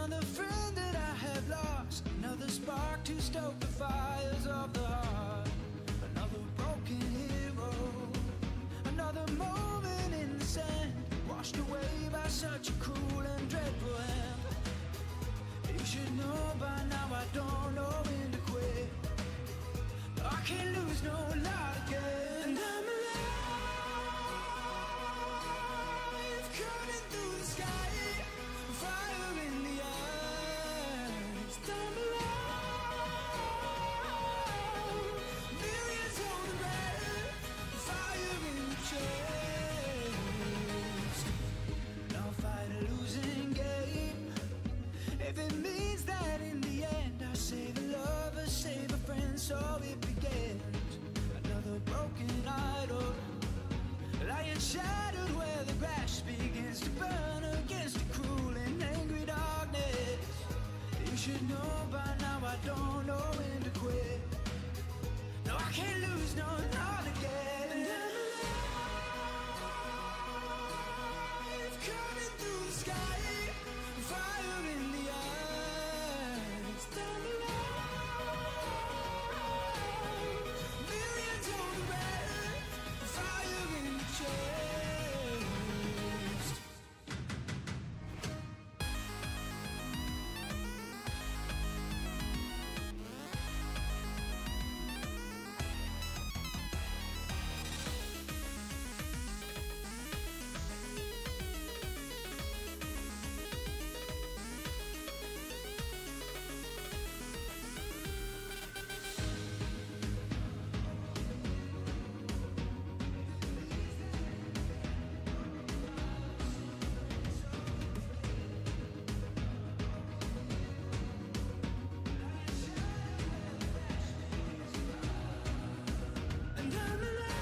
Another friend that I have lost, another spark to stoke the fires of the heart. Another broken hero, another moment in the sand, washed away by such a cruel and dreadful hand. You should know by now I don't know when to quit. I can't lose no light again. And I'm alive, cutting through the sky, fire in the eyes. I'm alive, millions on the ground, fire in the chest. No fight a losing game, if it means that in the end I save a lover, save a friend, so it begins. Another broken idol, lying shattered where the grass begins to burn against the cruel and angry darkness. You should know by now I don't know when to quit. No, I can't lose, no, not again. And I'm alive, cutting through the sky, fire in the eyes. I'm alive, millions on the ground, fire in the chest. And I'm alive,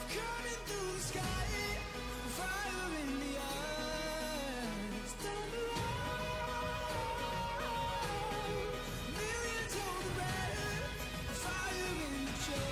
cutting through the sky, fire in the eyes. I'm alive, millions on the ground, fire in the chest.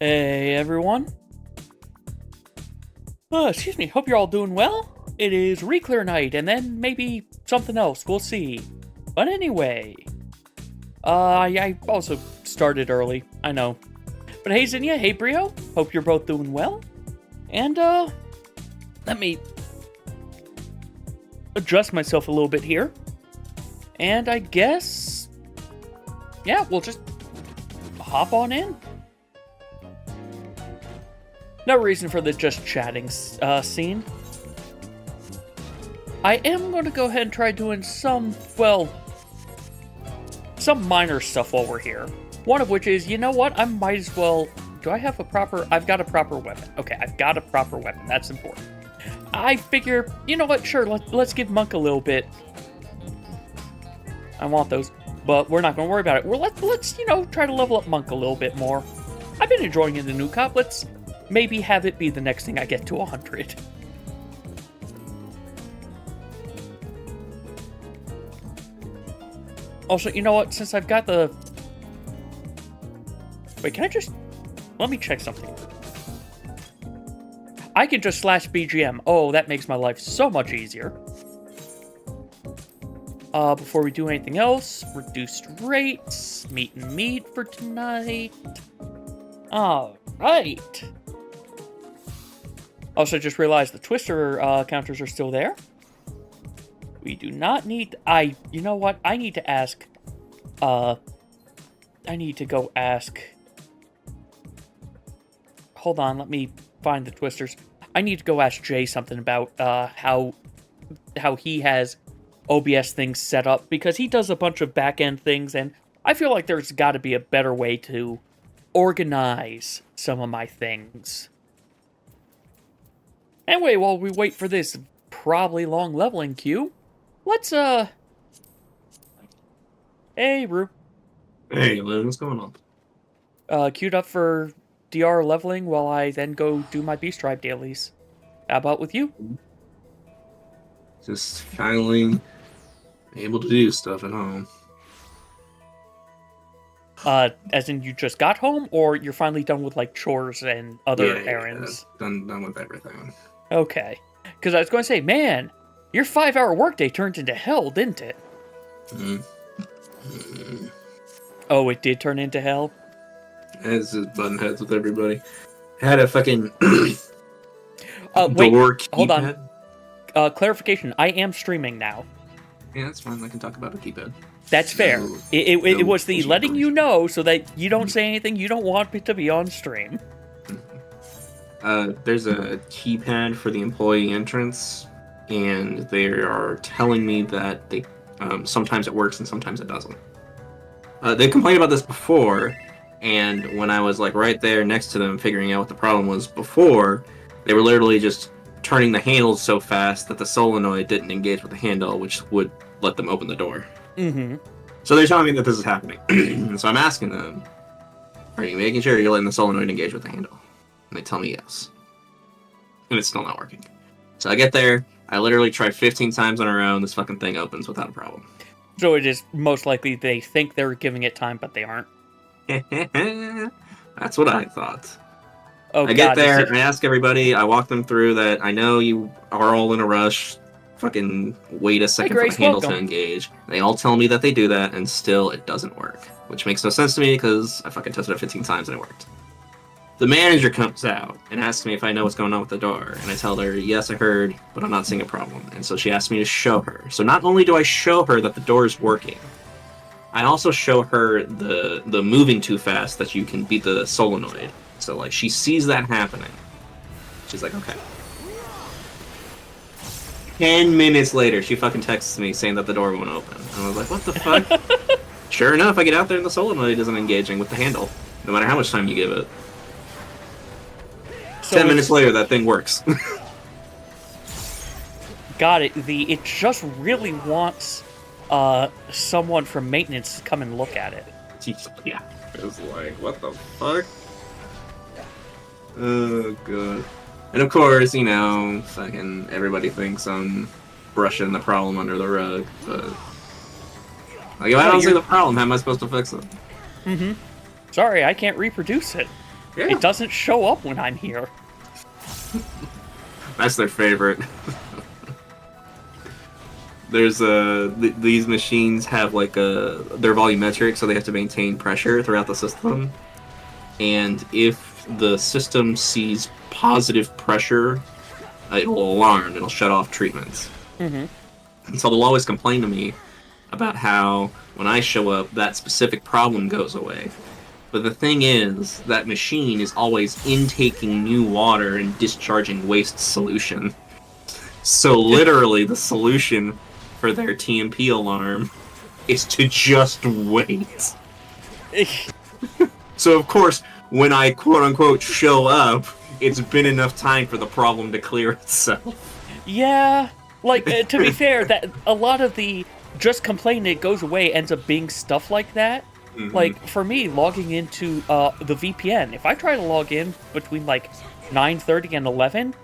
Hey everyone. Excuse me, hope you're all doing well. It is Reclear Night, and then maybe something else, we'll see. But anyway, I also started early, I know. But hey Zinnia, hey Brio, hope you're both doing well. And let me adjust myself a little bit here. And I guess, yeah, we'll just hop on in. No reason for the just chatting scene. I am going to go ahead and try doing some, well, some minor stuff while we're here. One of which is, you know what, I might as well do I have a proper... I've got a proper weapon. Okay, I've got a proper weapon. That's important. I figure, you know what, sure, let's give Monk a little bit. I want those, but we're not going to worry about it. Well, let's, you know, try to level up Monk a little bit more. I've been enjoying the new cop. Let's maybe have it be the next thing I get to 100. Also, you know what, since I've got the... Wait, can I just... Let me check something. I can just slash BGM. Oh, that makes my life so much easier. Before we do anything else, reduced rates, meat and meat for tonight. Alright. Also, just realized the Twister counters are still there. We do not need... You know what? I need to ask... I need to go ask... Hold on, let me find the Twisters. I need to go ask Jay something about how he has OBS things set up, because he does a bunch of back-end things, and I feel like there's got to be a better way to organize some of my things. Anyway, while we wait for this probably long leveling queue, let's, Hey, Rue. Hey, Lynn, what's going on? Queued up for DR leveling while I then go do my Beast Tribe dailies. How about with you? Just finally able to do stuff at home. As in you just got home, or you're finally done with, like, chores and other errands? Yeah, done with everything. Okay. Because I was going to say, man, your 5-hour workday turned into hell, didn't it? Oh, it did turn into hell? It's just button heads with everybody. Had a fucking wait, door keypad. Hold on. Clarification, I am streaming now. Yeah, that's fine. I can talk about a keypad. That's fair. No, It was the no letting you know so that you don't say anything you don't want it to be on stream. There's a keypad for the employee entrance, and they are telling me that they sometimes it works and sometimes it doesn't. They complained about this before, and when I was like right there next to them figuring out what the problem was before, they were literally just turning the handles so fast that the solenoid didn't engage with the handle, which would let them open the door. Mm-hmm. So they're telling me that this is happening. So I'm asking them, are you making sure you're letting the solenoid engage with the handle? And they tell me yes. And it's still not working. So I get there, I literally try 15 times in a row, and this fucking thing opens without a problem. So it is most likely they think they're giving it time, but they aren't. That's what I thought. Oh, I get there, I ask everybody, I walk them through that I know you are all in a rush. Fucking wait a second for the handle to engage. They all tell me that they do that, and still it doesn't work. Which makes no sense to me, because I fucking tested it 15 times and it worked. The manager comes out and asks me if I know what's going on with the door, and I tell her, yes, I heard, but I'm not seeing a problem. And so she asked me to show her. So not only do I show her that the door is working, I also show her the moving too fast that you can beat the solenoid. So, like, she sees that happening. She's like, okay. 10 minutes later, she fucking texts me saying that the door won't open. And I was like, what the fuck? Sure enough, I get out there and the solenoid isn't engaging with the handle, no matter how much time you give it. So 10 minutes later, that thing works. Got it. It just really wants someone from maintenance to come and look at it. Yeah. It's like, what the fuck? Oh, God. And of course, you know, fucking everybody thinks I'm brushing the problem under the rug, but... Like, if I don't see the problem, how am I supposed to fix it? Mm-hmm. Sorry, I can't reproduce it. Yeah. It doesn't show up when I'm here. That's their favorite. There's these machines have like they're volumetric, so they have to maintain pressure throughout the system. And if the system sees positive pressure, it will alarm. It'll shut off treatments. Mm-hmm. And so they'll always complain to me about how when I show up, that specific problem goes away. But the thing is, that machine is always intaking new water and discharging waste solution. So literally, the solution for their TMP alarm is to just wait. So of course, when I quote-unquote show up, it's been enough time for the problem to clear itself. Yeah, like, to be fair, that a lot of the just complaining it goes away ends up being stuff like that. Mm-hmm. Like, for me, logging into the VPN, if I try to log in between, like, 9:30 and 11,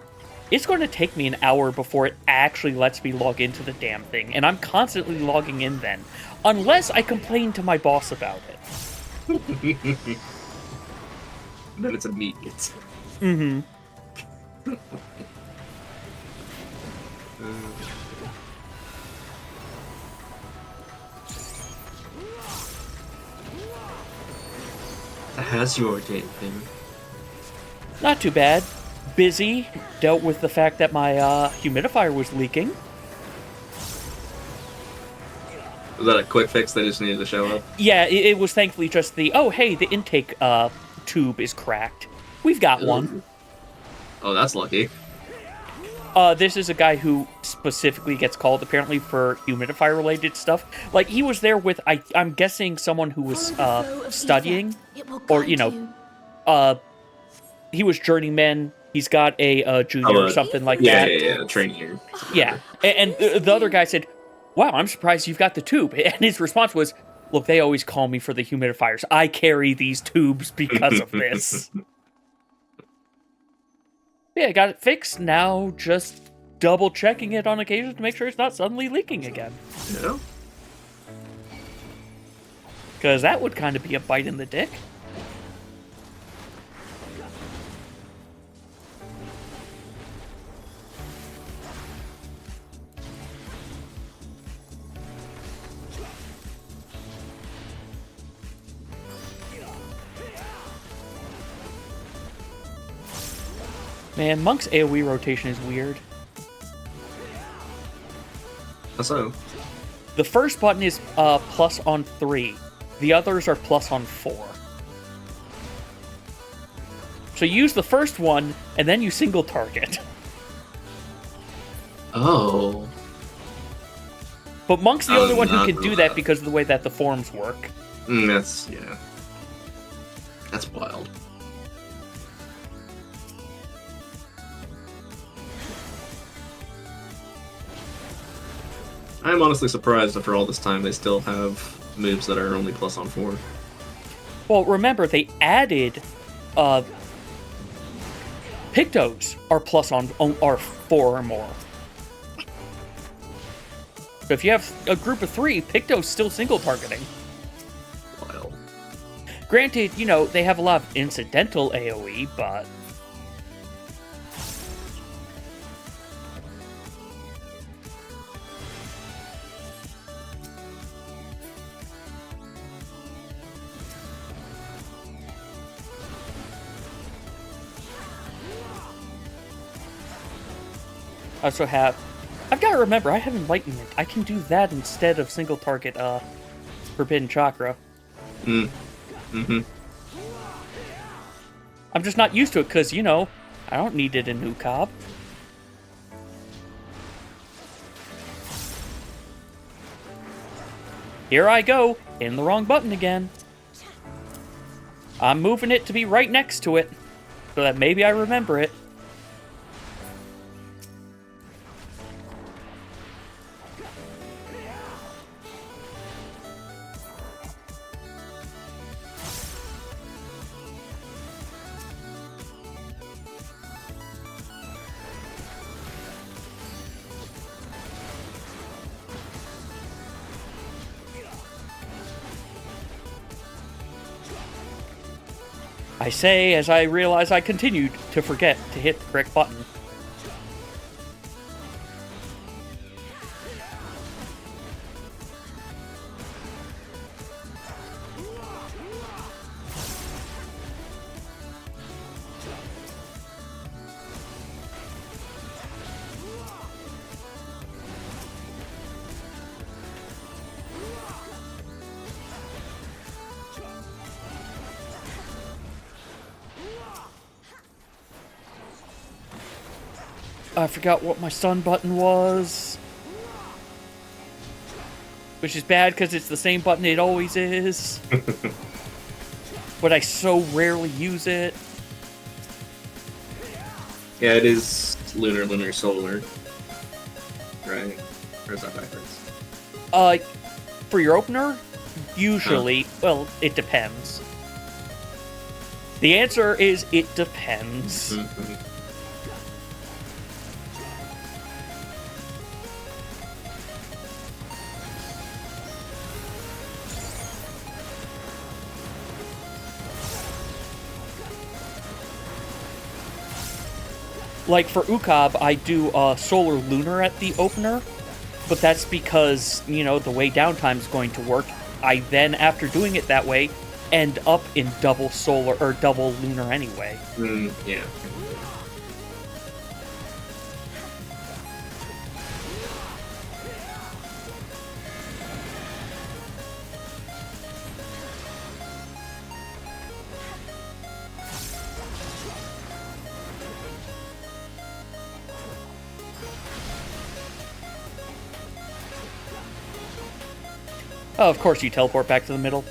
it's going to take me an hour before it actually lets me log into the damn thing, and I'm constantly logging in then, unless I complain to my boss about it. Then it's immediate. Mm-hmm. How's your day been? Not too bad. Busy. Dealt with the fact that my humidifier was leaking. Was that a quick fix they just needed to show up? Yeah, it was thankfully just the, oh, hey, the intake tube is cracked. We've got one. Oh, that's lucky. This is a guy who specifically gets called, apparently, for humidifier-related stuff. Like, he was there with, I'm guessing, someone who was studying. Or, you know, he was journeyman. He's got a junior or something like that. Yeah, training here. Yeah, and the other guy said, wow, I'm surprised you've got the tube. And his response was, look, they always call me for the humidifiers. I carry these tubes because of this. Yeah, I got it fixed. Now just double checking it on occasion to make sure it's not suddenly leaking again. Yeah. Because that would kind of be a bite in the dick. Man, Monk's AoE rotation is weird. How so? The first button is plus on 3. The others are plus on 4. So you use the first one, and then you single target. Oh. But Monk's the only one who can do that because of the way that the forms work. Yeah. That's wild. I'm honestly surprised after all this time they still have moves that are only plus on 4. Well, remember, they added Pictos are plus on are 4 or more. So if you have a group of 3, Picto's still single targeting. Wild. Granted, you know, they have a lot of incidental AoE, but I also have... I've got to remember, I have Enlightenment. I can do that instead of single target, Forbidden Chakra. Mm-hmm. I'm just not used to it, because, you know, I don't need it in New Cobb. Here I go, hitting the wrong button again. I'm moving it to be right next to it, so that maybe I remember it. I say as I realize I continued to forget to hit the correct button. I forgot what my stun button was. Which is bad because it's the same button it always is. but I so rarely use it. Yeah, it is lunar, solar. Right? Or is that backwards? For your opener, usually, well, it depends. The answer is it depends. Mm-hmm. Like for Ukab, I do Solar Lunar at the opener, but that's because, you know, the way downtime's going to work. I then, after doing it that way, end up in double Solar or double Lunar anyway. Yeah. Oh, of course you teleport back to the middle.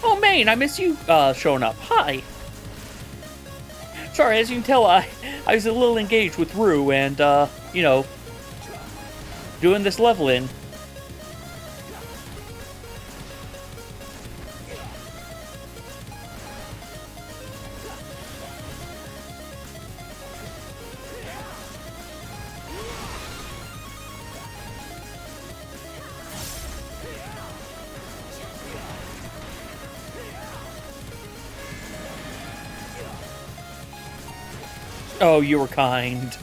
Oh, Maine, I miss you showing up. Hi. Sorry, as you can tell, I was a little engaged with Rue and, you know, doing this leveling. Oh, you were kind.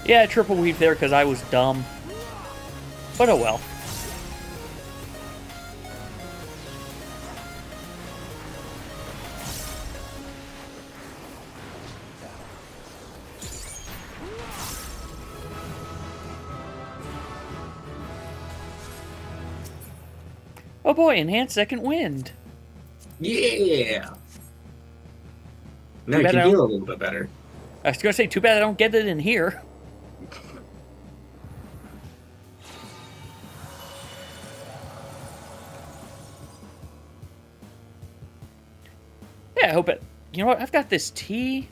Yeah, triple weave there because I was dumb. But oh well. Oh boy, enhanced second wind. Yeah! Now Too you bad can I heal a don't- little bit better. I was gonna say, too bad I don't get it in here. Yeah, I hope it... You know what? I've got this tea.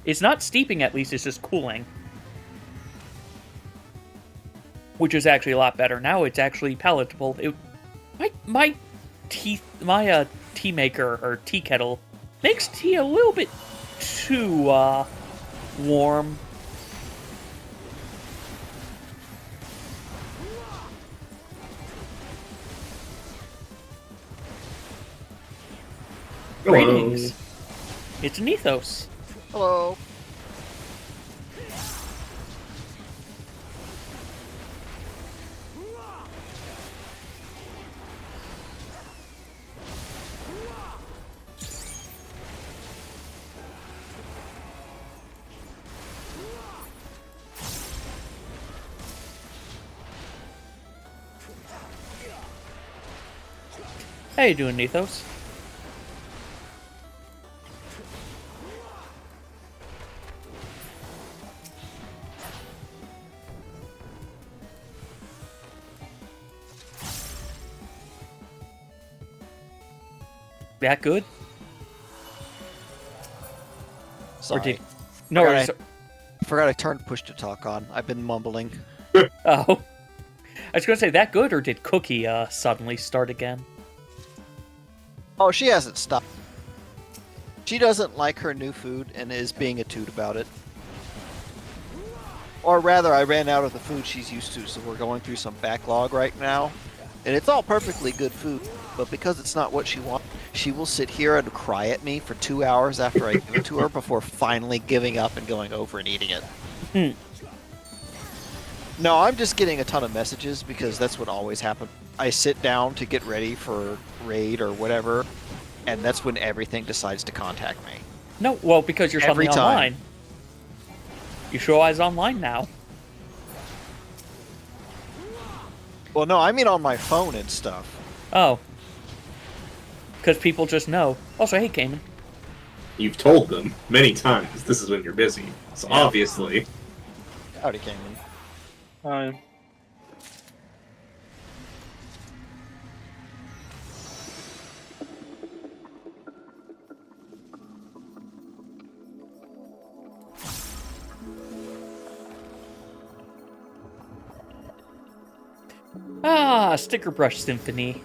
It's not steeping, at least. It's just cooling. Which is actually a lot better. Now it's actually palatable. My tea maker, or tea kettle, makes tea a little bit too, warm. Ratings. It's an ethos. Hello. How you doing, Ethos? That good? Sorry. Or did... No, Forgot or... I forgot I turned push to talk on. I've been mumbling. Oh. I was gonna say, that good, or did Cookie, suddenly start again? Oh, she hasn't stopped. She doesn't like her new food and is being a toot about it. Or rather, I ran out of the food she's used to, so we're going through some backlog right now. And it's all perfectly good food, but because it's not what she wants, she will sit here and cry at me for 2 hours after I give it to her before finally giving up and going over and eating it. No, I'm just getting a ton of messages because that's what always happens. I sit down to get ready for raid or whatever, and that's when everything decides to contact me. No, well, because you're Every suddenly time. online. You show eyes online now. Well, no, I mean on my phone and stuff. Oh. Because people just know. Also, hey, Cayman. You've told them many times this is when you're busy. So obviously. Howdy, Cayman. Hi. Ah, Sticker Brush Symphony.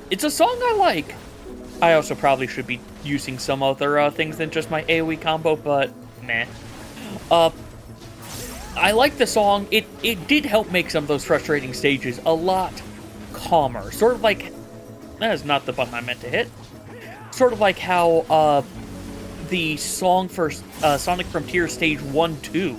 It's a song I like. I also probably should be using some other things than just my AoE combo, but meh. I like the song. It did help make some of those frustrating stages a lot calmer. Sort of like... That is not the button I meant to hit. Sort of like how the song for Sonic Frontier Stage 1-2.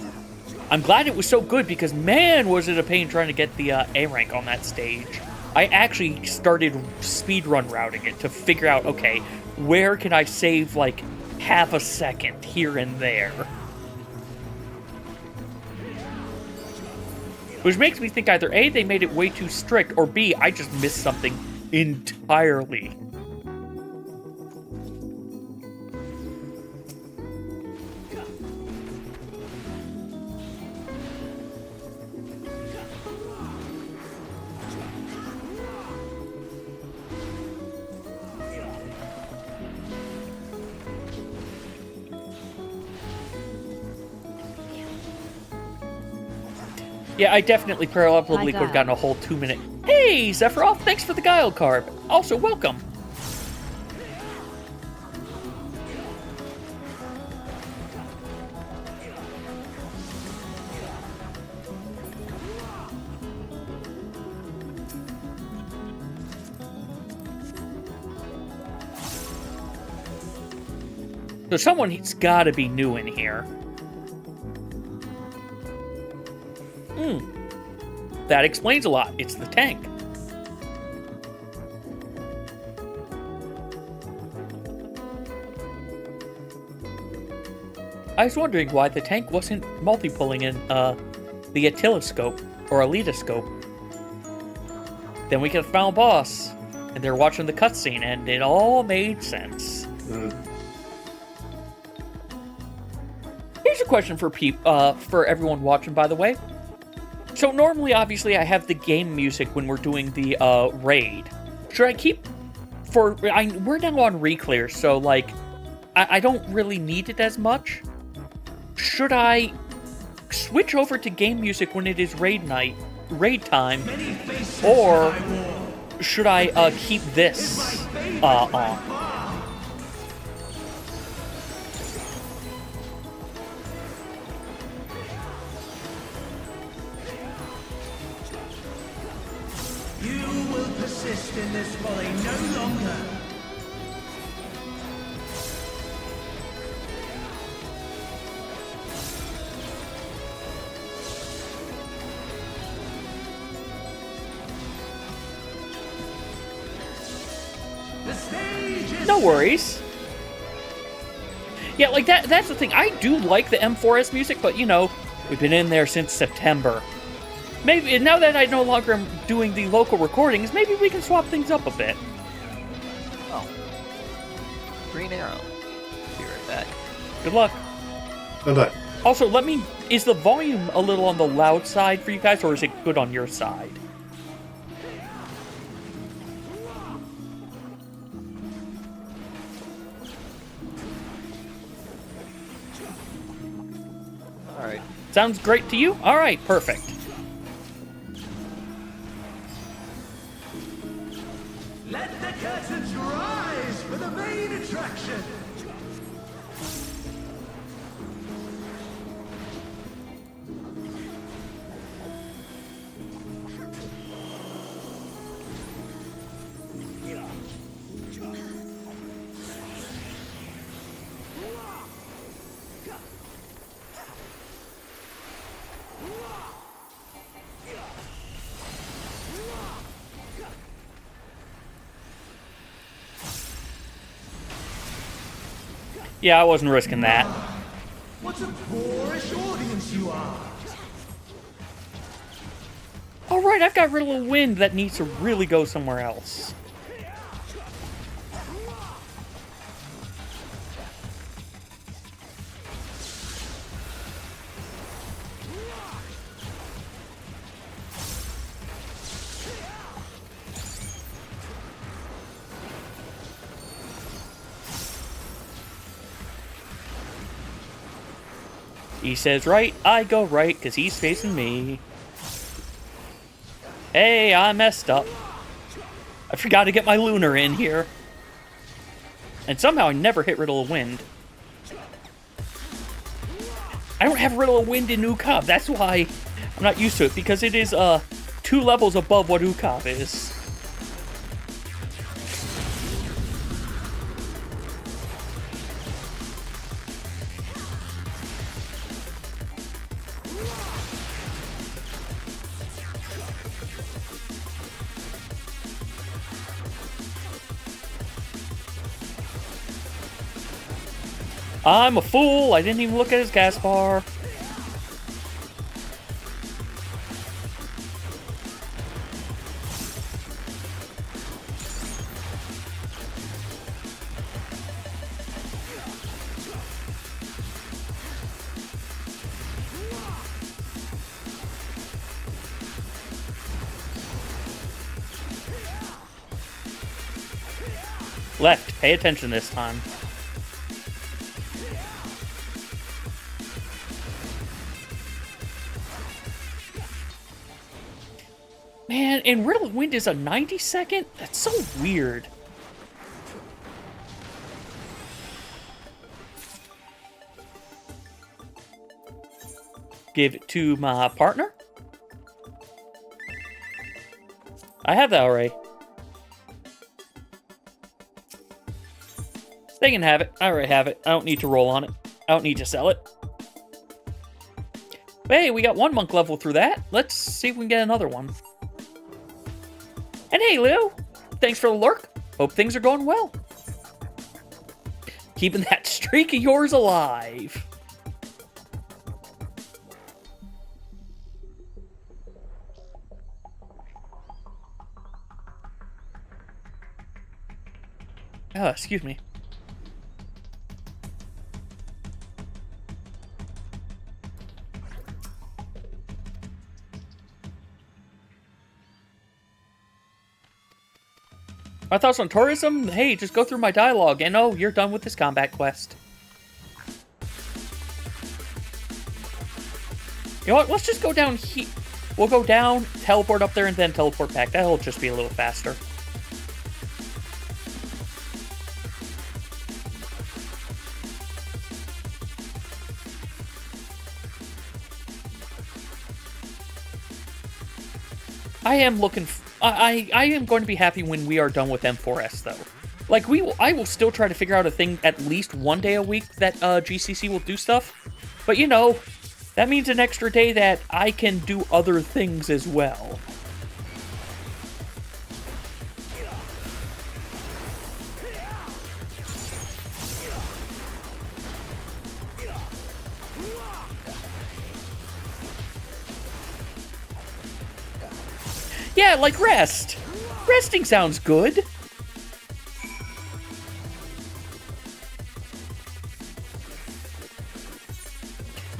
I'm glad it was so good because, man, was it a pain trying to get the A rank on that stage. I actually started speedrun routing it to figure out, okay, where can I save, like, half a second here and there? Which makes me think either A, they made it way too strict, or B, I just missed something entirely. Yeah, I definitely probably could have gotten a whole 2-minute... Hey, Sephiroth, thanks for the Guile card. Also, welcome. So someone's got to be new in here. That explains a lot. It's the tank. I was wondering why the tank wasn't multi-pulling in the Attiloscope or Elitoscope. Then we could have found boss, and they're watching the cutscene, and it all made sense. Here's a question for everyone watching, by the way. So normally, obviously, I have the game music when we're doing the raid. Should I keep we're now on Reclear, so like I don't really need it as much. Should I switch over to game music when it is raid time, or should I keep this on? In this folly no longer. No worries. Yeah, like that's the thing. I do like the m4s music, but you know, we've been in there since September. Maybe, now that I no longer am doing the local recordings, maybe we can swap things up a bit. Oh. Green arrow. Be right back. Good luck. Bye-bye. Also, is the volume a little on the loud side for you guys, or is it good on your side? Alright. Sounds great to you? Alright, perfect. Let the curtains rise for the main attraction. Yeah, I wasn't risking that. What a boorish audience you are. Alright, I've got Riddle of Wind that needs to really go somewhere else. He says right, I go right, because he's facing me. Hey, I messed up. I forgot to get my Lunar in here. And somehow I never hit Riddle of Wind. I don't have Riddle of Wind in Ukab. That's why I'm not used to it, because it is 2 levels above what Ukab is. I'm a fool. I didn't even look at his gas bar. Left. Pay attention this time. Man, and Riddle of Wind is a 90-second? That's so weird. Give it to my partner. I have that already. They can have it. I already have it. I don't need to roll on it. I don't need to sell it. Hey, we got 1 monk level through that. Let's see if we can get another one. And hey, Lou, thanks for the lurk. Hope things are going well. Keeping that streak of yours alive. Oh, excuse me. My thoughts on tourism? Hey, just go through my dialogue and oh, you're done with this combat quest. You know what? Let's just go down here. We'll go down, teleport up there, and then teleport back. That'll just be a little faster. I am looking... I am going to be happy when we are done with m4s, though. Like, I will still try to figure out a thing at least 1 day a week that GCC will do stuff. But, you know, that means an extra day that I can do other things as well. Yeah, like rest. Resting sounds good.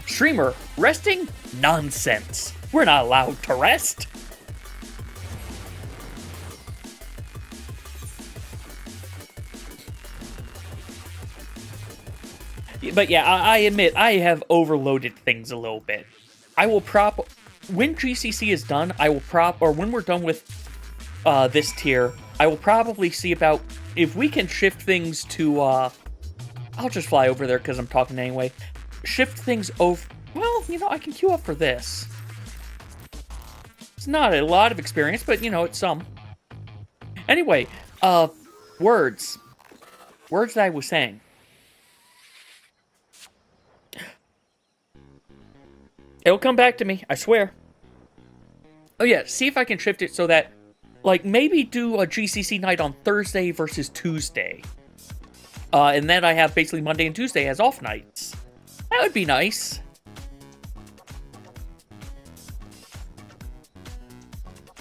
Streamer, resting? Nonsense. We're not allowed to rest. But yeah, I admit, I have overloaded things a little bit. I will prop... When GCC is done, I will prop... Or when we're done with this tier, I will probably see about if we can shift things to, I'll just fly over there because I'm talking anyway. Shift things over, well, you know, I can queue up for this. It's not a lot of experience, but, you know, it's some. Anyway, words. Words that I was saying. It'll come back to me, I swear. Oh yeah, see if I can shift it so that, like, maybe do a GCC night on Thursday versus Tuesday. And then I have basically Monday and Tuesday as off nights. That would be nice.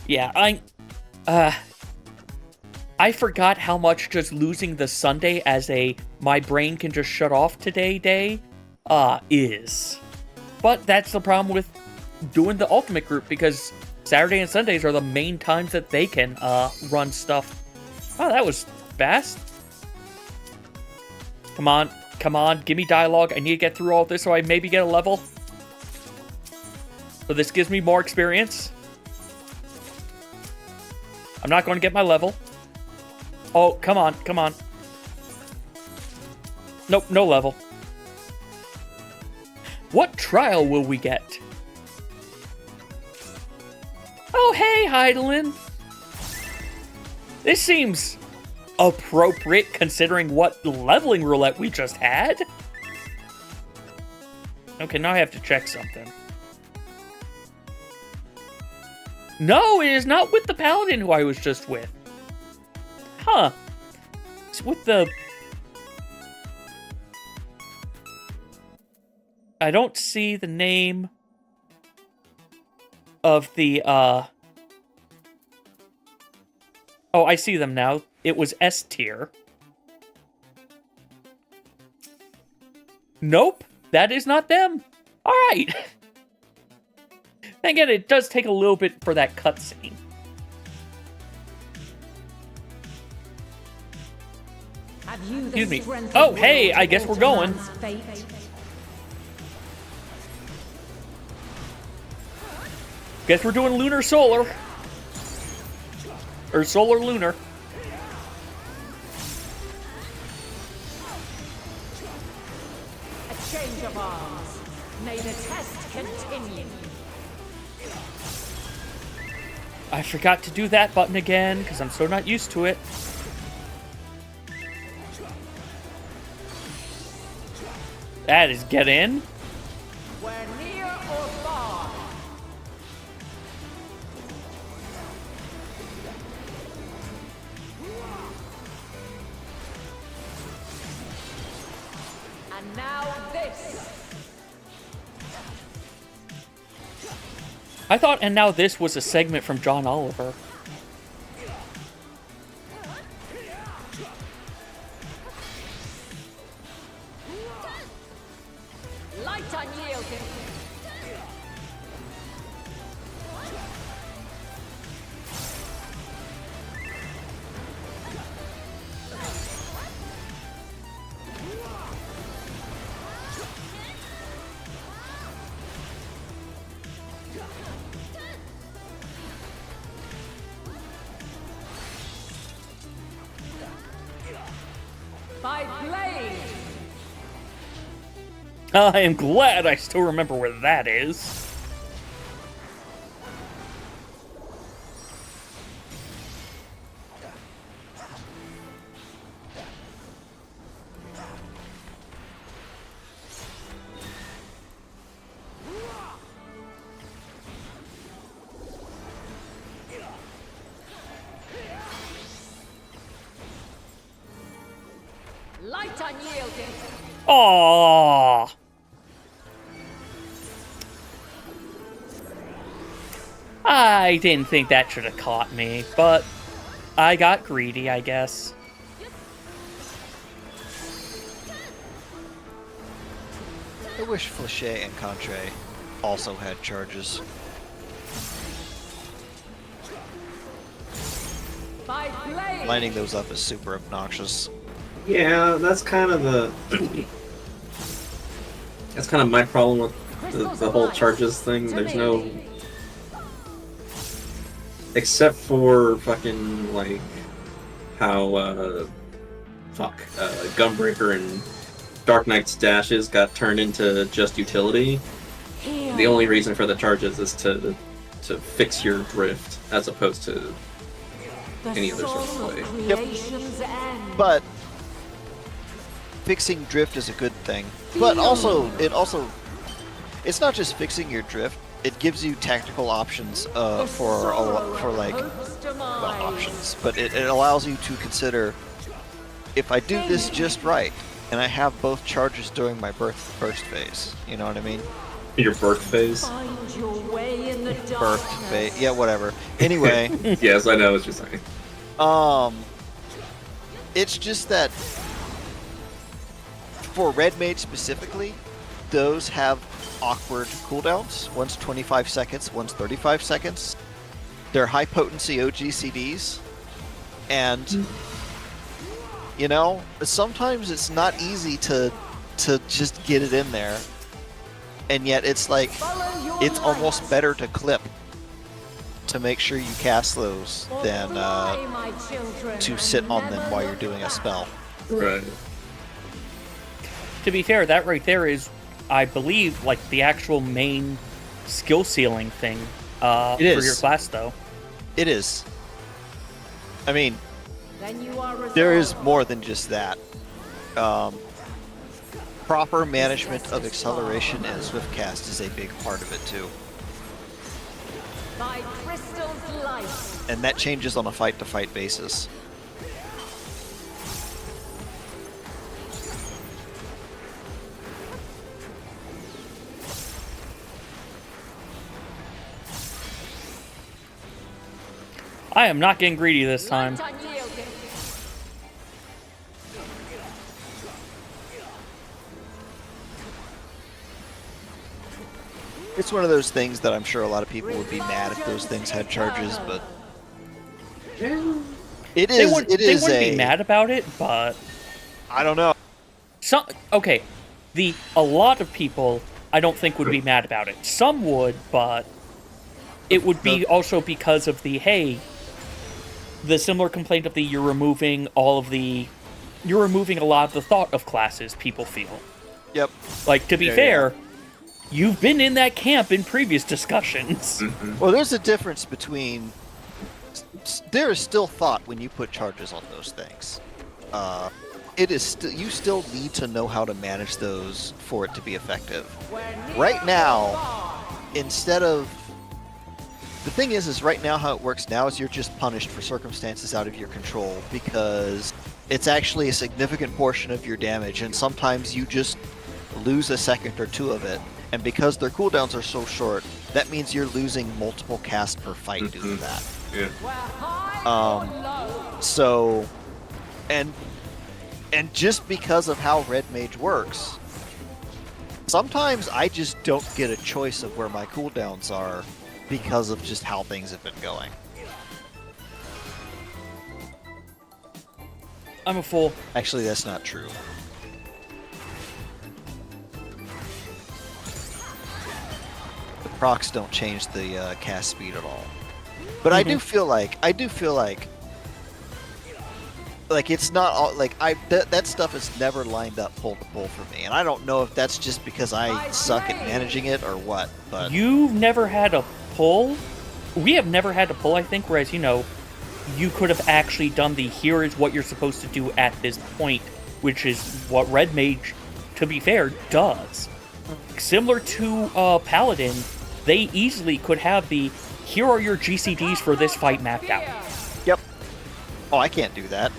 Yeah, I forgot how much just losing the Sunday as a my brain can just shut off today day is. But that's the problem with doing the Ultimate group, because Saturday and Sundays are the main times that they can run stuff. Oh, that was fast. Come on, come on, give me dialogue. I need to get through all this so I maybe get a level. So this gives me more experience. I'm not going to get my level. Oh, come on, come on. Nope, no level. What trial will we get? Oh, hey, Heidelin. This seems appropriate considering what leveling roulette we just had. Okay, now I have to check something. No, it is not with the paladin who I was just with. Huh. It's with the... I don't see the name of the, Oh, I see them now. It was S tier. Nope, that is not them. Alright. Again, it does take a little bit for that cutscene. Excuse me. Oh, hey, I guess we're going. Guess we're doing lunar solar. Or solar lunar. A change of arms. May the test continue. I forgot to do that button again, because I'm so not used to it. That is get in. We're near or far. And now this. I thought, and now this was a segment from John Oliver. Light unyielding. By blade. I am glad I still remember where that is. Light unyielding. Aww. I didn't think that should have caught me, but I got greedy, I guess. I wish Fléché and Contre also had charges. By blade. Lining those up is super obnoxious. Yeah, that's kind of the... that's kind of my problem with the whole charges thing. There's no... except for fucking like how Gunbreaker and Dark Knight's dashes got turned into just utility. The only reason for the charges is to fix your drift as opposed to any other sort of play. Yep. But fixing drift is a good thing. But also, it's not just fixing your drift. It gives you tactical options for options. But it allows you to consider, if I do this just right, and I have both charges during my burst phase. You know what I mean? Your birth phase? Find your way in the Birth phase. Yeah, whatever. Anyway. Yes, I know what you're saying. It's just that for Red Mage specifically, those have awkward cooldowns. One's 25 seconds, one's 35 seconds. They're high potency OGCDs. And, you know, sometimes it's not easy to just get it in there. And yet it's like, it's almost better to clip to make sure you cast those than to sit on them while you're doing a spell. Right. To be fair, that right there is, I believe, like the actual main skill ceiling thing for your class, though. It is. I mean, there is more than just that. Proper management of acceleration and swiftcast is a big part of it too. By crystal's light. And that changes on a fight-to-fight basis. I am not getting greedy this time. It's one of those things that I'm sure a lot of people would be mad if those things had charges, but it is. They wouldn't be mad about it, but I don't know. Okay, a lot of people I don't think would be mad about it. Some would, but it would be also because of the similar complaint of you're removing a lot of the thought of classes. People feel. Yep. Like, to be fair. Yeah. You've been in that camp in previous discussions. Mm-hmm. Well, there's a difference between... There is still thought when you put charges on those things. It is you still need to know how to manage those for it to be effective. Right now, instead of... The thing is right now how it works now is you're just punished for circumstances out of your control because it's actually a significant portion of your damage, and sometimes you just lose a second or two of it. And because their cooldowns are so short, that means you're losing multiple casts per fight due to that. Yeah. So, and just because of how Red Mage works, sometimes I just don't get a choice of where my cooldowns are because of just how things have been going. I'm a fool. Actually, that's not true. Procs don't change the cast speed at all, but I do feel like it's not all like that stuff has never lined up pull to pull for me, and I don't know if that's just because I suck at managing it or what. But you've never had a pull. We have never had a pull, I think. Whereas you could have actually done here is what you're supposed to do at this point, which is what Red Mage, to be fair, does. Similar to Paladin. They easily could have here are your GCDs for this fight mapped out. Yep. Oh, I can't do that.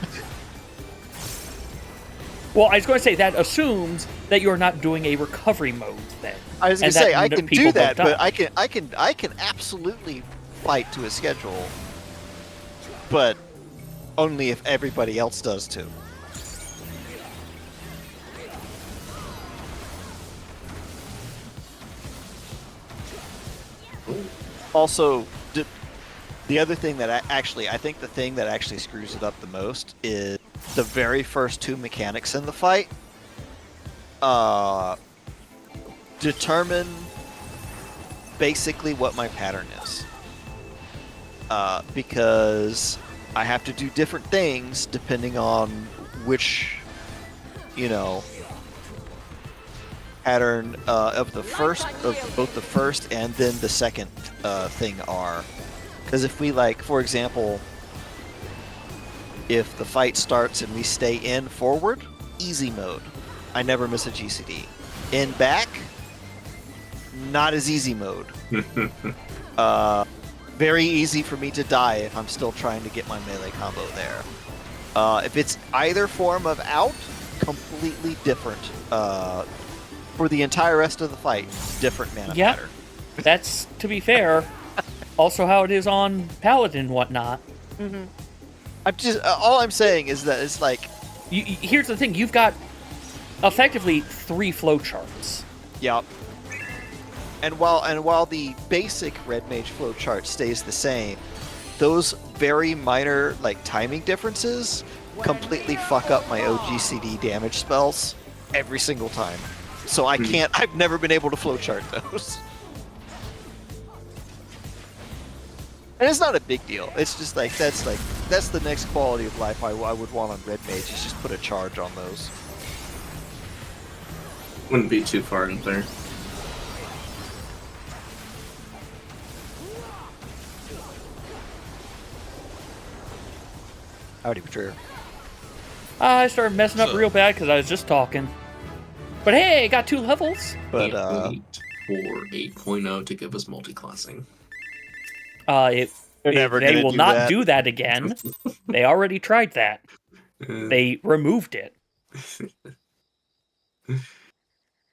Well, I was going to say that assumes that you're not doing a recovery mode then. I was going to say I can do that, but I can absolutely fight to a schedule, but only if everybody else does too. Also, the other thing that I think the thing that actually screws it up the most is the very first two mechanics in the fight determine basically what my pattern is. because I have to do different things depending on which, pattern of both the first and then the second thing are. Because if we, like, for example, if the fight starts and we stay in forward, easy mode. I never miss a GCD. In back, not as easy mode. Very easy for me to die if I'm still trying to get my melee combo there. If it's either form of out, completely different. For the entire rest of the fight, different mana pattern. That's, to be fair, also how it is on Paladin and whatnot. Mm-hmm. All I'm saying is that it's like... Here's the thing, you've got effectively 3 flowcharts. Yep. And while the basic Red Mage flowchart stays the same, those very minor like timing differences completely fuck up my OGCD damage spells every single time. So I've never been able to flowchart those. And it's not a big deal. It's just that's the next quality of life I would want on Red Mage, is just put a charge on those. Wouldn't be too far in there. Howdy, Betrayer. I started messing up real bad because I was just talking. But hey, I got 2 levels. But wait for 8.0 to give us multi-classing. They're never they gonna will do not that. do that again. They already tried that. They removed it.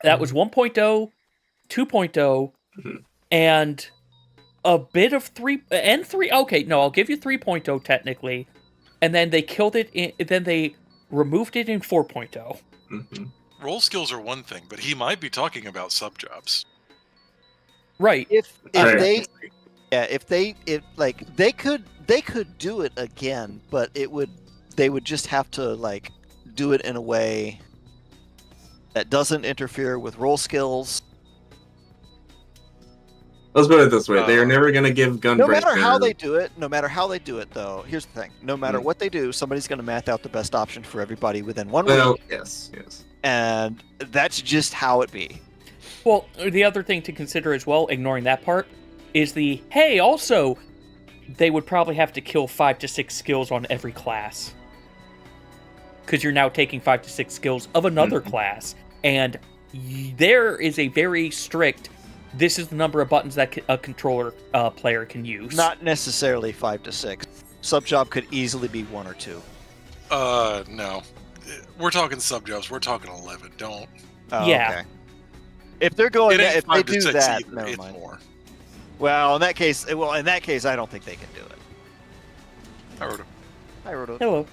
That was 1.0, 2.0, and a bit of 3 and 3. Okay, no, I'll give you 3.0 technically, and then they killed it. Then they removed it in 4.0. Mm-hmm. Roll skills are one thing, but he might be talking about sub-jobs. Right. If they could do it again, but they would just have to like do it in a way that doesn't interfere with roll skills. Let's put it this way: they are never going to give Gunbreaker. No matter how they do it, though, here's the thing: no matter what they do, somebody's going to math out the best option for everybody within 1 week. Yes. And that's just how it be. Well, the other thing to consider as well, ignoring that part, is hey, also, they would probably have to kill 5 to 6 skills on every class. Because you're now taking 5 to 6 skills of another class. And there is a very strict, this is the number of buttons that a controller player can use. Not necessarily 5 to 6. Sub-job could easily be 1 or 2. No. We're talking sub-jobs. We're talking 11. Don't. Oh, yeah. Okay. If they're going, It ain't if they 5 to do 6 that, either. never It's mind. more. Well, in that case, I don't think they can do it. I wrote it. I wrote it. Hello.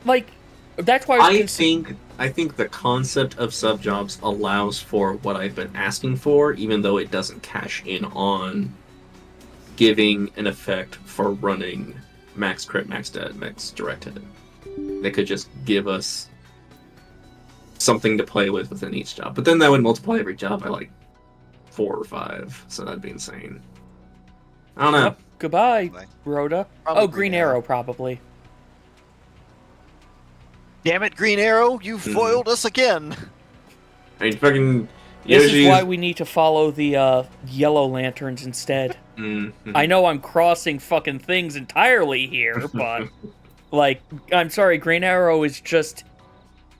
Like, that's why I think the concept of sub-jobs allows for what I've been asking for, even though it doesn't cash in on giving an effect for running max crit, max dead, max direct hit. They could just give us something to play with within each job. But then that would multiply every job by like 4 or 5, so that'd be insane. I don't know. Yep. Goodbye, Rhoda. Probably Green Arrow, probably. Damn it, Green Arrow, you foiled us again. I mean, fucking This Yoshi's... is why we need to follow the Yellow Lanterns instead. Mm-hmm. I know I'm crossing fucking things entirely here, but, like, I'm sorry, Green Arrow is just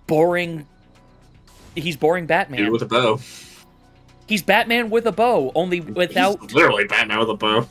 boring. He's boring Batman. Dude with a bow. He's Batman with a bow, only without... He's literally Batman with a bow.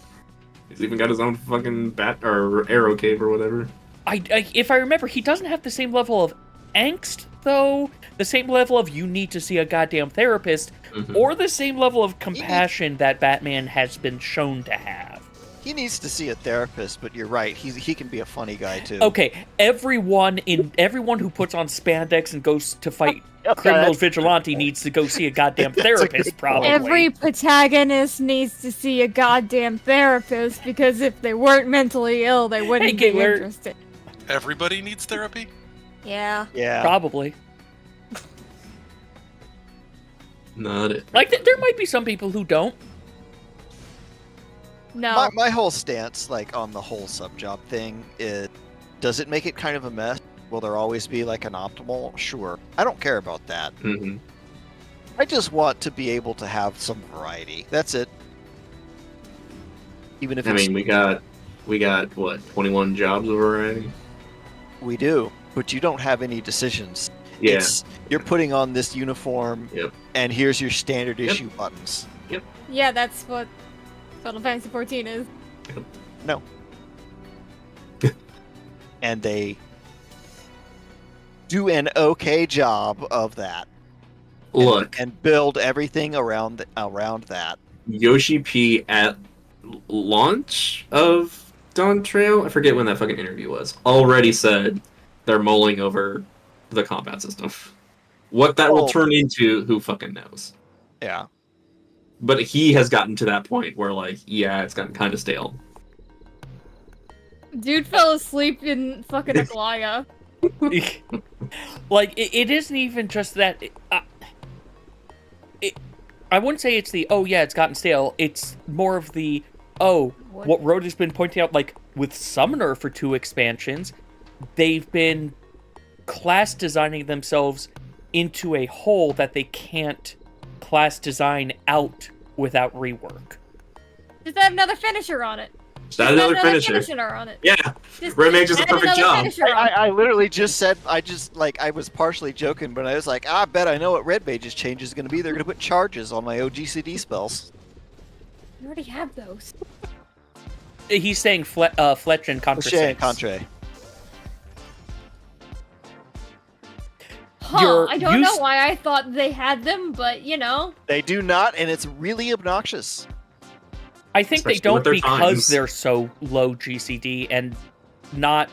He's even got his own fucking bat or arrow cave or whatever. If I remember, he doesn't have the same level of angst, though. The same level of you need to see a goddamn therapist, or the same level of compassion that Batman has been shown to have. He needs to see a therapist, but you're right. He can be a funny guy too. Okay, everyone who puts on spandex and goes to fight criminals vigilante needs to go see a goddamn therapist, probably. Every protagonist needs to see a goddamn therapist, because if they weren't mentally ill, they wouldn't be interested. Everybody needs therapy? Yeah. Yeah. Probably. Not it. Like, there might be some people who don't. No. My whole stance, like, on the whole sub-job thing is, does it make it kind of a mess? Will there always be, like, an optimal? Sure. I don't care about that. Mm-hmm. I just want to be able to have some variety. That's it. Even if I mean, we got what, 21 jobs already? we do, but you don't have any decisions. Yeah. You're putting on this uniform, Yep. and here's your standard Yep. issue buttons. Yeah, that's what Final Fantasy 14 is. No. And they do an okay job of that. Look, And build everything around that. Yoshi P at launch of Dawn Trail, I forget when that fucking interview was, already said they're mulling over the combat system. What that will turn into, who fucking knows? Yeah. But he has gotten to that point where, like, yeah, it's gotten kind of stale. Dude fell asleep in fucking Aglaya. Like, it isn't even just that. I wouldn't say it's the, oh yeah, it's gotten stale. It's more of the, what Road has been pointing out, like, with Summoner for 2 expansions, they've been class designing themselves into a hole that they can't class design out without rework. Just add another finisher on it. Just add another finisher. On it. Yeah, Red Mage is a perfect job. I literally just said, I was partially joking, but I was like, I bet I know what Red Mage's change is going to be. They're going to put charges on my OGCD spells. You already have those. He's saying Fletch and Contra 6. Contra. I don't know why I thought they had them, but you know. They do not, and it's really obnoxious. I think Especially they don't with because their times. they're so low GCD and not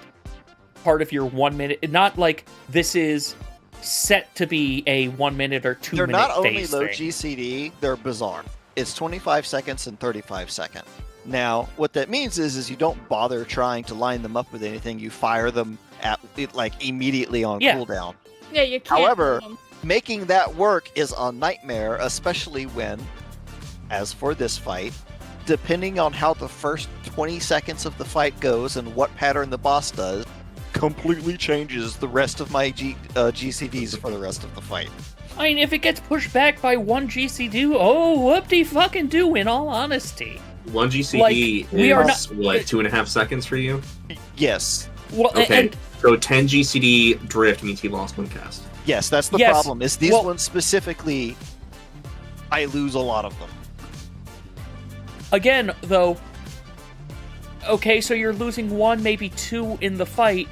part of your 1 minute. Not like this is set to be a 1 minute or 2 They're minute not only phase low thing. GCD, they're bizarre. It's 25 seconds and 35 seconds. Now, what that means is you don't bother trying to line them up with anything. You fire them at like immediately on cooldown. Yeah, you can't. However, making that work is a nightmare, especially when, as for this fight, depending on how the first 20 seconds of the fight goes and what pattern the boss does, completely changes the rest of my GCDs for the rest of the fight. I mean, if it gets pushed back by 1 GCD, oh, whoop-de-fucking-do, in all honesty. 1 GCD Like, we are is, what, 2.5 seconds for you? Yes. Well, Okay, so 10 GCD drift means he lost 1 cast. Yes, that's the problem, is these ones specifically, I lose a lot of them. Again, though, okay, so you're losing 1, maybe 2 in the fight,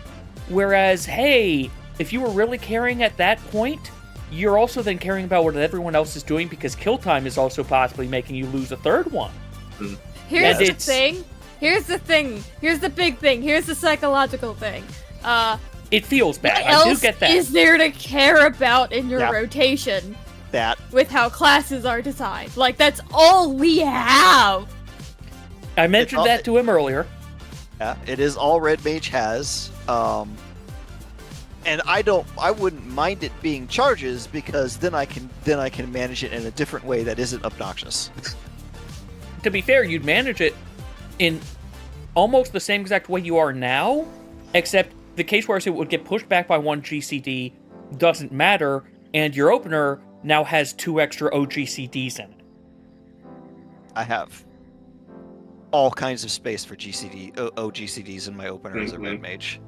whereas, hey, if you were really caring at that point, you're also then caring about what everyone else is doing because kill time is also possibly making you lose a 3rd one. Here's the thing. Here's the thing. Here's the big thing. Here's the psychological thing. It feels bad. What I do get that. else is there to care about in your rotation? That. With how classes are designed. Like, that's all we have. I mentioned that to him earlier. Yeah, it is all Red Mage has. And I wouldn't mind it being charges because then I can manage it in a different way that isn't obnoxious. To be fair, you'd manage it in almost the same exact way you are now, except the case where it would get pushed back by 1 GCD doesn't matter, and your opener now has 2 extra OGCDs in it. I have all kinds of space for OGCDs in my opener as a Red Mage.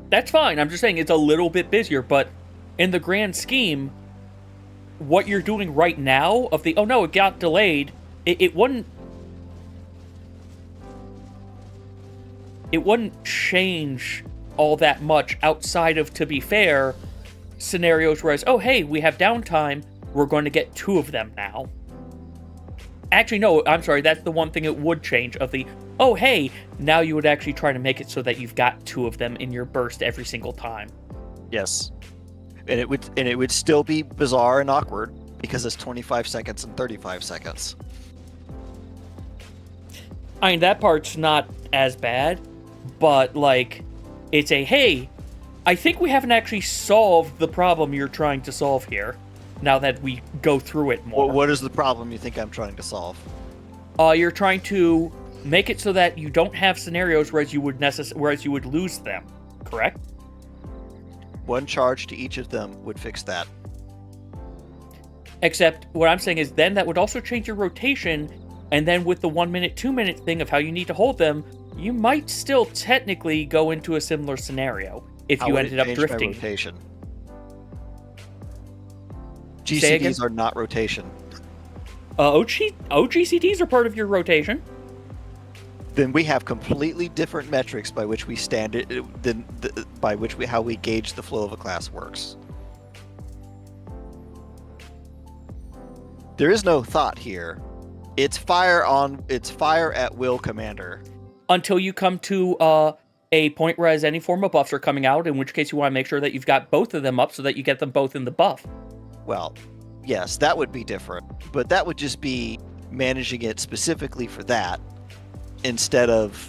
That's fine. I'm just saying it's a little bit busier, but in the grand scheme, what you're doing right now of the, oh no, it got delayed, it wouldn't change all that much outside of, to be fair, scenarios where it's, oh hey, we have downtime, we're going to get 2 of them now. Actually, no, I'm sorry, that's the one thing it would change of the, oh hey, now you would actually try to make it so that you've got 2 of them in your burst every single time. Yes. And it would still be bizarre and awkward because it's 25 seconds and 35 seconds. I mean, that part's not as bad, but, like, it's a, hey, I think we haven't actually solved the problem you're trying to solve here, now that we go through it more. What is the problem you think I'm trying to solve? you're trying to make it so that you don't have scenarios whereas you would lose them, correct? 1 charge to each of them would fix that. Except what I'm saying is then that would also change your rotation, and then with the 1 minute, 2 minute thing of how you need to hold them, you might still technically go into a similar scenario if you ended up drifting. My rotation? GCDs are not rotation. OGCDs are part of your rotation. Then we have completely different metrics by which we how we gauge the flow of a class works. There is no thought here. It's fire at will, commander. Until you come to a point where any form of buffs are coming out, in which case you want to make sure that you've got both of them up so that you get them both in the buff. Well, yes, that would be different, but that would just be managing it specifically for that, instead of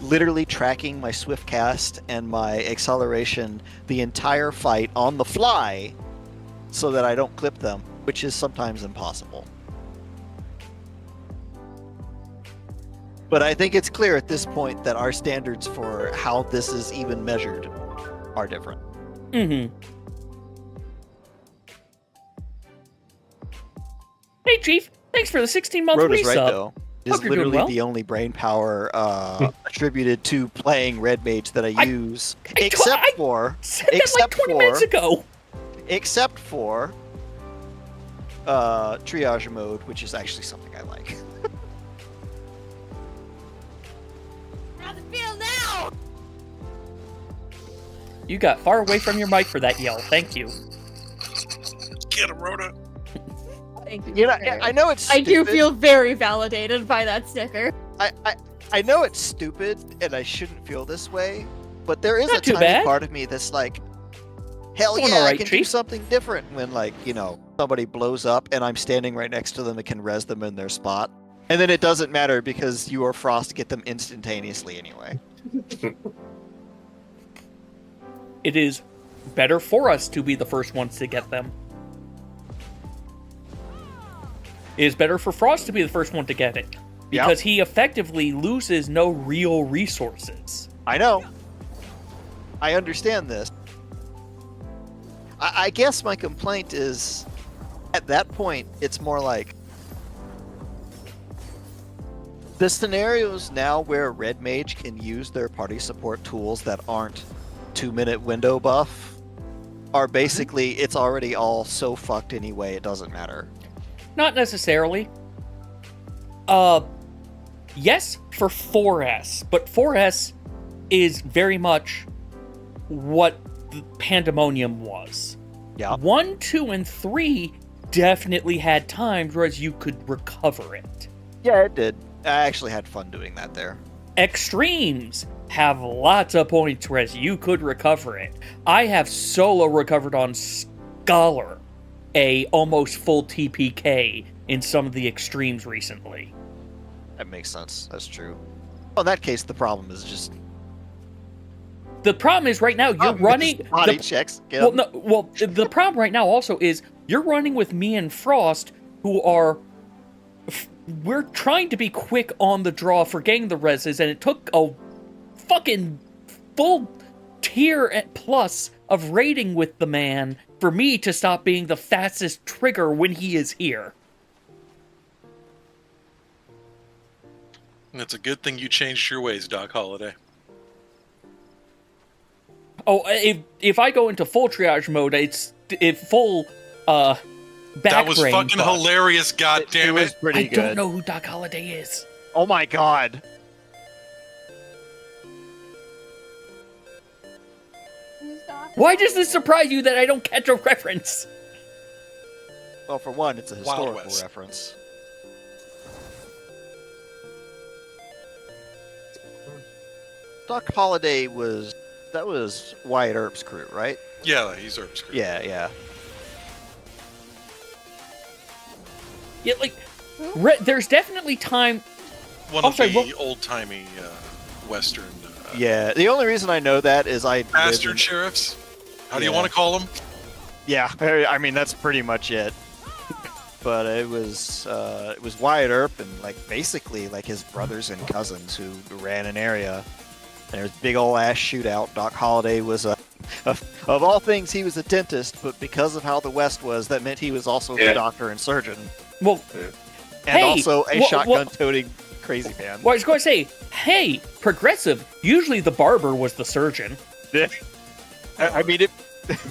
literally tracking my swift cast and my acceleration the entire fight on the fly so that I don't clip them, which is sometimes impossible. But I think it's clear at this point that our standards for how this is even measured are different. Mm-hmm. Hey, Chief. Thanks for the 16-month resub. Rhoda's right, though. It is literally the only brain power attributed to playing Red Mage that I use, except for 20 minutes ago. Except for triage mode, which is actually something I like. How's it feel now? You got far away from your mic for that yell. Thank you. Get him, Rhoda. You know, I know it's stupid. I do feel very validated by that sticker. I know it's stupid, and I shouldn't feel this way, but there is Not a too tiny bad. part of me that's like, hell Doing yeah, all right, I can Chief. do something different when, like, you know, somebody blows up and I'm standing right next to them and can res them in their spot. And then it doesn't matter because you or Frost get them instantaneously anyway. It is better for us to be the first ones to get them. It is better for Frost to be the first one to get it. Because he effectively loses no real resources. I know. I understand this. I guess my complaint is, at that point, it's more like, the scenarios now where Red Mage can use their party support tools that aren't 2-minute window buff are basically, it's already all so fucked anyway, it doesn't matter. Not necessarily. Yes, for 4S, but 4S is very much what the Pandemonium was. Yeah. 1, 2, and 3 definitely had times whereas you could recover it. Yeah, it did. I actually had fun doing that there. Extremes have lots of points whereas you could recover it. I have solo recovered on Scholar a almost full TPK in some of the extremes recently. That makes sense. That's true. Well, in that case, the problem is just... The problem is right now you're running... Body checks. The problem right now also is you're running with me and Frost, who are... We're trying to be quick on the draw for getting the reses, and it took a fucking full tier plus of raiding with the man for me to stop being the fastest trigger when he is here. It's a good thing you changed your ways, Doc Holliday. Oh, if I go into full triage mode, it's full back That was brain fucking buff. hilarious, goddammit. It was pretty I good. don't know who Doc Holliday is. Oh my god. Why does this surprise you that I don't catch a reference? Well, for one, it's a Wild historical West. reference. Doc Holliday was Wyatt Earp's crew, right? Yeah, he's Earp's crew. Yeah. Yeah, like, there's definitely time... One of sorry, the old-timey Western... Yeah, the only reason I know that is bastard sheriffs? How do you want to call them? Yeah, I mean, that's pretty much it. but it was Wyatt Earp and like basically like his brothers and cousins who ran an area. And there was a big old ass shootout. Doc Holliday was of all things, he was a dentist, but because of how the West was, that meant he was also the doctor and surgeon. Well, and also a shotgun-toting crazy man. Well, I was going to say, hey, progressive. Usually the barber was the surgeon. I mean,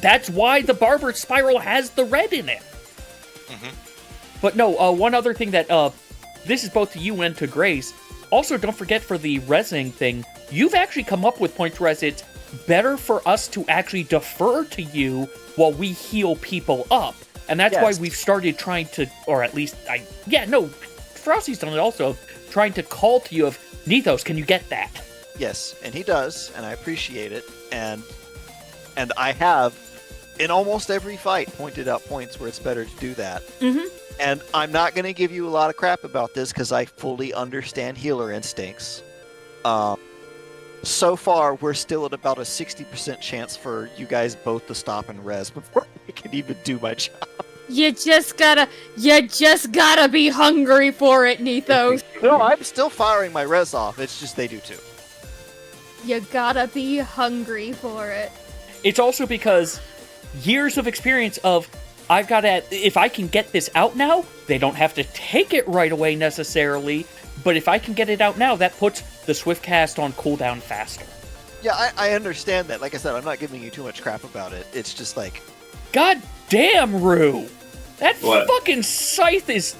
That's why the barber spiral has the red in it. Mm-hmm. But no, one other thing that this is both to you and to Grace. Also, don't forget for the resing thing, you've actually come up with points where it's better for us to actually defer to you while we heal people up. And that's why we've started trying to, or at least, Frosty's done it also, trying to call to you of, Nethos, can you get that? Yes, and he does, and I appreciate it. And I have, in almost every fight, pointed out points where it's better to do that. Mm-hmm. And I'm not going to give you a lot of crap about this because I fully understand healer instincts. So far, we're still at about a 60% chance for you guys both to stop and res before I can even do my job. You just gotta be hungry for it, Nethos. No, I'm still firing my res off. It's just they do too. You gotta be hungry for it. It's also because years of experience of, I've got to, if I can get this out now, they don't have to take it right away necessarily, but if I can get it out now, that puts the Swift Cast on cooldown faster. Yeah, I understand that. Like I said, I'm not giving you too much crap about it. It's just like... God damn, Rue! That fucking scythe is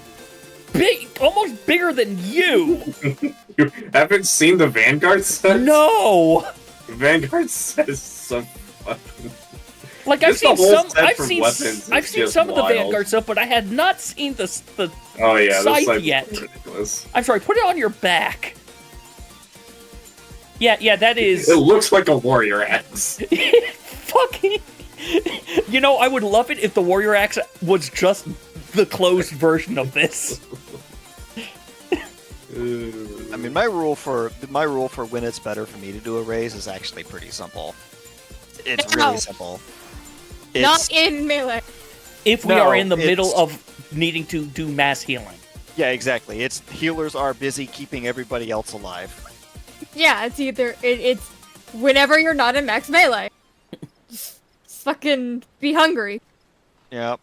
big, almost bigger than you! You haven't seen the Vanguard set? No! The Vanguard set is so fucking... Like, I've seen some of the wild. Vanguard stuff, but I had not seen the scythe yet. Ridiculous. I'm sorry, put it on your back. Yeah, that is... It looks like a warrior axe. Fucking... You know, I would love it if the warrior axe was just the closed version of this. I mean, my rule for when it's better for me to do a raise is actually pretty simple. It's really simple. Not in melee. If we are in the middle of needing to do mass healing. Yeah, exactly. It's healers are busy keeping everybody else alive. Yeah, it's either it's whenever you're not in max melee. Just fucking be hungry. Yep.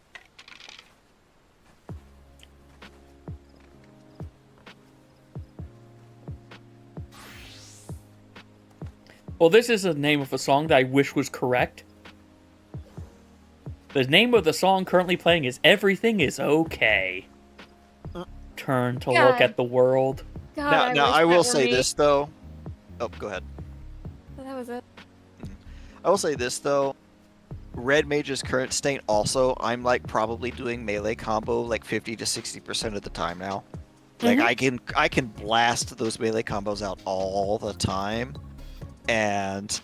Well, this is the name of a song that I wish was correct. The name of the song currently playing is Everything is Okay. Turn to look at the world. God, now I will say this, though. Oh, go ahead. That was it. I will say this, though. Red Mage's current state also, I'm like probably doing melee combo like 50 to 60% of the time now. Like I can blast those melee combos out all the time. And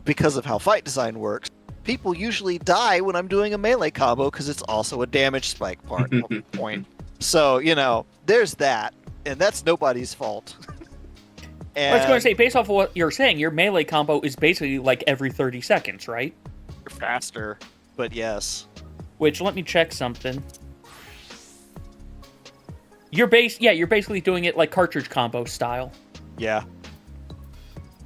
because of how fight design works, people usually die when I'm doing a melee combo because it's also a damage spike point. So, you know, there's that. And that's nobody's fault. I was going to say, based off of what you're saying, your melee combo is basically like every 30 seconds, right? Faster, but yes. Which, let me check something. You're basically doing it like cartridge combo style. Yeah.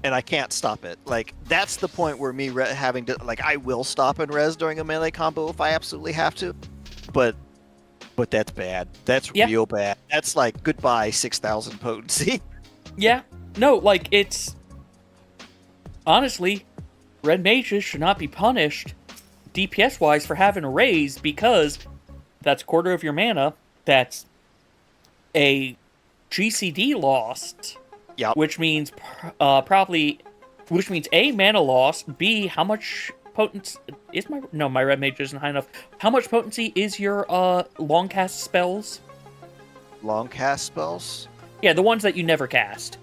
And I can't stop it. Like, that's the point where me having to, like, I will stop and res during a melee combo if I absolutely have to. But that's bad. That's real bad. That's like, goodbye, 6,000 potency. Yeah. No, like, it's... Honestly, red mages should not be punished DPS-wise for having a raise because that's a quarter of your mana. That's a GCD lost. Yep. Which means which means A, mana loss, B, how much potency is my red mage isn't high enough. How much potency is your long cast spells? Long cast spells? Yeah, the ones that you never cast.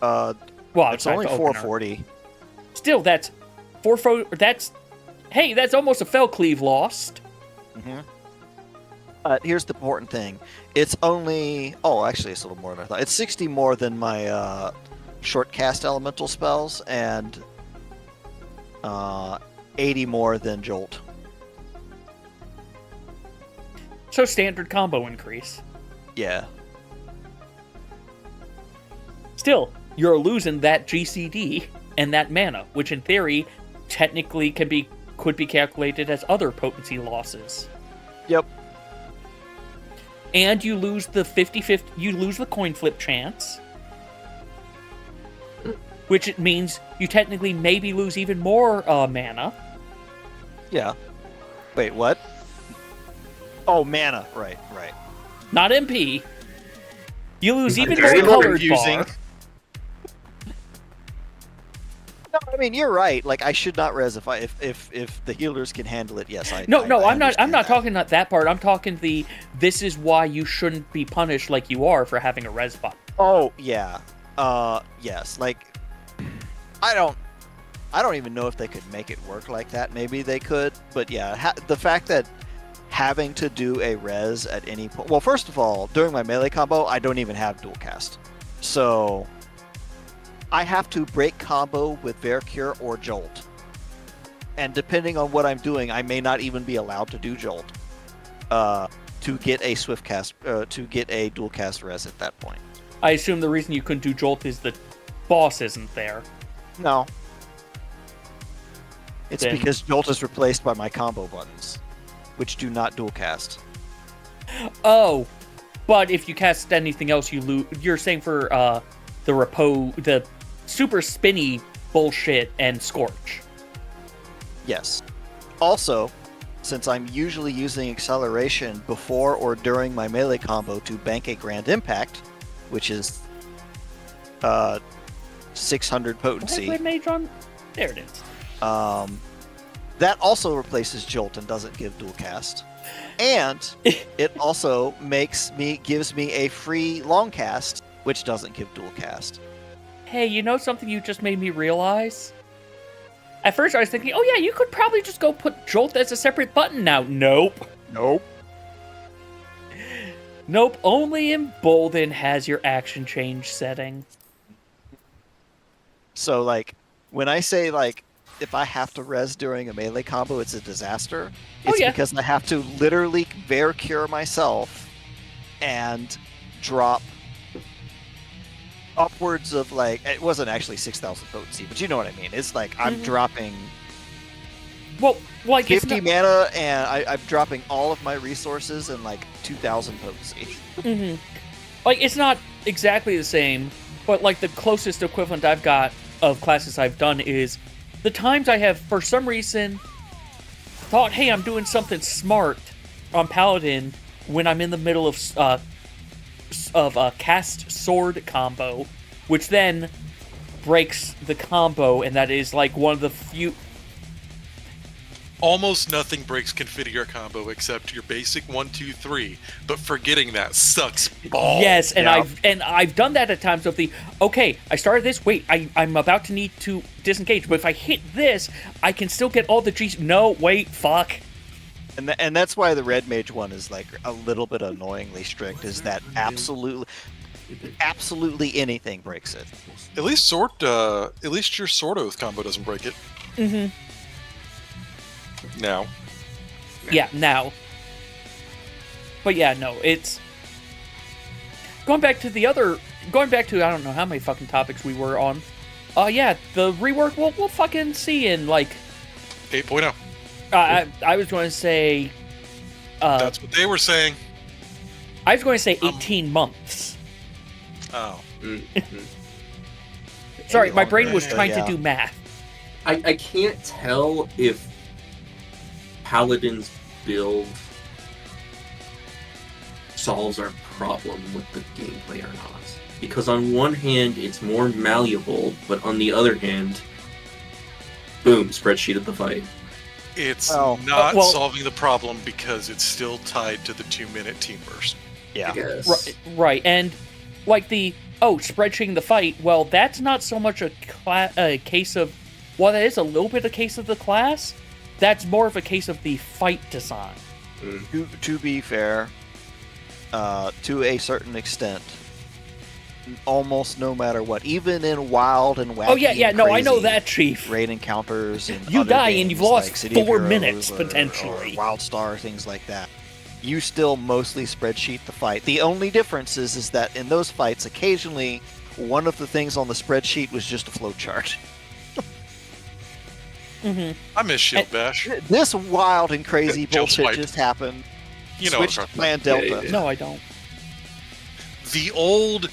Well, it's only 440. Still, that's that's almost a fell cleave lost. Mm-hmm. Here's the important thing. It's only... Oh, actually, it's a little more than I thought. It's 60 more than my short cast elemental spells, and 80 more than Jolt. So standard combo increase. Yeah. Still, you're losing that GCD and that mana, which in theory, technically could be calculated as other potency losses. Yep. And you lose the 50-50, you lose the coin flip chance. Which it means you technically maybe lose even more mana. Yeah. Wait, what? Oh, mana. Right. Not MP. You lose even Very more colored confusing. bar. No, I mean you're right. Like I should not res if the healers can handle it. Yes, I. No, I I'm not understand talking about that part. I'm talking this is why you shouldn't be punished like you are for having a res button. Oh yeah. Yes. Like I don't even know if they could make it work like that. Maybe they could, but yeah, the fact that having to do a res at any point. Well, first of all, during my melee combo, I don't even have dual cast, so I have to break combo with Vercure or Jolt. And depending on what I'm doing, I may not even be allowed to do Jolt to get a swift cast, to get a dual cast res at that point. I assume the reason you couldn't do Jolt is the boss isn't there. No. It's Then- because Jolt is replaced by my combo buttons, which do not dual cast. Oh, but if you cast anything else, you lose. You're saying for the super spinny bullshit and Scorch. Yes. Also, since I'm usually using acceleration before or during my melee combo to bank a grand impact, which is 600 potency. Wait, Mage on? There it is. That also replaces Jolt and doesn't give dual cast. And it also gives me a free long cast, which doesn't give dual cast. Hey, you know something you just made me realize? At first I was thinking, oh yeah, you could probably just go put Jolt as a separate button now. Nope. Nope, only Embolden has your action change setting. So, like, when I say, like, if I have to res during a melee combo, it's a disaster. It's because I have to literally Vercure myself and drop upwards of, like, it wasn't actually 6,000 potency, but you know what I mean. It's like I'm dropping Well, like 50 mana and I'm dropping all of my resources and, like, 2,000 potency. Like, it's not exactly the same, but, like, the closest equivalent I've got of classes I've done is the times I have, for some reason, thought, hey, I'm doing something smart on Paladin when I'm in the middle of a cast sword combo, which then breaks the combo, and that is, like, one of the few... Almost nothing breaks Configure combo except your basic 1, 2, 3, but forgetting that sucks balls. Yes, and I've done that at times of okay, I started this, wait, I'm about to need to disengage, but if I hit this, I can still get all the G's. No, wait, fuck. And that's why the Red Mage one is, like, a little bit annoyingly strict, is that absolutely anything breaks it. At least your Sword Oath combo doesn't break it. Now. Yeah, now. But yeah, no, it's... Going back to, I don't know how many fucking topics we were on. Yeah, the rework, we'll fucking see in, like... 8.0. I was going to say... That's what they were saying. I was going to say 18 months. Oh. Sorry, my brain was trying to do math. I can't tell if Paladin's build solves our problem with the gameplay or not. Because on one hand, it's more malleable, but on the other hand, boom, spreadsheet of the fight. It's not solving the problem because it's still tied to the 2-minute team burst. Yeah. I guess. Right, and like spreadsheeting the fight, well, that's not so much a case of... Well, that is a little bit a case of the class. That's more of a case of the fight design. To be fair, to a certain extent, almost no matter what, even in wild and wacky. Oh yeah, no, I know that, Chief. Raid encounters and you other die games and you've lost like City of 4 Heroes minutes or potentially. Wildstar, things like that. you still mostly spreadsheet the fight. The only difference is that in those fights, occasionally, one of the things on the spreadsheet was just a flowchart. I miss Shield Bash. This wild and crazy Jump bullshit swipe. just happened. You know Switched what I'm to Plan Delta. No, I don't. The old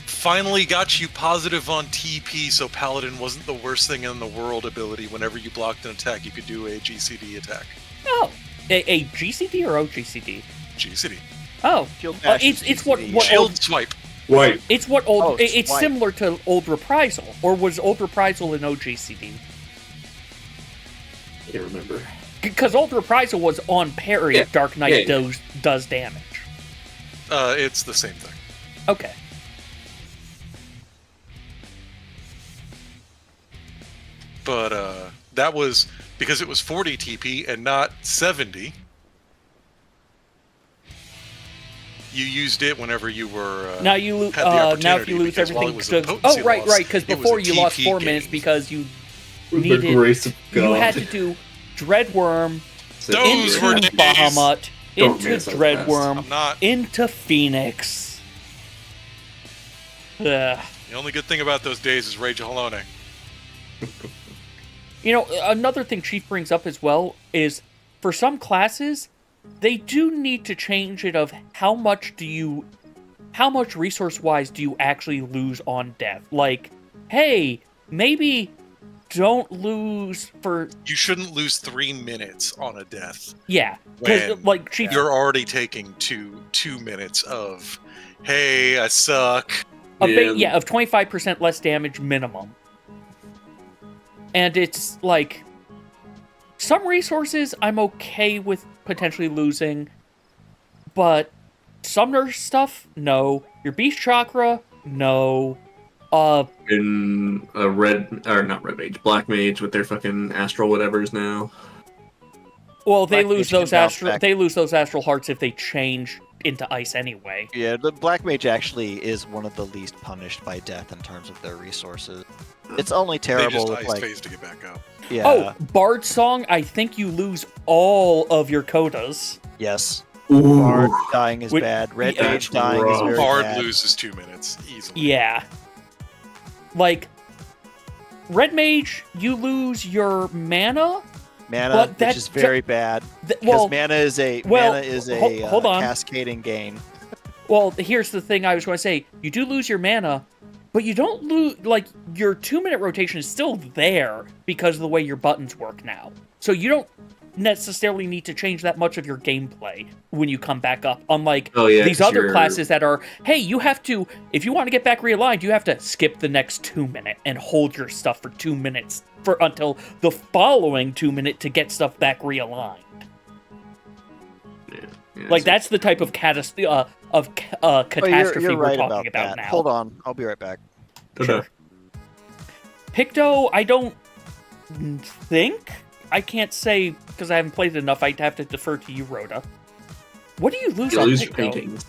finally got you positive on TP, so Paladin wasn't the worst thing in the world ability. Whenever you blocked an attack, you could do a GCD attack. Oh, a GCD or OGCD? GCD. Oh, Shield Bash is it's what GCD. Shield old, swipe. White. it's what old. Oh, it's swipe. similar to Old Reprisal, or was Old Reprisal an OGCD? I can't remember. Because Old Reprisal was on parry if Dark Knight does damage. It's the same thing. Okay. But that was because it was 40 TP and not 70. You used it whenever you were Now you lose. had the Now opportunity, if you lose because while everything, it was a because potency right, loss, because it was before a you lost TP 4 gain. minutes because you With needed. the grace of God. You had to do Dreadworm Those were into days. Bahamut, Don't into miss those Dreadworm, I'm not. into Phoenix. Ugh. The only good thing about those days is Rage Halone. You know, another thing Chief brings up as well is for some classes, they do need to change it of how much resource-wise do you actually lose on death? Like, hey, maybe don't lose for... You shouldn't lose 3 minutes on a death. Yeah, because, When like, Chief... You're already taking two minutes of, hey, I suck. of 25% less damage minimum. And it's, like... Some resources I'm okay with potentially losing, but Summoner stuff, no. Your Beast Chakra, no. In a not red mage, black mage with their fucking astral whatevers now. Well, they Black lose Mage those can bounce astral. back. They lose those astral hearts if they change into ice anyway. Yeah, the Black Mage actually is one of the least punished by death in terms of their resources. It's only They terrible just with, ice like, phase to get back up. yeah, Oh, Bard Song, I think you lose all of your codas. yes. Ooh. Bard dying is Wait, bad. Red yeah, Mage dying is rough. very Bard bad. loses 2 minutes easily. Yeah. Like, Red Mage, you lose your mana. Mana, But which that's is very bad. Because Well, mana is a hold on. cascading gain. Well, here's the thing I was going to say. You do lose your mana, but you don't lose... Like, your 2-minute rotation is still there because of the way your buttons work now. So you don't necessarily need to change that much of your gameplay when you come back up. Unlike these 'cause other you're- classes that are, hey, you have to... If you want to get back realigned, you have to skip the next 2 minute and hold your stuff for 2 minutes until the following 2 minute to get stuff back realigned. Yeah, Like, so- that's the type of catastrophe You're we're right talking about that. now. Hold on, I'll be right back. Sure. Picto, I don't think. I can't say because I haven't played it enough. I'd have to defer to you, Rhoda. What do you lose You on lose your Picto? paintings.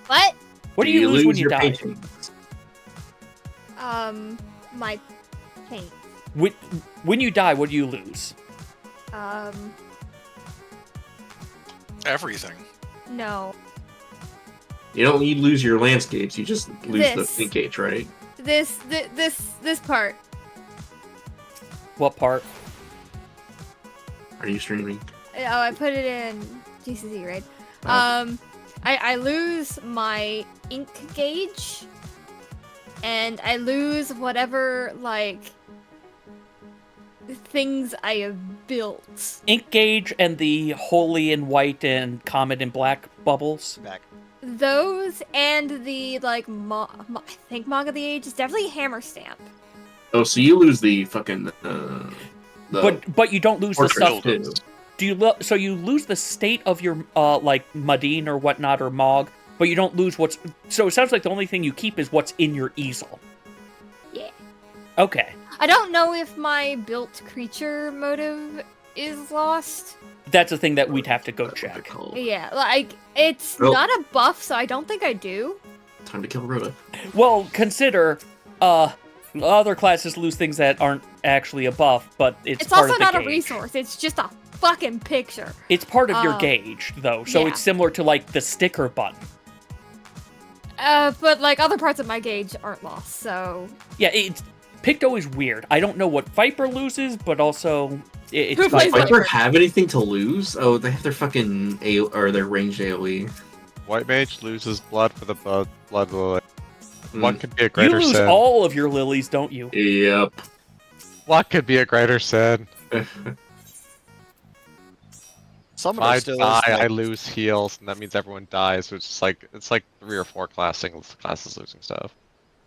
What? What do you lose when you your die? paintings? My paint. When you die, what do you lose? Everything. No. You don't lose your landscapes, you just lose the This. paint gauge, right? This part. What part? Are you streaming? Oh, I put it in GCC Raid. Okay. I lose my ink gauge, and I lose whatever, like, things I have built. Ink gauge and the holy in white and comet in black bubbles. Back. Those and the, like, I think Mog of the Age is definitely Hammer Stamp. Oh, so you lose the fucking But you don't lose the portrait stuff. too. Do you so you lose the state of your like Madine or whatnot or Mog, but you don't lose what's. So it sounds like the only thing you keep is what's in your easel. Yeah. Okay, I don't know if my built creature motive is lost. that's a thing that we'd have to go That's what they're check. called. Yeah, like, it's Well- not a buff, so I don't think I do. Time to kill Rhoda. Well, consider other classes lose things that aren't actually a buff, but it's It's part also of the not a gauge. resource, it's just a fucking picture. It's part of your gauge, though, so yeah. it's similar to, like, the sticker button. But, like, other parts of my gauge aren't lost, so... Yeah, Picto is weird. I don't know what Viper loses, but also... Who plays Does Viper have anything to lose? Oh, they have their fucking their ranged AoE. White Mage loses blood for the blood lily. What could be a greater sin? You lose all of your lilies, don't you? Yep. What could be a greater sin? Some If I die, I lose heals, and that means everyone dies. So it's like 3 or 4 classes losing stuff.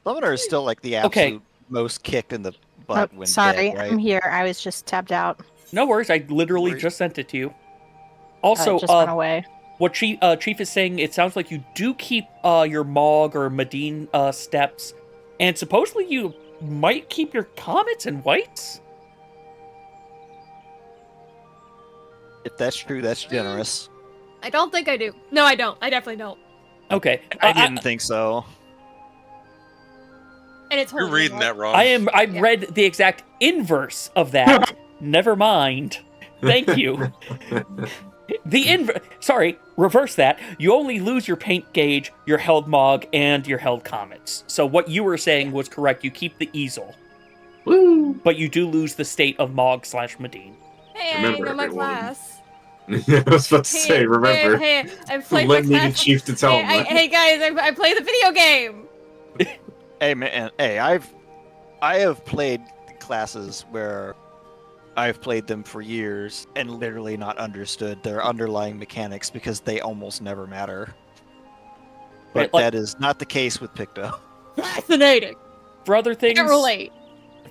Summoner is still like the absolute most kicked in the butt when sorry, dead, right? I'm here. I was just tabbed out. No worries, I literally just sent it to you. Also, it just went away. What Chief is saying, it sounds like you do keep your Mog or Medine steps, and supposedly you might keep your Comets and Whites? If that's true, that's generous. I don't think I do. No, I don't. I definitely don't. Okay. I didn't think so. And it's You're reading that wrong. I read the exact inverse of that. Never mind. Thank you. Reverse that. You only lose your paint gauge, your held Mog, and your held Comets. So what you were saying was correct. You keep the easel. Woo! But you do lose the state of Mog/Medine. Hey, Remember, I know my everyone. class. I was about to say, remember. Hey, I played Let my me class. the Chief to tell him. Hey guys, I play the video game. Hey man, hey, I have played classes where I've played them for years and literally not understood their underlying mechanics because they almost never matter. But that is not the case with Picto. Fascinating. For other things, Can't relate.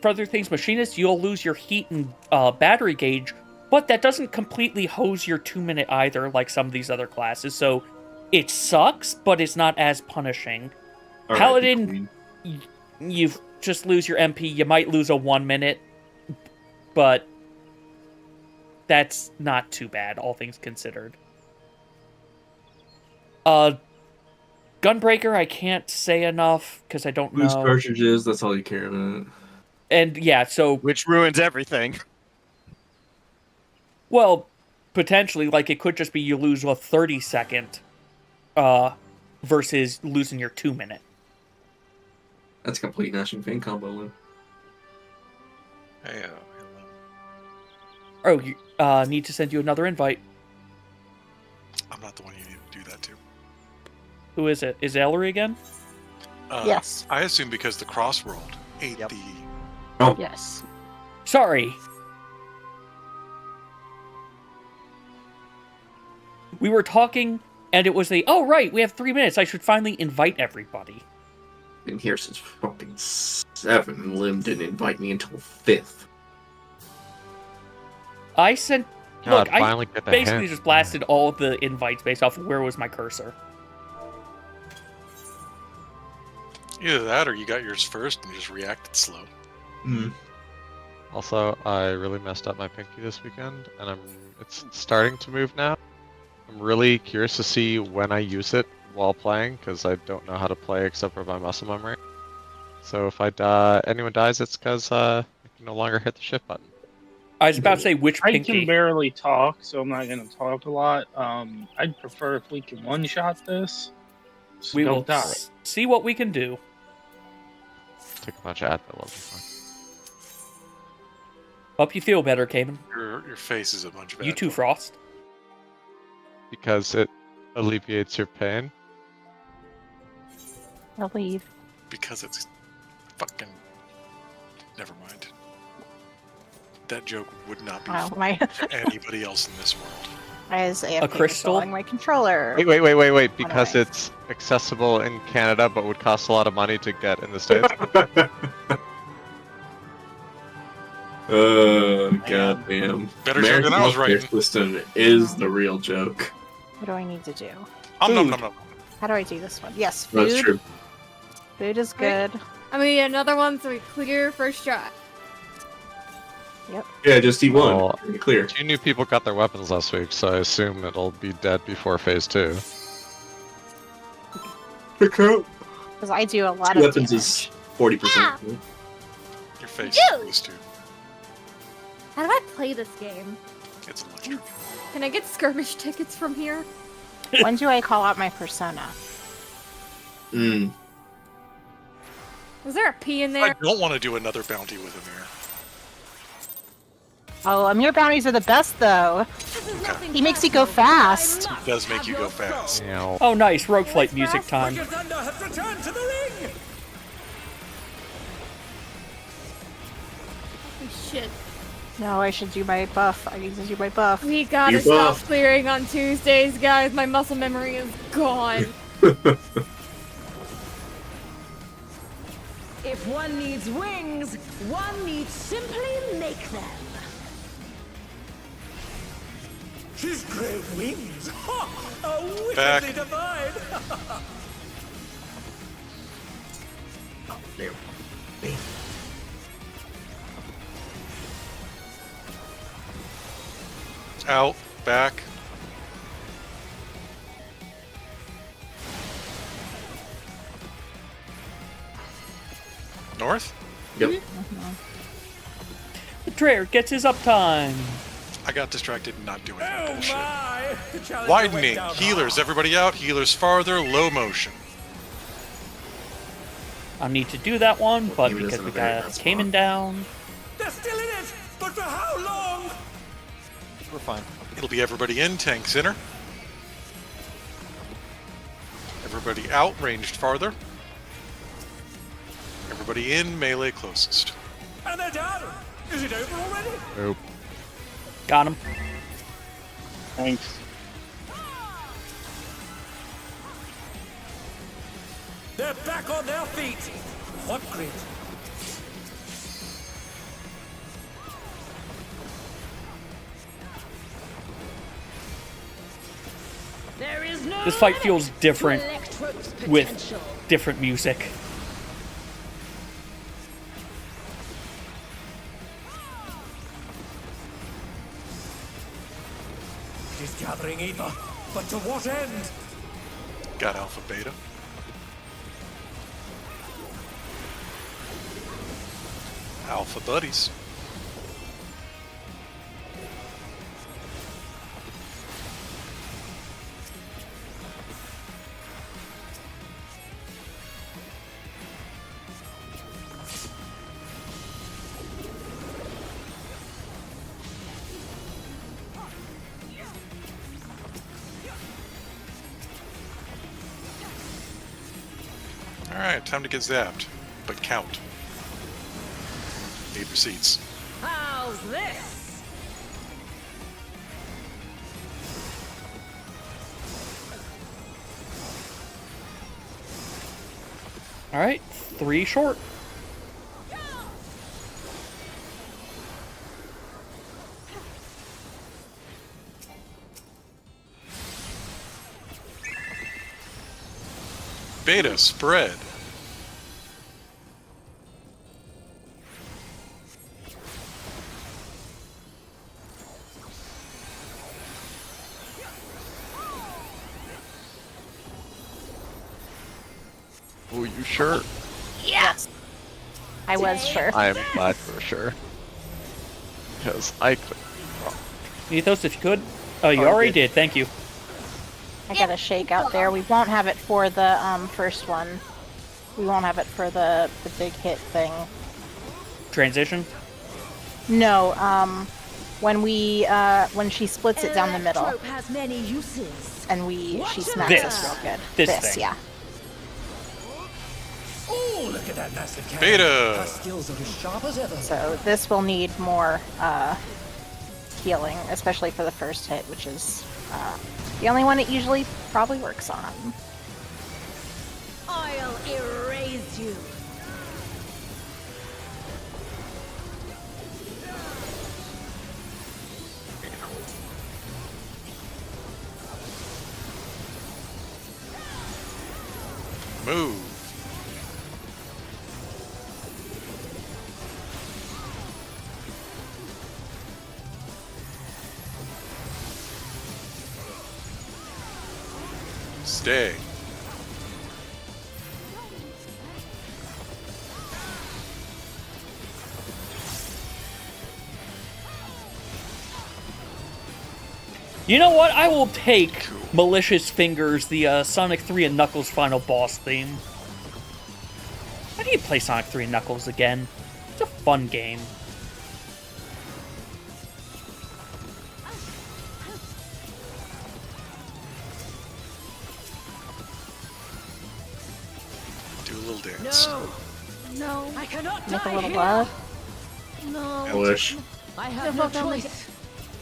Machinist, you'll lose your heat and battery gauge, but that doesn't completely hose your 2-minute either, like some of these other classes. So it sucks, but it's not as punishing. All Paladin, you just lose your MP. You might lose a 1-minute, but that's not too bad, all things considered. Gunbreaker, I can't say enough because I don't know. Lose cartridges, that's all you care about. And yeah, so... Which ruins everything. Well, potentially, like, it could just be you lose a 30-second versus losing your 2-minute. That's a complete Nash and Fang combo, Lou. Hey, Oh, you need to send you another invite. I'm not the one you need to do that to. Who is it? Is it Ellery again? Yes. I assume because the Crossworld ate the... Oh. Yes. Sorry. We were talking, and it was oh, right, we have 3 minutes. I should finally invite everybody. Been here since fucking 7, and Lim didn't invite me until 5th. I sent... God, Look, I finally get the basically hint. just blasted all of the invites based off of where was my cursor. Either that or you got yours first and you just reacted slow. Also, I really messed up my pinky this weekend, and it's starting to move now. I'm really curious to see when I use it while playing, because I don't know how to play except for my muscle memory. So if anyone dies, it's because I can no longer hit the shift button. I was about to say which I pinky. can barely talk, so I'm not going to talk a lot. I'd prefer if we can one-shot this. So We don't will die. see what we can do. Take a bunch of Advil, will be fine. Hope you feel better, Cayman. Your face is a bunch of You too, Advil. Frost. Because it alleviates your pain. I'll leave. Because it's fucking... Never mind. That joke would not be Wow, funny for anybody else in this world. I was AFK crystal? installing my contror. Wait. Because it's accessible in Canada, but would cost a lot of money to get in the States. Goddamn. Better joke than I was writing. System is the real joke. What do I need to do? Nom, nom. How do I do this one? Yes, food. That's true. Food is good. I mean, another one so we clear first shot. Yep. Yeah, just eat one. Oh. Pretty clear. 2 new people got their weapons last week, so I assume it'll be dead before phase 2. Pick out. Because I do a lot 2 of weapons damage. is 40%. Your face Ew. is too. How do I play this game? It's electric. Can I get skirmish tickets from here? When do I call out my persona? Mm. Was there a P in I there? don't want to do another bounty with Amir. Oh, Amir bounties are the best, though. He makes you go fast. He does make you go fast. Meow. Oh, nice. Rogue Flight music time. Thunder has returned to the ring! Holy shit. No, I should do my buff. I need to do my buff. We gotta You stop buff. clearing on Tuesdays, guys. My muscle memory is gone. If one needs wings, one needs simply make them. His great wings! Ha! A Back. wickedly divine! There. Out, back. North? Yep. Betrayer gets his uptime. I got distracted not doing that Oh bullshit. my! The challenger went Widening. down Healers, hard. everybody out. Healers farther. Low motion. I need to do that one, but He was because in we a very got bad spot. Cayman down. They're still in it! But for how long? We're fine. It'll be everybody in. Tank center. Everybody out. Ranged farther. Everybody in. Melee closest. And they're down! Is it over already? Nope. Got him. Thanks. They're back on their feet! What grit? There is no This fight feels limit different to Electro's with potential. different music. It is gathering ether, but to what end? Got alpha beta. Alpha buddies. Alright, time to get zapped. But count. Need receipts. How's this? Alright, 3 short. Beta spread. Oh, you sure? Yes. I was sure. I am glad you're sure. Because I could. Ethos, if you could. Oh, you Oh, I already did. did. Thank you. I got a shake out there. We won't have it for the first one. We won't have it for the big hit thing. Transition. No, when she splits it down the middle Electrope has many uses. and she smacks This. us real good. This thing. Yeah. Oh, look at that massive cannon! Beta. Her skills are as sharp as ever. So this will need more healing, especially for the first hit, which is the only one it usually probably works on. I'll erase you. Move. Stay. You know what? I will take Malicious Fingers, the Sonic 3 and Knuckles final boss theme. I need to play Sonic 3 and Knuckles again. It's a fun game. Do a little dance. No, I cannot Make a die little here. love. No, I wish. I have no choice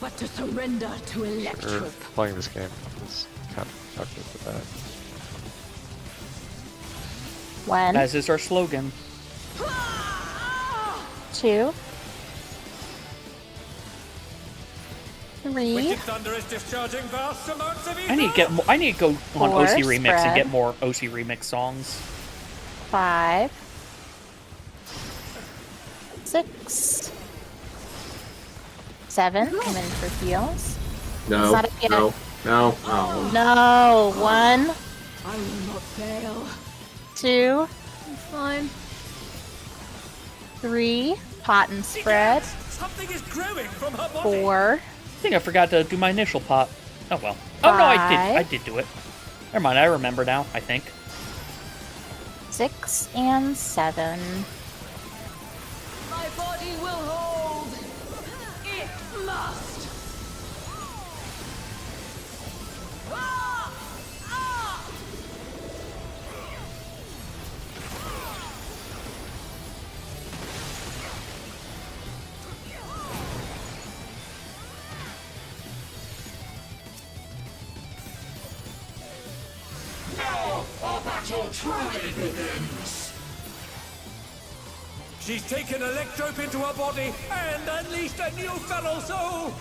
but to surrender to Or Electric. playing this game is kind of productive with that. One, As is our slogan. 2, 3, Thunder is discharging vast amounts of I need to get more, I need to go on 4, OC Remix and spread. get more OC Remix songs. 5, 6, 7. I'm in for heals. No, Is that it? no, no, no. No. 1, I will not fail. 2, Fine. 3. Pot and spread. Something is growing from her body. 4. I think I forgot to do my initial pot. Oh well. Oh no, I did. I 5. did do it. Never mind. I remember now. I think. 6 and 7. My body will hold. It must. Ah! Ah! She's taken Electrope into her body and unleashed a new fellow soul.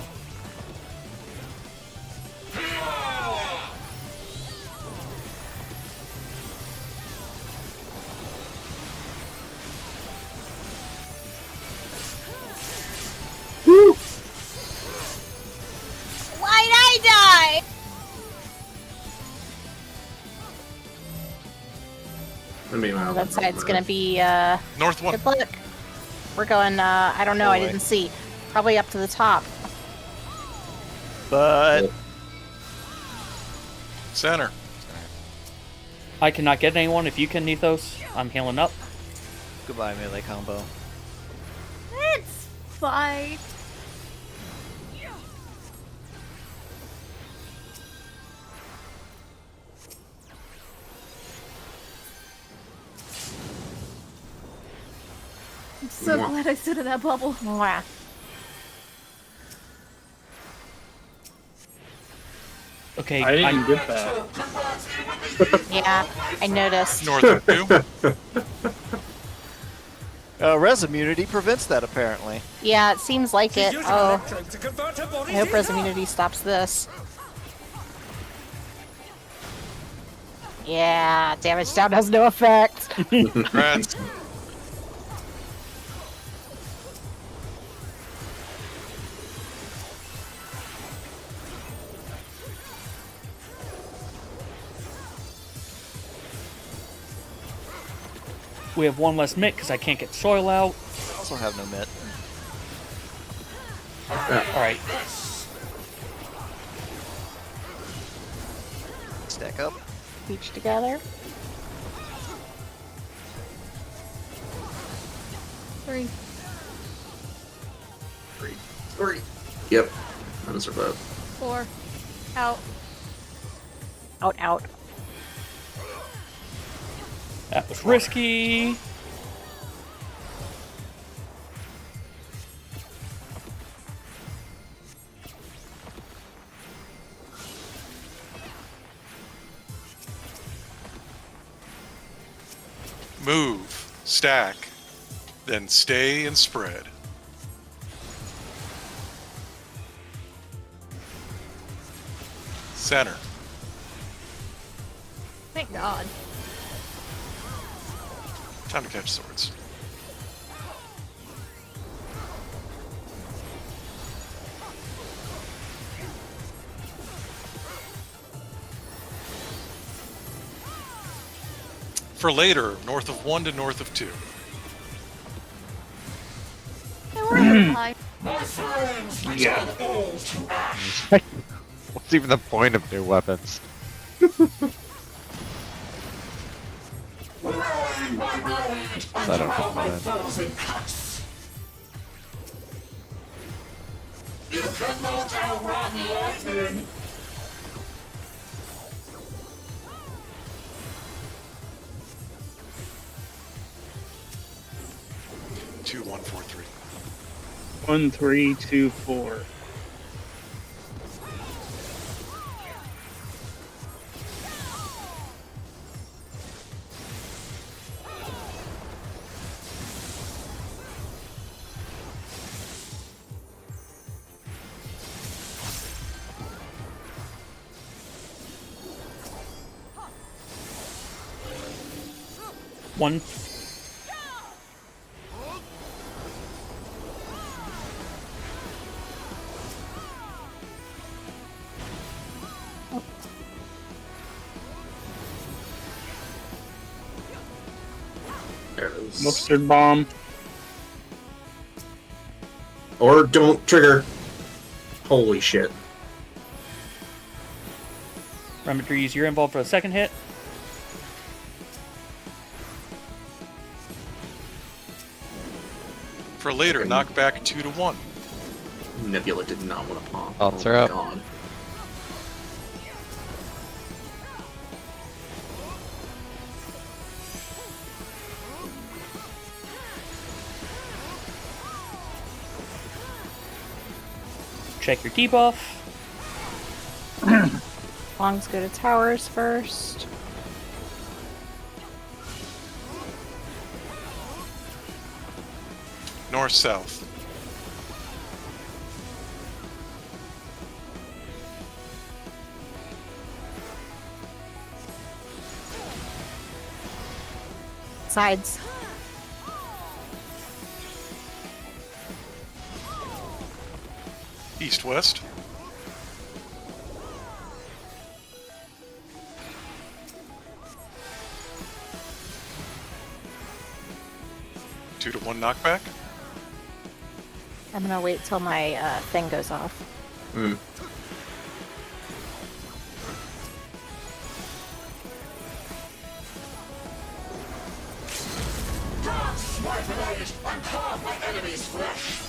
Why'd I die? I mean, Oh, that side's gonna be, North one. good luck. We're going, I don't know, I Boy. didn't see. Probably up to the top. But Center. I cannot get anyone. If you can, Nethos, I'm healing up. goodbye, melee combo. It's fine. I'm so Mwah. glad I stood in that bubble. Wow. Okay. I didn't get that. Yeah, I noticed. North of two. Res immunity prevents that, apparently. Yeah, it seems like it. Using Oh, Electrope to convert her body I hope to Res power. Immunity stops this. Yeah, damage down has no effect. Rats. We have one less mitt because I can't get soil out. Also have no mitt. All right. Stack up. Each together. 3. Three. Yep. I'm gonna survive. 4. Out. Out, out. That was risky. Move. Stack. Then stay and spread. Center. Thank God. Time to catch swords. For later, north of 1 to north of 2. Hey, we're in the What's even the point of new weapons? I don't know, man. You cannot outrun lightning! Two, 1, 4, 3. 1, 3, 2, 4. One. Mustard bomb. Or don't trigger. Holy shit. Remember to use your involved for the second hit. For later, knock back 2 to 1. Nebula did not want to pop. Thoughts oh are my up. God. Check your debuff. Long's go to towers first. North, south. Sides. East, west. Two to 1 knockback. I'm gonna wait till my thing goes off. Hmm. Dance, my blade, and carve my enemy's flesh!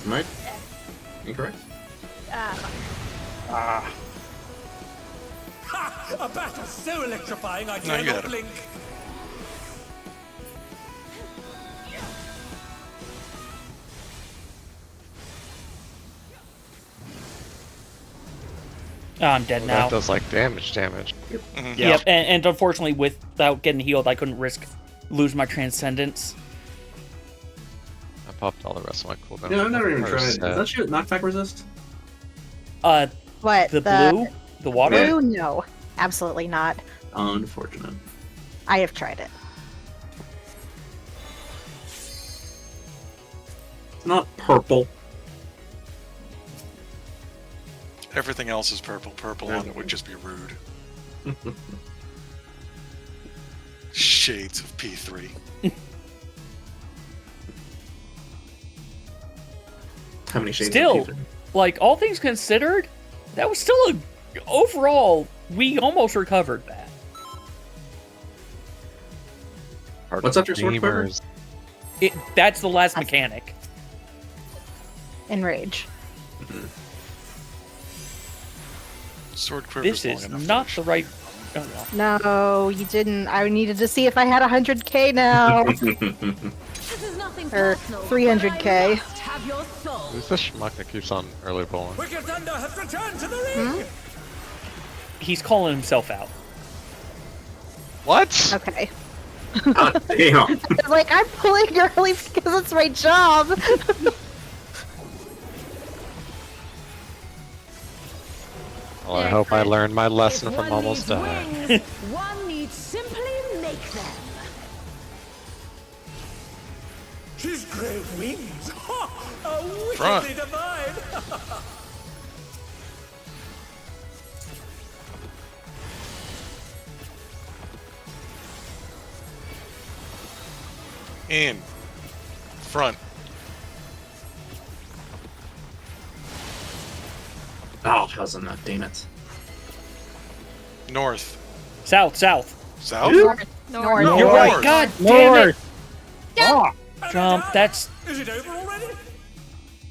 Am I incorrect? Ah. Ha! A battle so electrifying I No, dare you not had it. blink! Oh, I'm dead now. That does like damage. Mhm. Yep, and unfortunately, without getting healed, I couldn't risk losing my transcendence. I popped all the rest of my cooldowns. Yeah, I've never even First tried. Does that shit knockback resist? What? The blue, the water. Blue? No, absolutely not. Unfortunate. I have tried it. It's not purple. Everything else is purple. Purple on it would just be rude. Shades of P3. How many shades? Still, of P3? like all things considered, that was still overall. We almost recovered that. What's up your sword quiver? Gamers. That's the last mechanic. Enrage. Sword quiver This long is enough to not finish. the right. Oh, no. No, you didn't. I needed to see if I had 100k now. This is nothing Or personal, 300K. but I must have your soul. Who's the schmuck that keeps on early pulling? Wicked Thunder has returned to the ring! He's calling himself out. What? Okay. God damn. Like, I'm pulling early because it's my job. Well, I hope I learned my lesson If from one almost needs dying. wings, one needs simply make them. His great wings! Ha! A wickedly Front. divine! In. Front. Oh, how's enough? Damn it. North. South. South? North. You're right. God damn it. Ah, Jump. That's. Is it over already?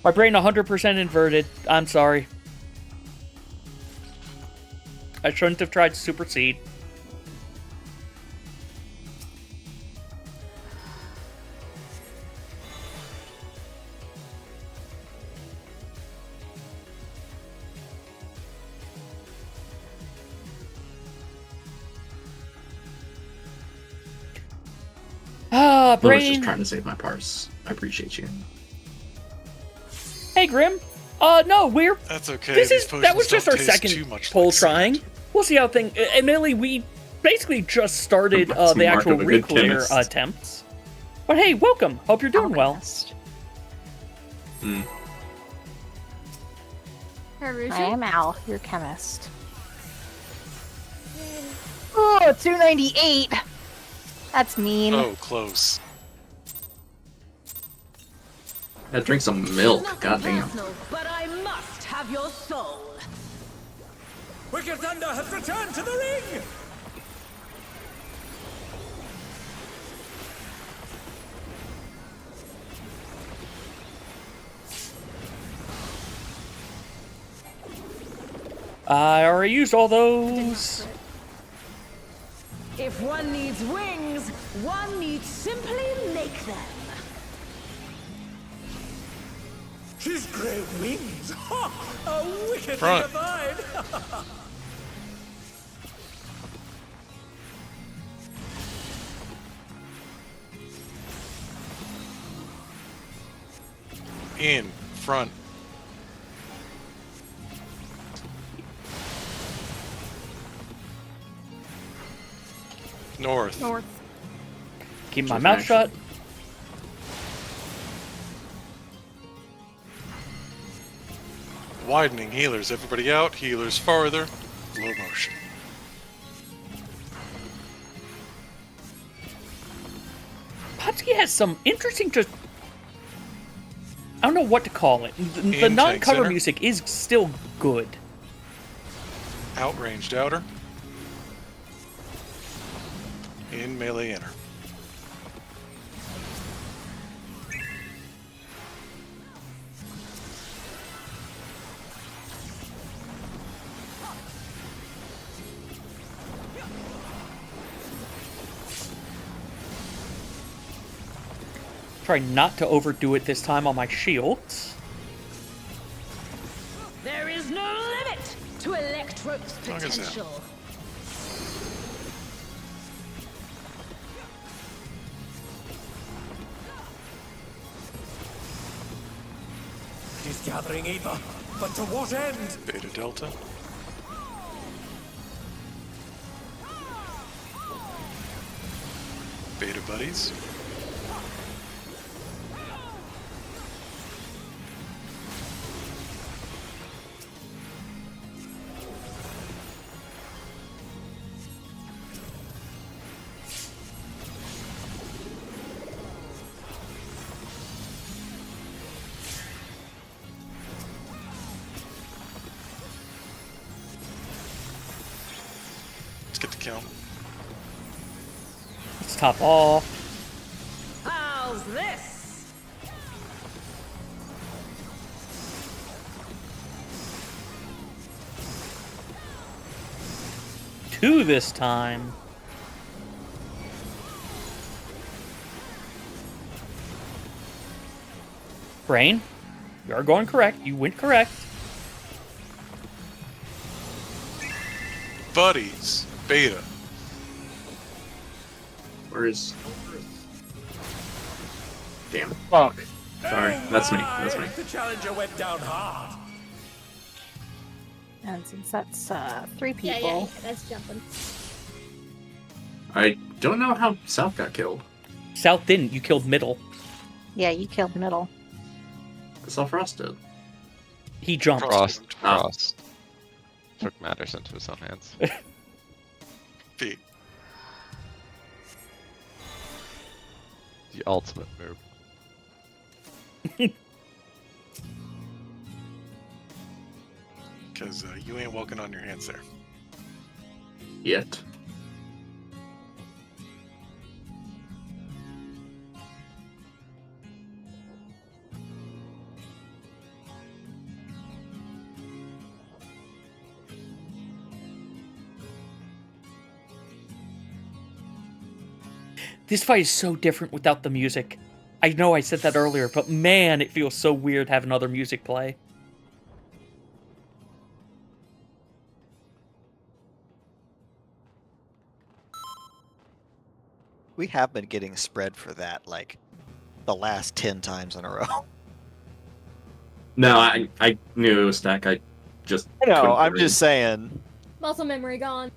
My brain 100% inverted. I'm sorry. I shouldn't have tried to supersede. I was Brain. just trying to save my parse. I appreciate you. Hey, Grim. No, we're. That's okay. That was just our second poll trying. We'll see how things. Admittedly, we basically just started That's the mark actual of a good Reclear chemist. attempts. But hey, welcome. Hope you're doing well. I am Al, your chemist. Oh, 298! That's mean. Oh, close. Gotta drink some milk. Goddamn. But I must have your soul. Wicked Thunder has returned to the ring! I already used all those. If one needs wings, one needs simply make them. She's grey wings! Ha! A wicked Front. divine! In. Front. North. Keep my mouth shut. Widening. Healers. Everybody out. Healers farther. Low motion. Potsky has some interesting just. I don't know what to call it. The Tank non-cover center. music is still good. Outranged outer. In melee inner. Try not to overdo it this time on my shields. There is no limit to Electro's Long as that. potential. He's gathering ether, but to what end? Beta Delta. Beta buddies. Let's get the count. Let's top off. How's this? Two this time. Brain, you are going correct. You went correct. Buddies. Beta. Where's... Damn. fuck. Sorry. That's me. That's me. The challenger went down hard. And since that's 3 people, that's jumping. I don't know how South got killed. South didn't. You killed middle. yeah, you killed middle. That's all Frost did. He jumped. Frost. Took matters into his own hands. Feet. Yeah, ultimate move. Because you ain't walking on your hands there. Yet. This fight is so different without the music. I know I said that earlier, but man, it feels so weird having other music play. We have been getting spread for that, like, the last 10 times in a row. No, I knew it was stack. I just. I know, couldn't I'm agree. just saying. Muscle memory gone.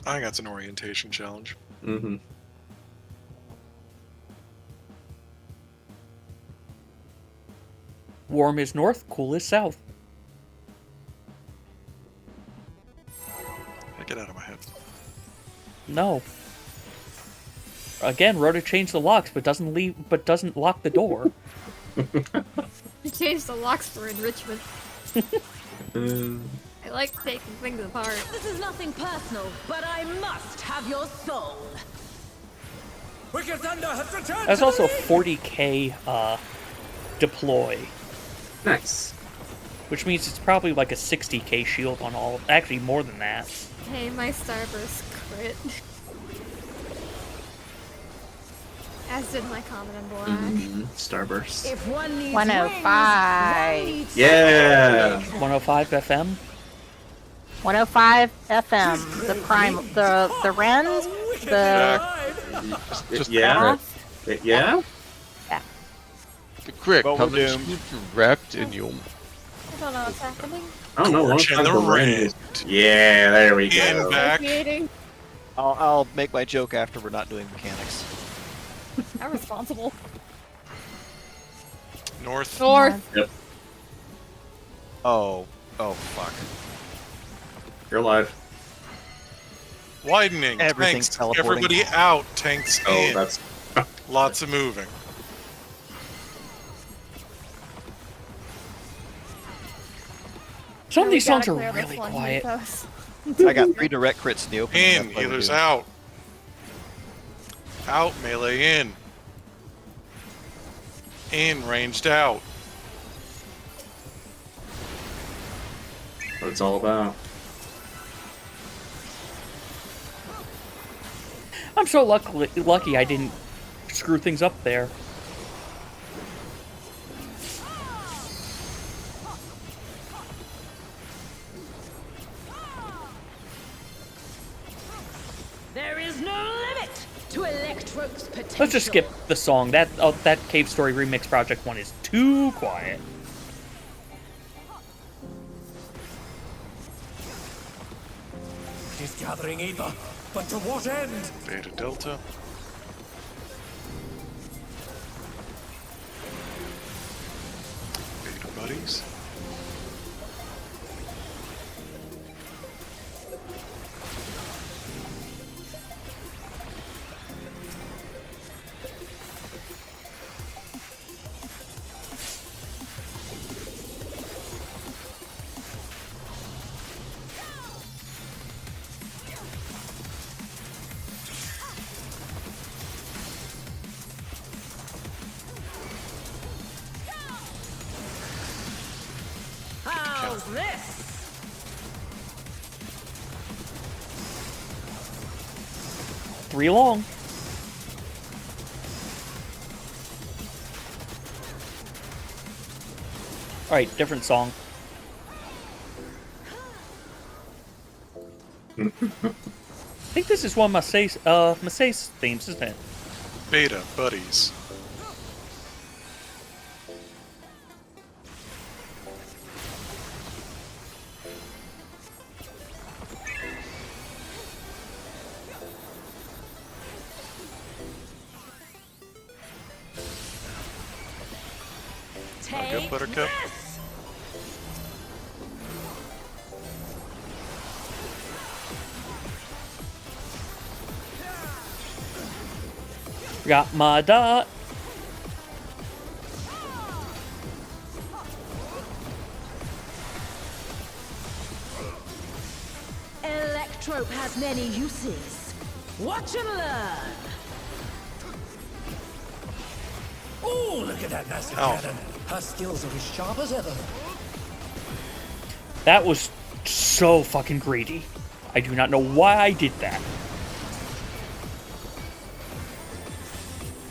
I think that's an orientation challenge. Mm-hmm. Warm is north, cool is south. Get out of my head. No. Again, Rhoda changed the locks, but doesn't lock the door. You changed the locks for enrichment. I like taking things apart. This is nothing personal, but I must have your soul. Wicked Thunder has returned. That's also a 40k deploy, Nice. which means it's probably like a 60k shield on all. Actually, more than that. Hey, my Starburst crit. As did my Common and Black. Starburst. If one needs 105. wings, Yeah. 105 FM. 105 FM. The prime, the Wrens, Just Yeah. Yeah. the crick But we're coming to doomed. you direct in your. I don't know what's happening. I don't know. One Torch in time the the ring. ring. Yeah, there we In go. back. Creating. I'll make my joke after we're not doing mechanics. I'm responsible. North. North. Yep. Oh fuck. You're alive. Widening. Everything's Tanks. teleporting. Everybody out. Tanks Oh, in. that's. Lots of moving. Some of We these songs gotta are clear this really one, quiet. Mythos. I got 3 direct crits in the opening. In. that's why we're Healers doing it. out. Out. Melee in. In. Ranged out. What it's all about. I'm so lucky I didn't screw things up there. there is no limit to Electro's potential. Let's just skip the song. That Cave Story Remix Project one is too quiet. He's gathering ether, but to what end? Beta Delta. Beta buddies. How's this? Three long. Alright, different song. I think this is one of Masay's themes, isn't it? Beta buddies. Take Buttercup. this! Got my dot. Electrope has many uses. Watch and learn. Oh, look at that massive cannon. Her skills are as sharp as ever. That was so fucking greedy. I do not know why I did that.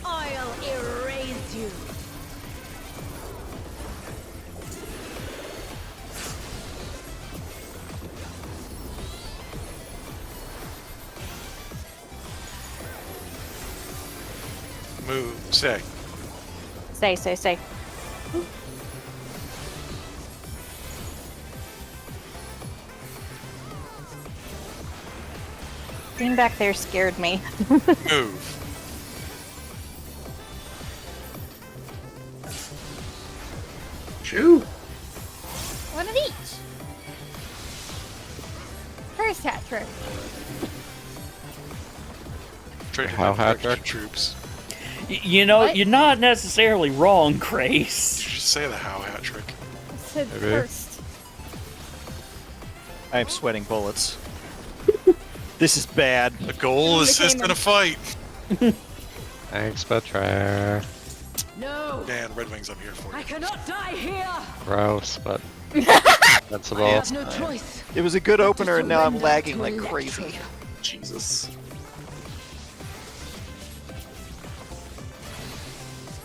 I'll erase you. Move. Say. Stay. Being back there scared me. Move. Shoo. One of each. First hat trick. Training How them hat trick? troops. You know, What? you're not necessarily wrong, Grace. You should just say the how hat trick. I said Maybe. first. I am sweating bullets. This is bad. A goal assist in a fight. Thanks, Betrayer. No, Dan, Red Wings, I'm here for I you. cannot die here. Gross, but I sensible. have no choice. It was a good opener, and now I'm lagging like crazy. Jesus.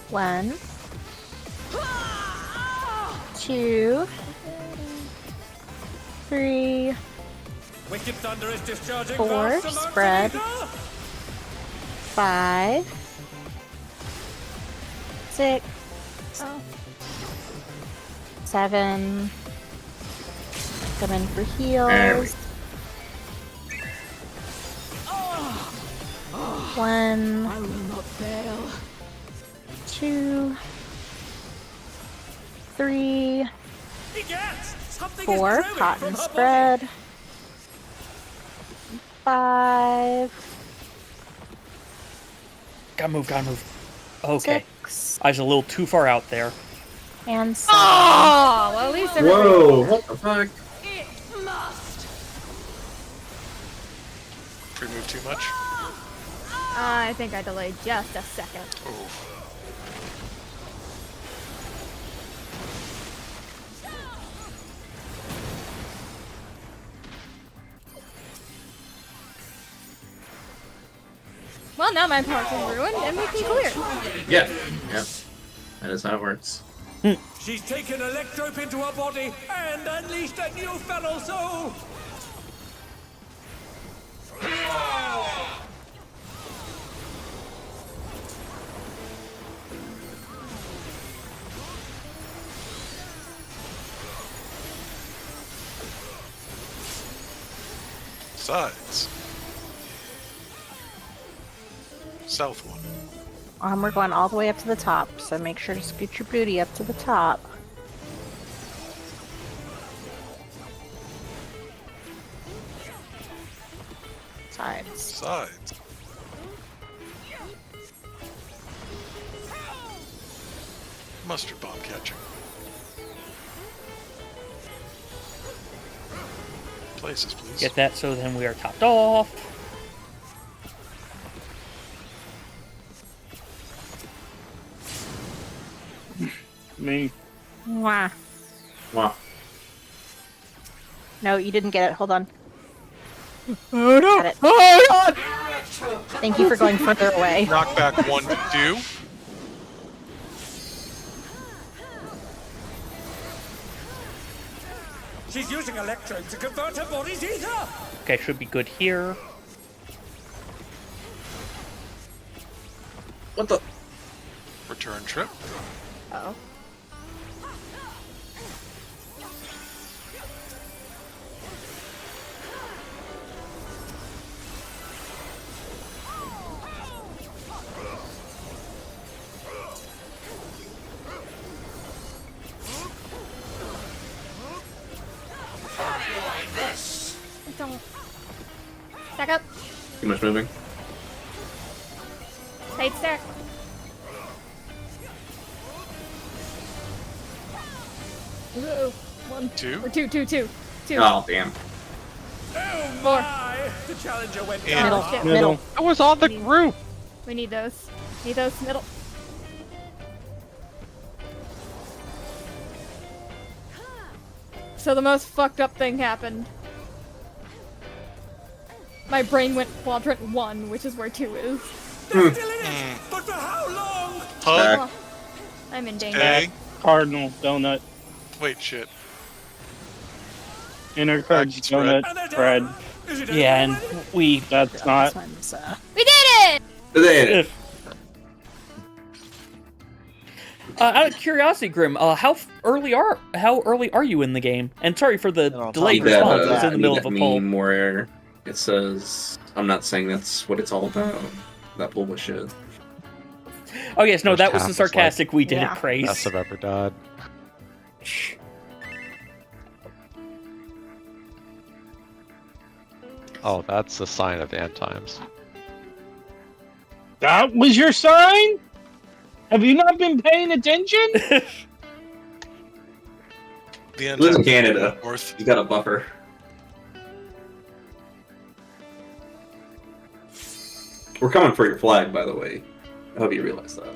1, 2, 3, Wicked Thunder is discharging 4, vast amounts of spread. ether. 5, 6, 7. Come in for There we heals. 1, I will not fail. 2, 3, Begins. Something 4. is brewing Cotton from her body. spread. 5, Gotta move. Okay. 6, I was a little too far out there. and 7. Oh, well, at least everybody. Whoa, what the fuck? It must. Pre-move too much? I think I delayed just a second. Oh. Well, now my park is ruined and we can clear. Yeah. Yep. That is how it works. She's taken Electrope into her body and unleashed a new fellow soul. Sides. South one. We're going all the way up to the top, so make sure to scoot your booty up to the top. Sides. Sides. Mustard bomb catching. Places, please. Get that so then we are topped off. Me. Mwah. Wow. No, you didn't get it. Hold on. Oh no! Got it. Oh god! Thank you for going further away. Knockback 1 to 2. She's using Electrope to convert her body's ether. Okay, should be good here. What the? Return trip. Oh. Don't. Back up. Too much moving. Hey. Fate stack. Ooh, one. Two? Or two. Oh, damn. Four. The challenger went Middle. I was on the group! We need those. Need those. Middle. So the most fucked up thing happened. My brain went quadrant 1, which is where 2 is. They're still in it, but for how long? Hug. I'm in danger. A. Cardinal, donut, Wait, shit. inner card, Package donut, bread. Is it Yeah, and we. That's not. This one's, We did it! They- Out of curiosity, Grim, how early are you in the game? And sorry for the No, delayed Need that, response. It's in the middle of a poll. meme where it says, I'm not saying that's what it's all about. That bullshit. Oh yes, no, First that was half the is sarcastic we did yeah. it praise. Best I've ever died. Oh, that's a sign of the end times. That was your sign? Have you not been paying attention? The end Lives in time- Canada. North. You got a buffer. We're coming for your flag, by the way. I hope you realize that.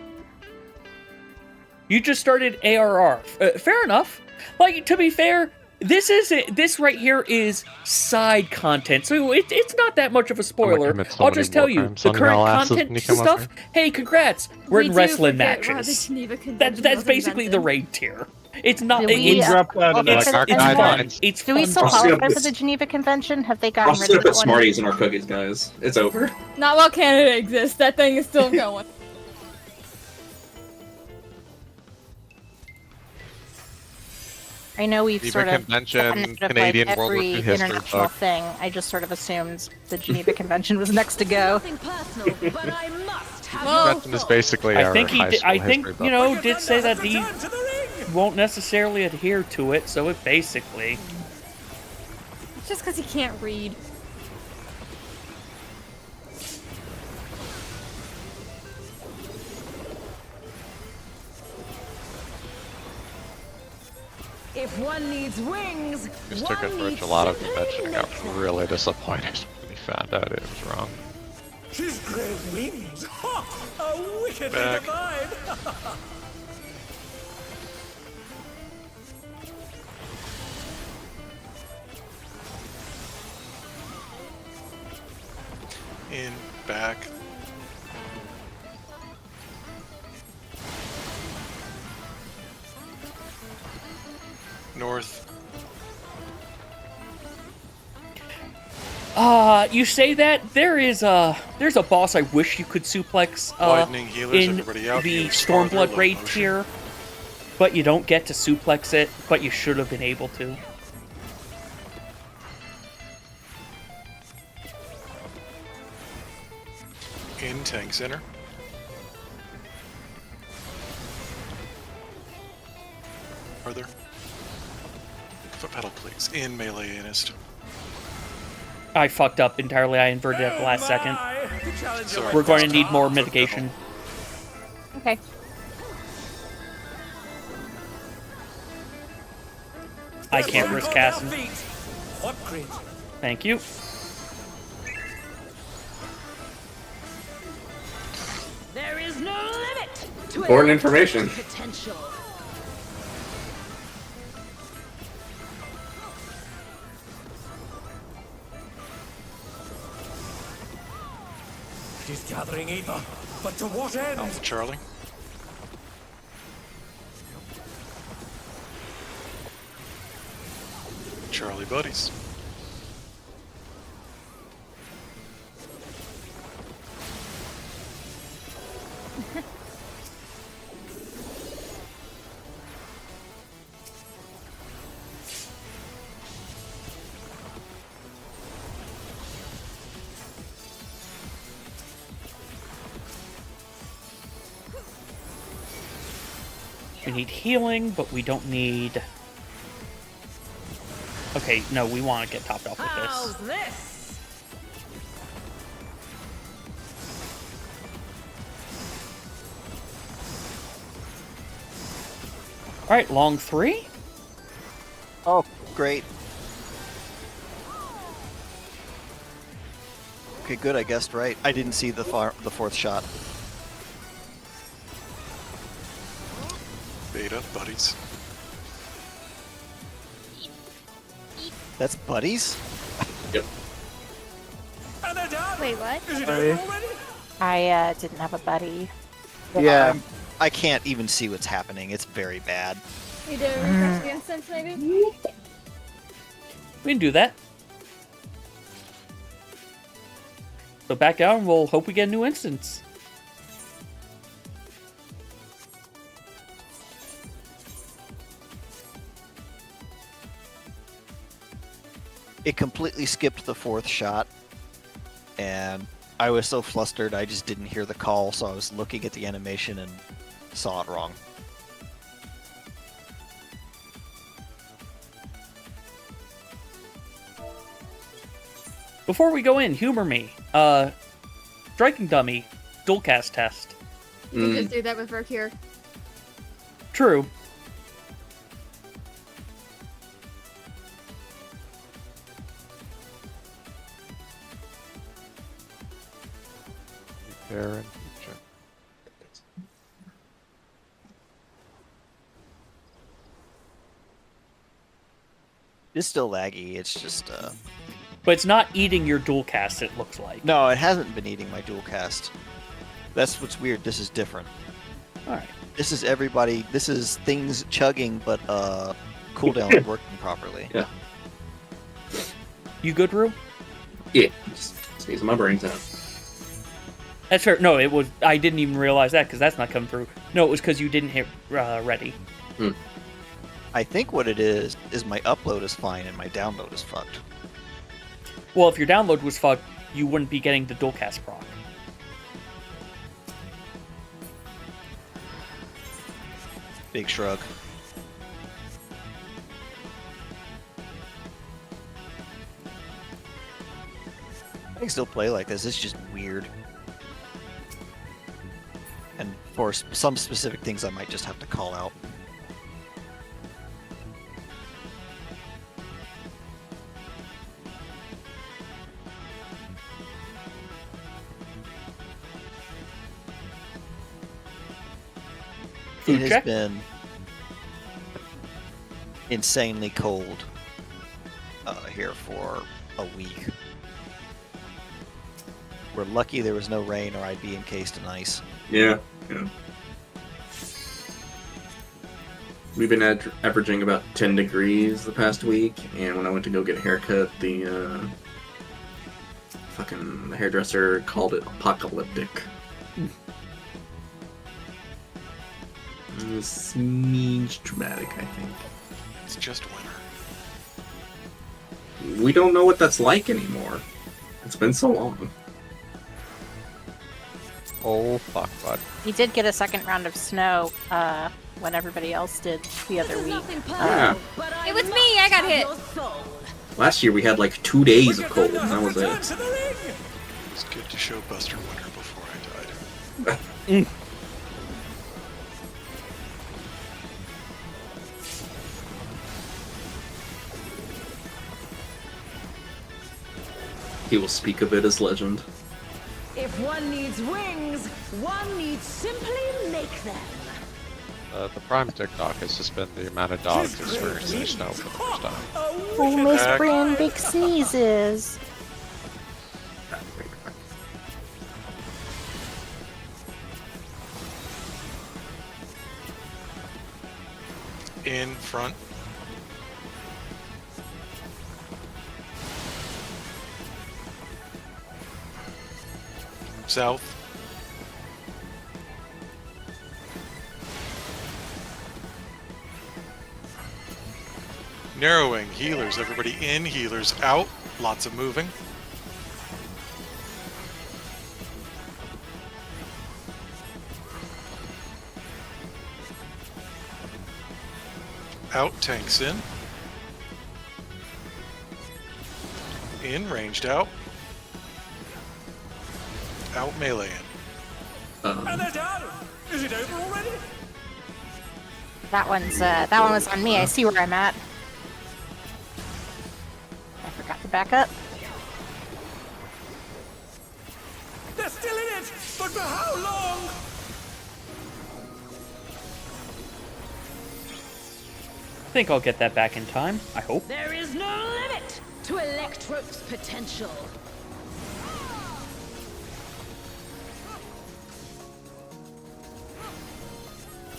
You just started ARR. Fair enough. Like, to be fair, this right here is side content, so it's not that much of a spoiler. commit so I'll many just tell war you, crimes the on current y'all asses when content you come up stuff. Hey, congrats! We're We in do wrestling forget why the matches. Geneva Convention That's was basically the invented. raid tier. It's not. Do we, It's Drop that in it's, Like our it's fun. guidelines. It's Do we fun. still I'll qualify skip for the this. Geneva Convention? Have they I'll gotten rid still of put that one? Smarties in our cookies, guys. It's over. Not while Canada exists. That thing is still going. I know we've Geneva sort of Convention, gotten out of, Canadian like, World War every II history international book. thing. I just sort of assumed the Geneva Convention was next to go. Nothing personal, but I must have Whoa. your Convention is full. basically I our think he high did, school I think history you book. know did say that he Return to the ring. won't necessarily adhere to it, so it basically. It's just because he can't read. If one needs wings, Just took it one for a needs gelato simply convention and got make them. really disappointed when he found out it was wrong. His great wings. Ha! A wickedly Back. divine. In, back. North. You say that there's a boss I wish you could suplex Widening healers, in everybody out. the Healers farther, Stormblood low raid motion. tier, but you don't get to suplex it, but you should have been able to. In tank center. Further. Foot pedal, please. In melee anist. I fucked up entirely. I inverted at the last second. The challenger Sorry. went We're going to down. need more mitigation. Okay. I can't risk casting. What grid? Thank you. There is no limit to Important an information. potential. It is gathering ether, but to what end? Alpha Charlie. Charlie buddies. We need healing, but we don't need... Okay, no, we want to get topped off with How's this. this? Alright, long 3? Oh, great. Okay, good, I guessed right. I didn't see the fourth shot. Beta, buddies. That's buddies? Yep. Wait, what? I didn't have a buddy. Yeah. I can't even see what's happening. It's very bad. You did refresh the instance, maybe? We can do that. So back down, we'll hope we get a new instance. It completely skipped the fourth shot, and I was so flustered I just didn't hear the call, so I was looking at the animation and saw it wrong. Before we go in, humor me. Striking dummy, dual cast test. You just do that with Reclear. True. Repair and future. It's still laggy, it's just, But it's not eating your dual cast, it looks like. No, it hasn't been eating my dual cast. That's what's weird, this is different. Alright. This is everybody, this is things chugging, but, cooldown working properly. Yeah. You good, Rue? Yeah. Just sneezing my brains out. That's fair. No, it was. I didn't even realize that because that's not coming through. No, it was because you didn't hit ready. I think what it is my upload is fine and my download is fucked. Well, if your download was fucked, you wouldn't be getting the dual cast proc. Big shrug. I can still play like this, it's just weird. And for some specific things I might just have to call out. Food It check? has been insanely cold here for a week. We're lucky there was no rain or I'd be encased in ice. Yeah. We've been averaging about 10 degrees the past week, and when I went to go get a haircut, the hairdresser called it apocalyptic. This means dramatic, I think. It's just winter. We don't know what that's like anymore. It's been so long. Oh, fuck, bud. We did get a second round of snow when everybody else did the other week. Yeah. It was me, I got hit. Last year we had like 2 days of cold, and that was it. It's good to show Buster winter before I died. He will speak of it as legend. If one needs wings, one needs simply make them. The prime TikTok has just been the amount of dogs experiencing snow for the first time. Oh, Miss Bran big sneezes. In front. South. Narrowing. Healers. Everybody in. Healers out. Lots of moving. Out. Tanks in. In. Ranged out. Out melee in. And they're down. Is it over already? That one was on me. I see where I'm at. I forgot to back up. They're still in it, but for how long? I think I'll get that back in time. I hope. There is no limit to Electrope's potential.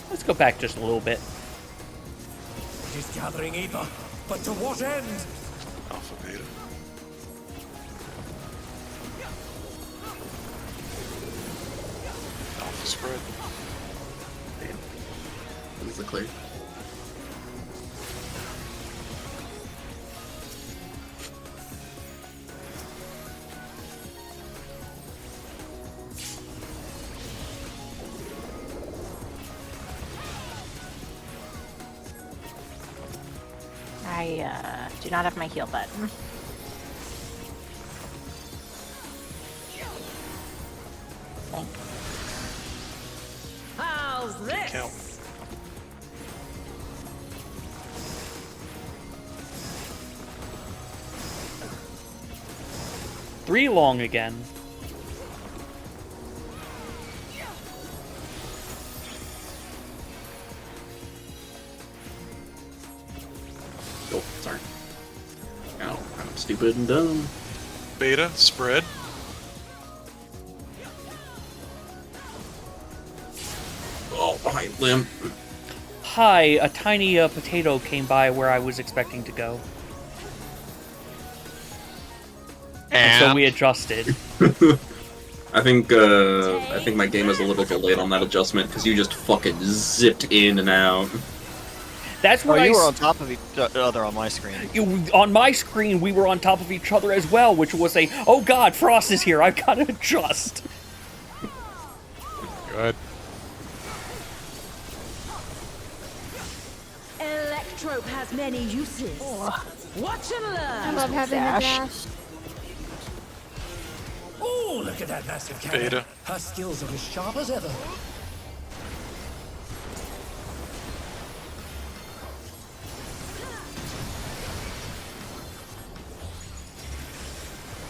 Let's go back just a little bit. It is gathering Eva, but to what end? Alpha Beta. Alpha spread. This is the clear. I do not have my heal button. How's this? Count. Three long again. Oh, sorry. Ow, I'm stupid and dumb. Beta spread. Oh, behind limb. Hi, a tiny potato came by where I was expecting to go. And so we adjusted. I think my game is a little delayed on that adjustment because you just fucking zipped in and out. That's what you were on top of each other on my screen. On my screen, we were on top of each other as well, which was a, oh god, Frost is here, I've got to adjust. Good. Electrope has many uses. Watch and learn. I love having a dash. Oh, look at that massive cannon. Beta. Her skills are as sharp as ever.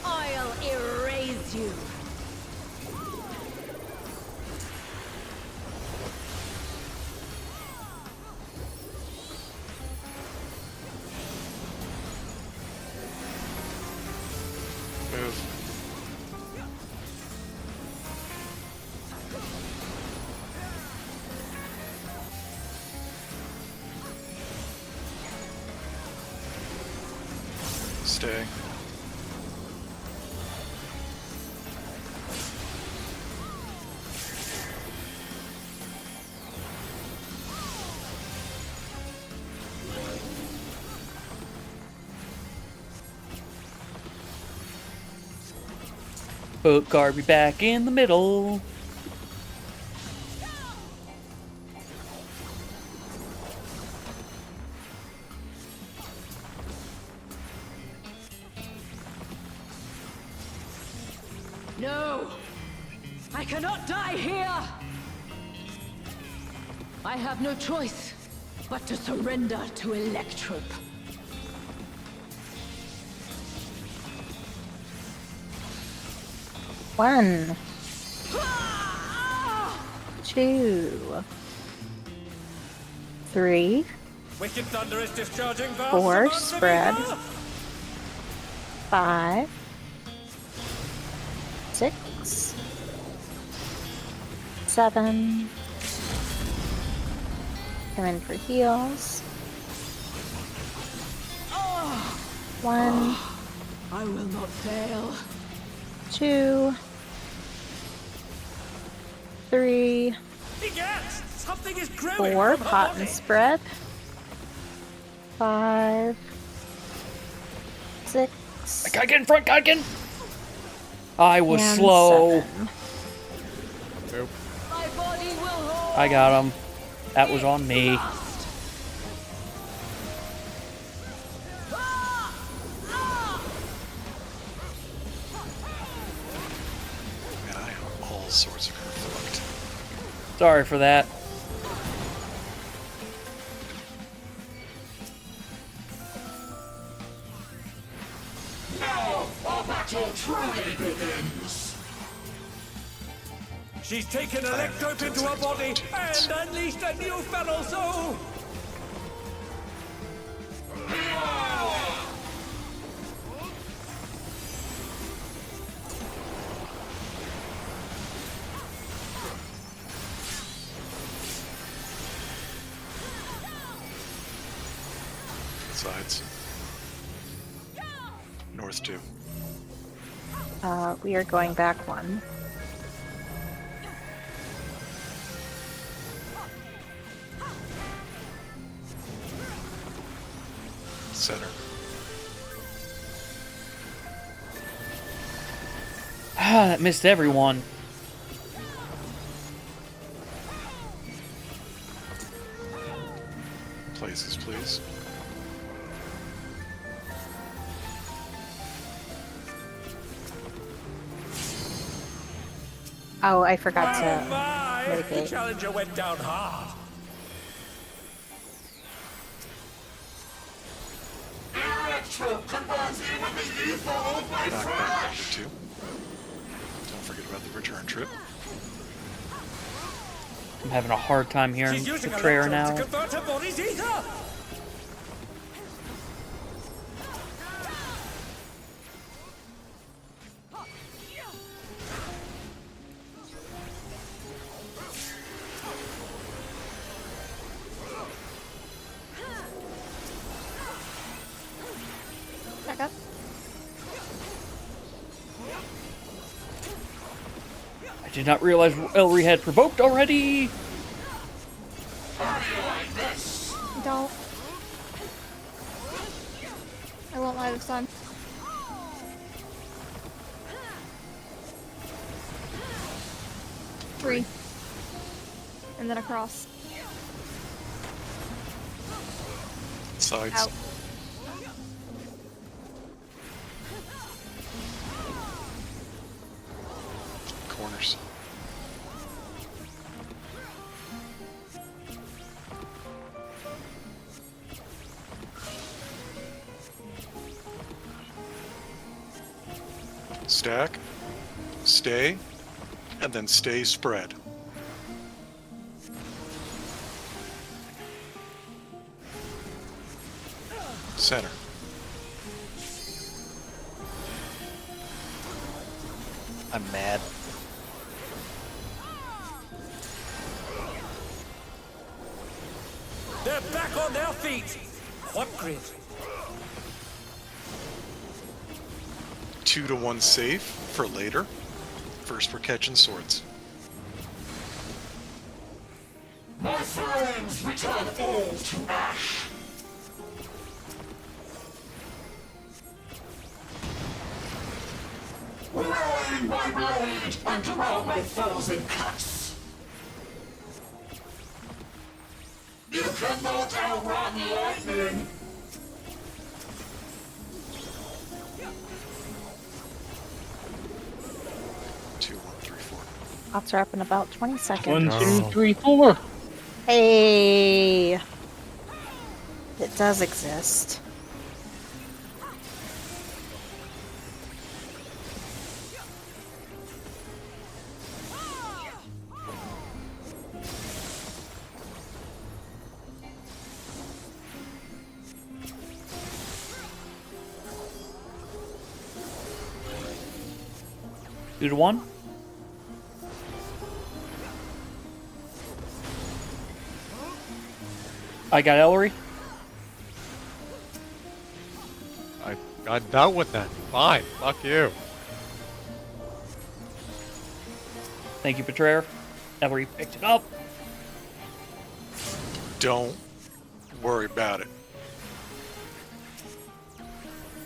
I'll erase you. Move. Stay. Put Garby back in the middle. No! I cannot die here! I have no choice but to surrender to Electrope. One. 2. 3. Wicked Thunder is discharging vast 4 amounts of spread. Eva. 5. 6. 7. Come in for heals. 1. I will not fail. 2. 3. Begats! Something is growing 4. from her Pot body. and spread. 5. 6. Gotta get in front, gotta get in. I was and slow. 7. My body will hold. I got him. That was on me. Man, I am all sorts of fucked. Sorry for that. Our battle truly begins. She's taken Electrope into her body and unleashed a new fellow soul! Sides. North 2. We are going back one. Center. Ah, that missed everyone. Places, please. Oh, I forgot to My! The mitigate. challenger went down hard. Electro combines in with the ether of my Knockback flesh. number 2. Don't forget about the return trip. I'm having a hard time hearing She's using Betrayer Electrope now. to convert her body's ether! Back up. I did not realize Ellery had provoked already. Don't. I won't lie this time. Three. And then across. Sides. Out. Corners. Stack, stay, and then stay spread. Center. I'm mad. They're back on their feet! What grid? 2-to-1 safe for later. First we're catching swords. My flames return all to ash. Rolling my blade and drown my foes in cuts. You cannot outrun lightning. Two, 1, 3, 4. Pops are up in about 20 seconds. 1, 2, 3, 4. Hey! It does exist. Two to one. I got Ellery. I got dealt with that. Fine. Fuck you. Thank you, Betrayer. Ellery picked it up. Don't worry about it.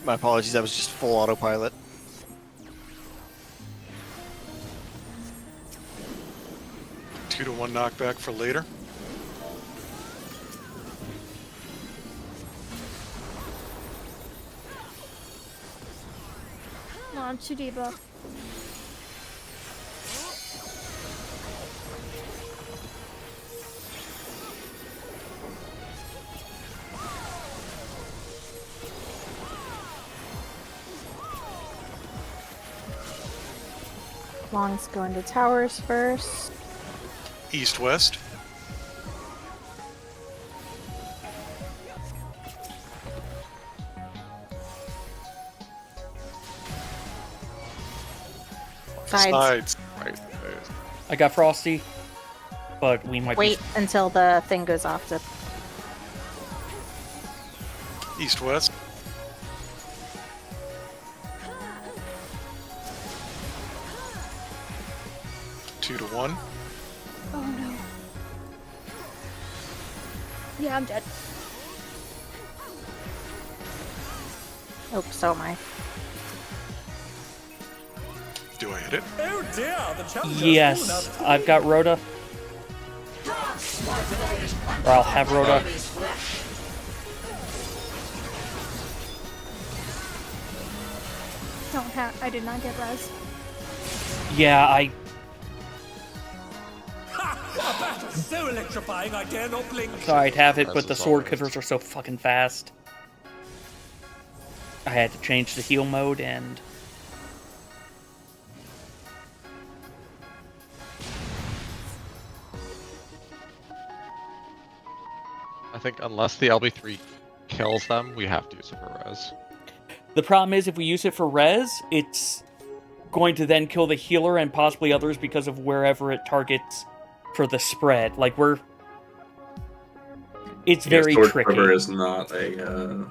My apologies, that was just full autopilot. Two to one knockback for later. No, I'm too debuff. Longs go into towers first. East-west. Sides. Right. I got Frosty, but we might Wait until the thing goes off to... East-west. Two to one. Oh no. Yeah, I'm dead. Oh, so am I. Do I hit it? Oh dear, the challenger's Yes, fallen out. I've got Rhoda. Or I'll have Rhoda. I did not get res. Yeah, A battle so electrifying I dare not blink. thought I'd have it, but the sword quivers are so fucking fast. I had to change the heal mode, and I think unless the LB3 kills them, we have to use it for res. the problem is if we use it for res, it's going to then kill the healer and possibly others because of wherever it targets for the spread. Like, it's very Sword tricky. Quiver is not a.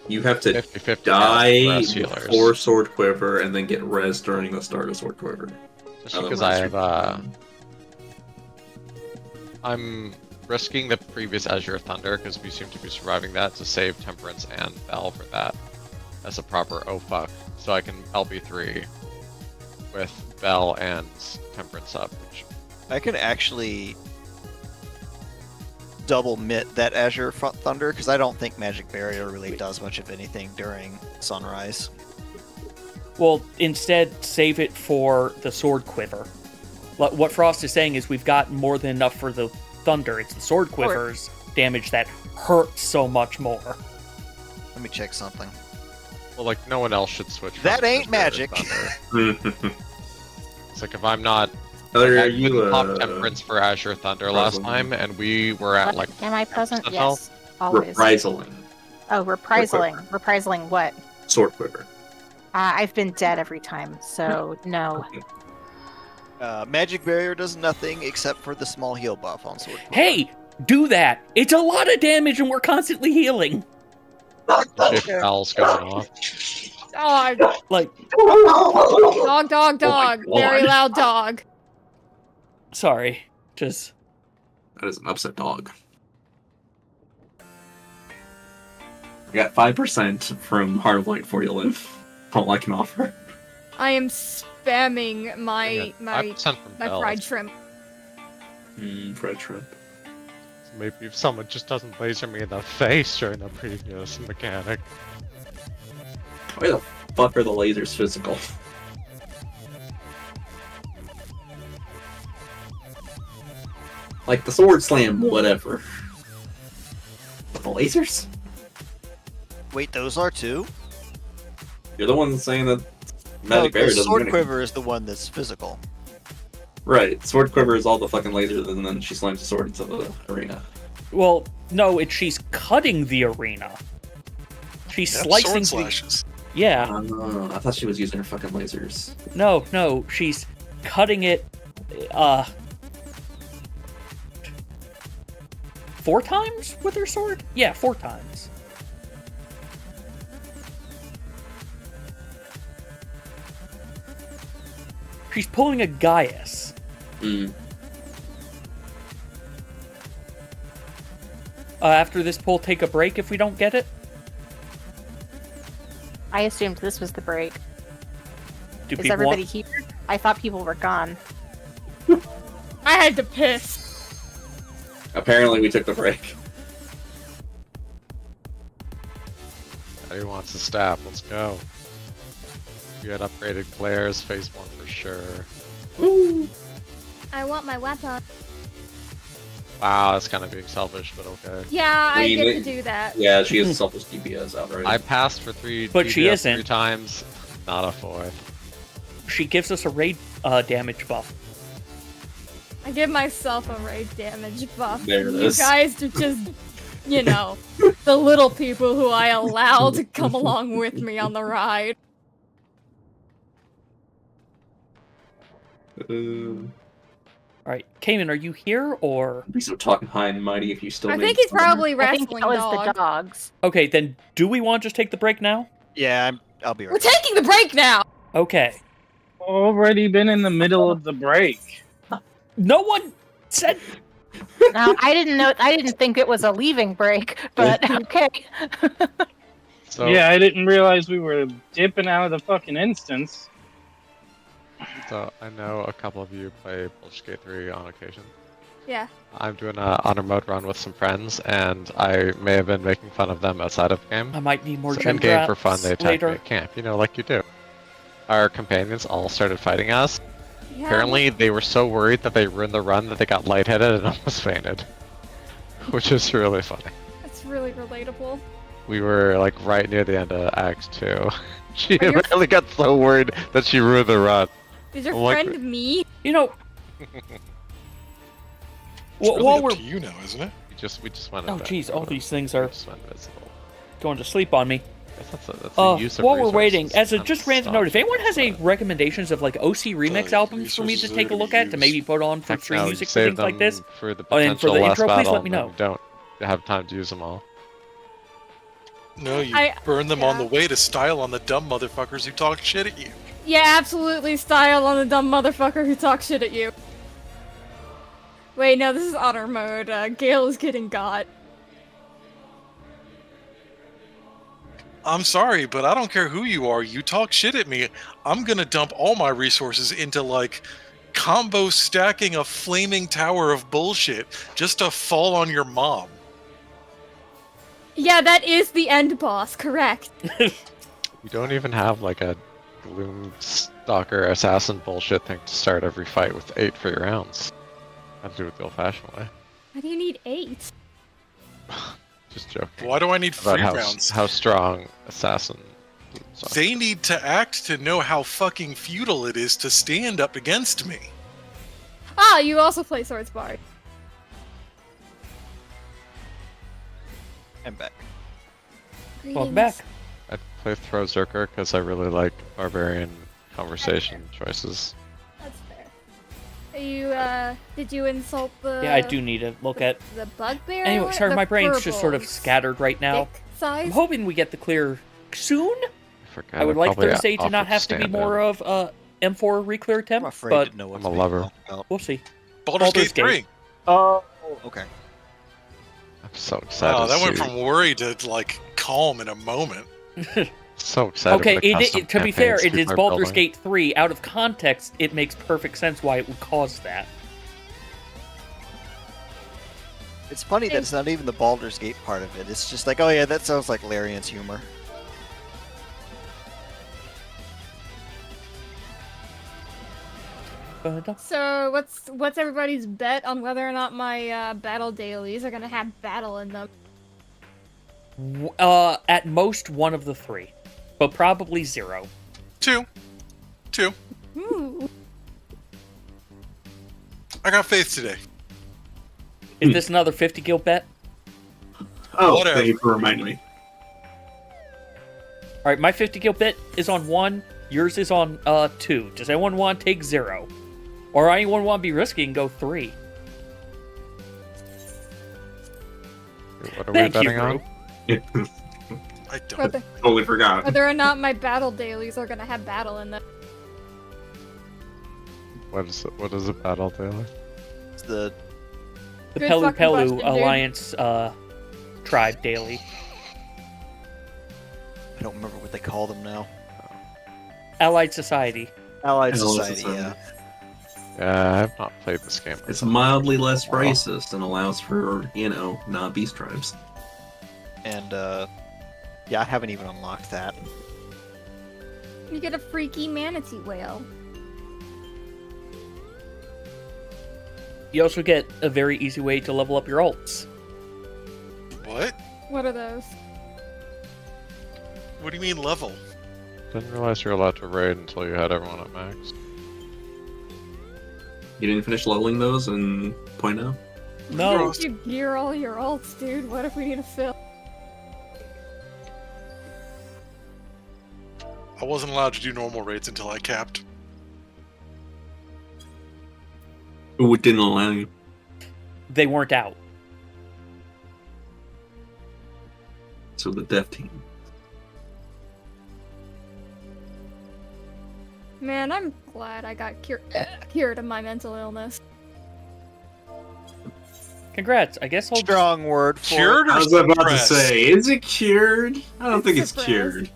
You have to 50-50 die res healers. before Sword Quiver and then get res during the start of Sword Quiver. Just because I have I'm risking the previous Azure Thunder because we seem to be surviving that to save Temperance and Bell for that as a proper oh fuck, so I can LB3 with Bell and Temperance up. Which... I can actually double mit that Azure Thunder because I don't think Magic Barrier really does much of anything during Sunrise. Well, instead, save it for the Sword Quiver. What Frost is saying is we've got more than enough for the Thunder. It's the Sword Quiver's damage that hurts so much more. Let me check something. Well, like, no one else should switch. That from ain't Azure magic. Thunder. It's like if I'm not... Are I you popped Temperance for Azure Thunder last time, and we were at like... Am I present? 10% Yes. health? Always. Reprisaling. Oh, reprisaling. Reprisaling what? Sword Quiver. I've been dead every time, so no. Magic Barrier does nothing except for the small heal buff on Sword Quiver. Hey, do that! It's a lot of damage and we're constantly healing! If Bell's going off. Dog. Like, Dog. Oh my Very God. loud dog. sorry. Just... That is an upset dog. I got 5% from Heart of Light for you, Liv. Don't like an offer. I am spamming my 5% from Bell. fried shrimp. Fried shrimp. Maybe if someone just doesn't laser me in the face during the previous mechanic. Why the fuck are the lasers physical? Like the sword slam, whatever. But the lasers? Wait, those are two? You're the one saying that No, Magic Barrier the doesn't Sword do anything. Quiver is the one that's physical. Right, Sword Quiver is all the fucking lasers, and then she slams the sword into the arena. Well, no, she's cutting the arena. She's Yep, slicing sword the... slashes. Yeah. I thought she was using her fucking lasers. No, she's cutting it, 4 times with her sword? Yeah, 4 times. She's pulling a Gaius. After this pull, take a break if we don't get it? I assumed this was the break. Do Is people everybody want... here? I thought people were gone. I had to piss. Apparently we took the break. He wants to stab. Let's go. You had upgraded Claire's phase 1 for sure. Ooh. I want my weapon. Wow, that's kind of being selfish, but okay. Yeah, I get to do that. Yeah, she is selfish DPS outright. I passed for 3 But she DPS isn't. 3 times. not a fourth. She gives us a raid damage buff. I give myself a raid damage buff. There it You is. guys are just, you know, the little people who I allow to come along with me on the ride. Alright, Cayman, are you here, or...? Be so talking high and mighty if you still. I think he's probably I think wrestling that was dog. the dogs. Okay, then do we want to just take the break now? Yeah, I'll be We're right. taking the break now! Okay. Already been in the middle of the break. No one said... Now, I didn't think it was a leaving break, but okay. So, Yeah, I didn't realize we were dipping out of the fucking instance. So I know a couple of you play Baldur's Gate 3 on occasion. Yeah. I'm doing a honor mode run with some friends, and I may have been making fun of them outside of the game. I might need more So gym in game for drops fun, they attack later. me at camp, like you do. Our companions all started fighting us. Yeah. Apparently, they were so worried that they ruined the run that they got lightheaded and almost fainted. Which is really funny. That's really relatable. We were like right near the end of Act 2. She Are your- really got so worried that she ruined the run. Is your Like- friend me? You know... It's really while up we're... to you now, isn't it? We just went. Oh jeez, all these things are just went invisible. going to sleep on me. That's a use of While we're waiting, resources. as a just random note, if anyone has any recommendations of like OC remix albums for me to resources take a are look gonna at, to be maybe put on for Heck stream no, music you for save things like them this, for the Oh, and for potential the last intro, please battle, let me know. and don't have time to use them all. No, you I- burn them on yeah. the way to style on the dumb motherfuckers who talk shit at you. Yeah, absolutely style on the dumb motherfucker who talks shit at you. Wait, no, this is honor mode. Gale is getting got. I'm sorry, but I don't care who you are. You talk shit at me, I'm gonna dump all my resources into, like, combo stacking a flaming tower of bullshit just to fall on your mom. Yeah, that is the end boss, correct. We don't even have like a Gloom Stalker assassin bullshit thing to start every fight with 8 free rounds. Have to do it the old-fashioned way. Why do you need 8? Just joking. Why do I need About free how, rounds? how strong assassin. They need to act to know how fucking futile it is to stand up against me. Ah, you also play Swords Bard. I'm back. Welcome back. I play Throw Zerker because I really like barbarian conversation choices. That's fair. Did you insult the... Yeah, I do need to look at... The bugbear? Anyway, sorry, The my brain's just sort of furballs. scattered right now. Thick size? I'm hoping we get the clear soon. Forgot I would like probably Thursday to offered not have to be stand-in. more of M4 Reclear I'm attempt, afraid but to know what's I'm a being lover. talked about. we'll see. Baldur's Baldur's Gate 3. Gate. Oh, okay. I'm so excited. Wow, that to went see- from worry to, like, calm in a moment. So excited. Okay, for the custom to be fair, campaigns it is people are Baldur's building. Gate 3. Out of context, it makes perfect sense why it would cause that. It's funny that it's not even the Baldur's Gate part of it. It's just like, oh yeah, that sounds like Larian's humor. So, what's everybody's bet on whether or not my battle dailies are gonna have battle in them? At most, one of the 3. But probably 0. 2. Ooh. I got faith today. Is this another 50 guild bet? Oh, Whatever. thank you for reminding me. Alright, my 50 guild bet is on 1. Yours is on 2. Does anyone want to take 0? Or anyone want to be risky and go 3? What are Thank we you, betting on? Rue. I don't. Whether, Totally forgot. whether or not my battle dailies are gonna have battle in them. What is a battle daily? It's the The Good Pelu fucking Pelu question, dude. Alliance tribe daily. I don't remember what they call them now. Allied Society. Allied Allied Society, yeah. Yeah, I have not played this game. It's mildly less racist and allows for, not beast tribes. And yeah, I haven't even unlocked that. You get a freaky manatee whale. You also get a very easy way to level up your alts. What? What are those? What do you mean level? Didn't realize you're allowed to raid until you had everyone at max. You didn't finish leveling those in .0? No. Didn't you gear all your ults, dude? What if we need a fill? I wasn't allowed to do normal raids until I capped. Ooh, it didn't allow you. They weren't out. So the dev team. Man, I'm glad I got cured of my mental illness. Congrats. I guess I'll... Strong word for Cured it. or I was about to suppressed? say, is it cured? I don't think it's suppressed. cured.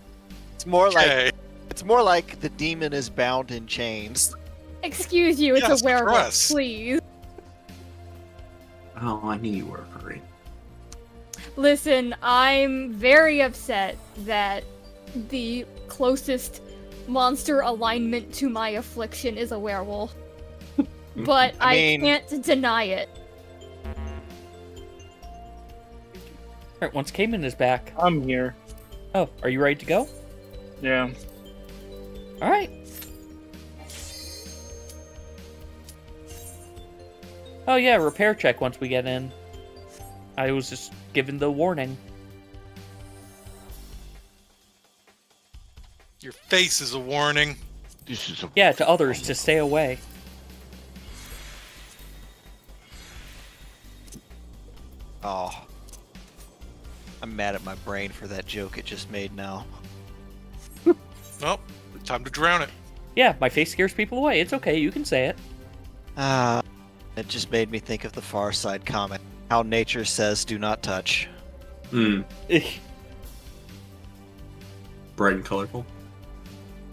It's more Okay. like it's more like the demon is bound in chains. Excuse you, it's Yes, a werewolf, press. please. Oh, I knew you were a furry. Listen, I'm very upset that the closest monster alignment to my affliction is a werewolf. But I mean- can't deny it. Alright, once Cayman is back. I'm here. Oh, are you ready to go? Yeah. Alright. Oh yeah, repair check once we get in. I was just given the warning. Your face is a warning. This is a Yeah, to others to stay away. Oh. I'm mad at my brain for that joke it just made now. Well, time to drown it. Yeah, my face scares people away. It's okay, you can say it. It just made me think of the Far Side comic. How nature says do not touch. Hmm. Bright and colorful.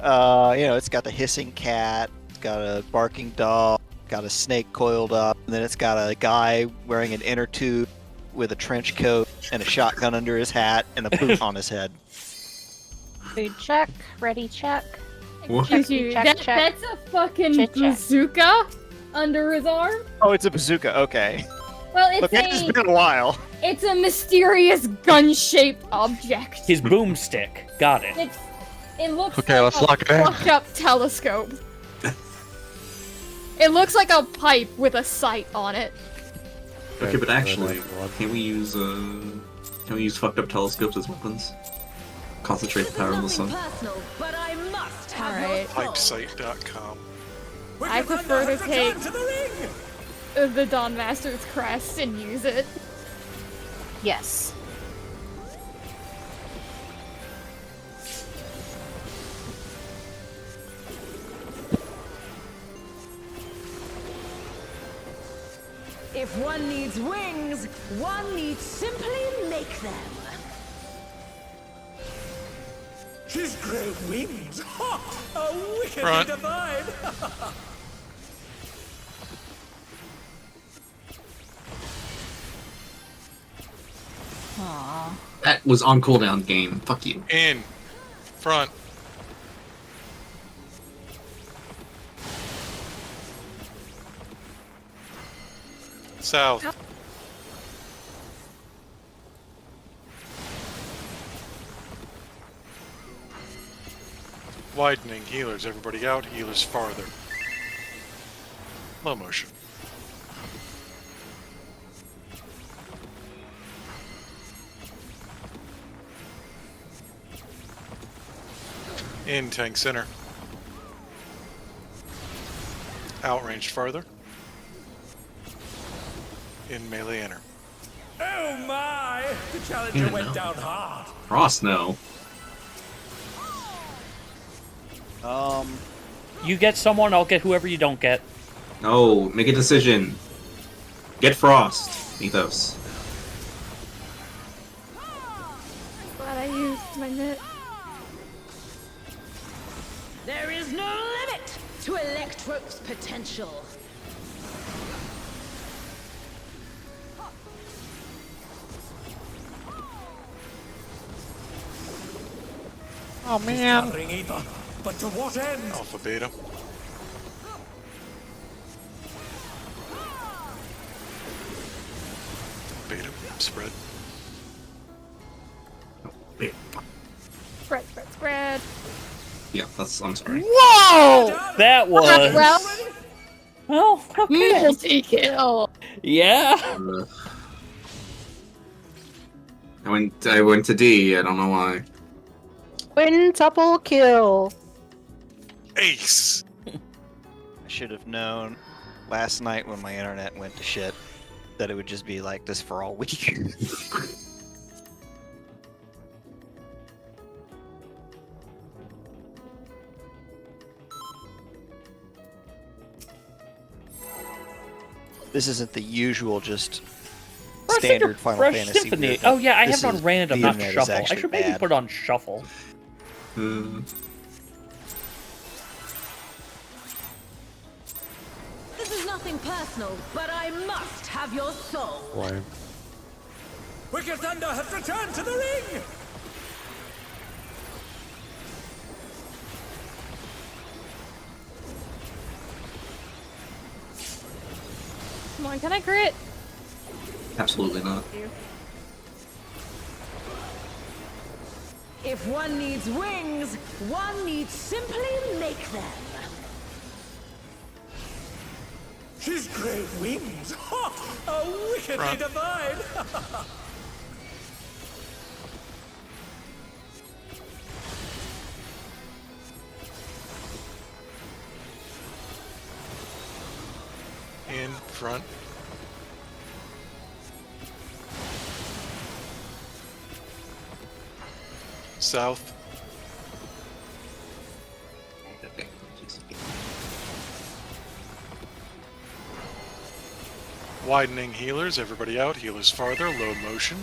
It's got the hissing cat, it's got a barking dog, got a snake coiled up, and then it's got a guy wearing an inner tube with a trench coat and a shotgun under his hat and a boot on his head. Food check. Ready check. What? Excuse you, Check, check. that's a fucking Check, check. bazooka under his arm? Oh, it's a bazooka, okay. Well, Look, it's been a while. it's a mysterious gun-shaped object. His boomstick. Got it. It looks Okay, like let's a lock it in. fucked up telescope. It looks like a pipe with a sight on it. Okay, but actually, What? can we use fucked up telescopes as weapons? Concentrate the power of the sun. Personal, but I must have Alright. your thoughts. Pipesite.com. I prefer to take To the ring! the Dawn Master's crest and use it. Yes. If one needs wings, one needs simply make them. She's grown wings! Ha! A wickedly Front. divine! Aww. That was on cooldown game. Fuck you. In. Front. South. Widening. Healers. Everybody out. Healers farther. Low motion. In tank center. Outranged farther. In melee inner. Oh my! The challenger Yeah, went no. down hard. Frost, no. You get someone, I'll get whoever you don't get. No, make a decision. Get Frost. Ethos. Glad I used my net. There is no limit to Electrope's potential. Oh man. Gathering ether, but to what end? Alpha beta. Beta. Spread. Wait, Spread, spread, spread. Yeah, I'm sorry. Whoa! That was... Well, okay. Multi-kill. Yeah. I went to D. I don't know why. Quintuple kill. Ace. I should have known last night when my internet went to shit that it would just be like this for all week. This isn't the usual just standard Final Fantasy. Symphony. Oh yeah, I have it on random, not internet is shuffle. I actually should maybe bad. put it on shuffle. This is nothing personal, but I must have your soul. Why? Wicked Thunder has returned to the ring! Come on, can I crit? Absolutely not. If one needs wings, one needs simply make them. His great wings! Ha! A wickedly divine! In front. South. Widening healers, everybody out. Healers farther, low motion.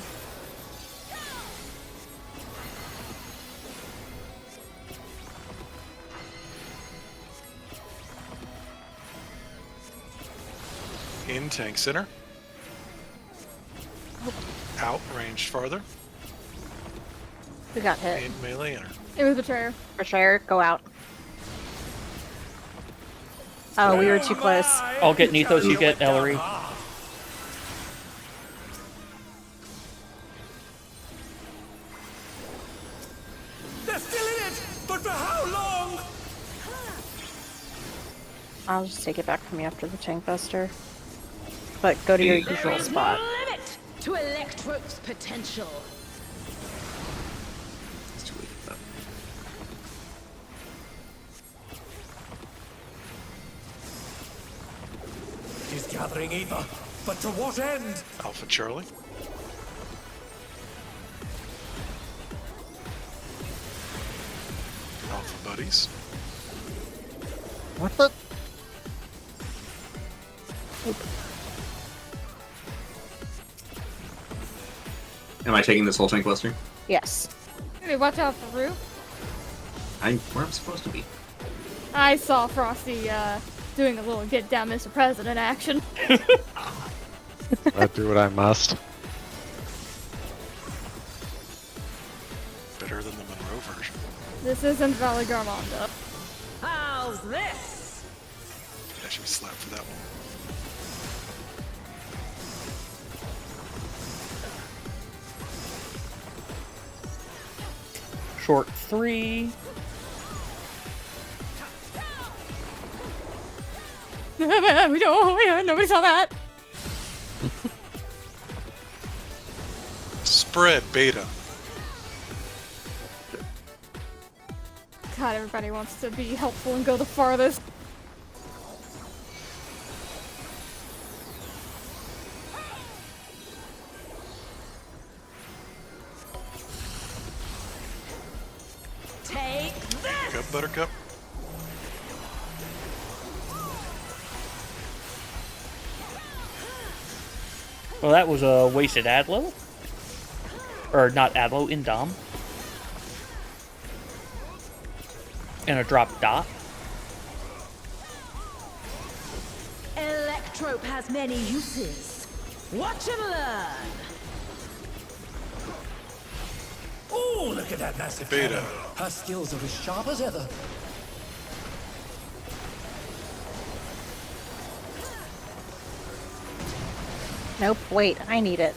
In tank center. Out, ranged farther. We got hit. In melee inner. It was Betrayer. Betrayer, go out. Oh, we were too close. I'll get Nethos, you get Ellery. They're still in it! But for how long? I'll just take it back from you after the tank buster. But go to your There usual is spot. no limit to Electrope's potential. He's gathering ether, but to what end? Alpha Charlie. Alpha Buddies. What the? Am I taking this whole tank cluster? Yes. Hey, watch out for Rue. Where I'm supposed to be. I saw Frosty doing a little get down Mr. President action. I do what I must. Better than the Monroe version. This isn't Valley Garmonda. How's this? I should be slapped for that one. Short 3. Nobody saw that. Spread beta. God, everybody wants to be helpful and go the farthest. Take this! Cup, Buttercup. Well, that was a wasted Adlo. Or not Adlo, Indom. And a drop dot. Electrope has many uses. Watch and learn. Oh, look at that massive Beta. cannon. Her skills are as sharp as ever. Nope, wait, I need it.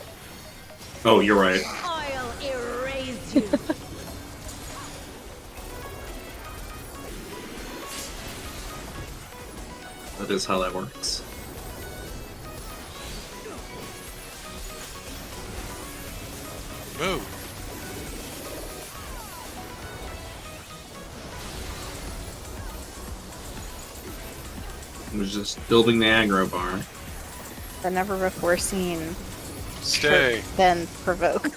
Oh, you're right. I'll erase you. That is how that works. Move. I was just building the aggro bar. The never before seen. Stay. Then provoke.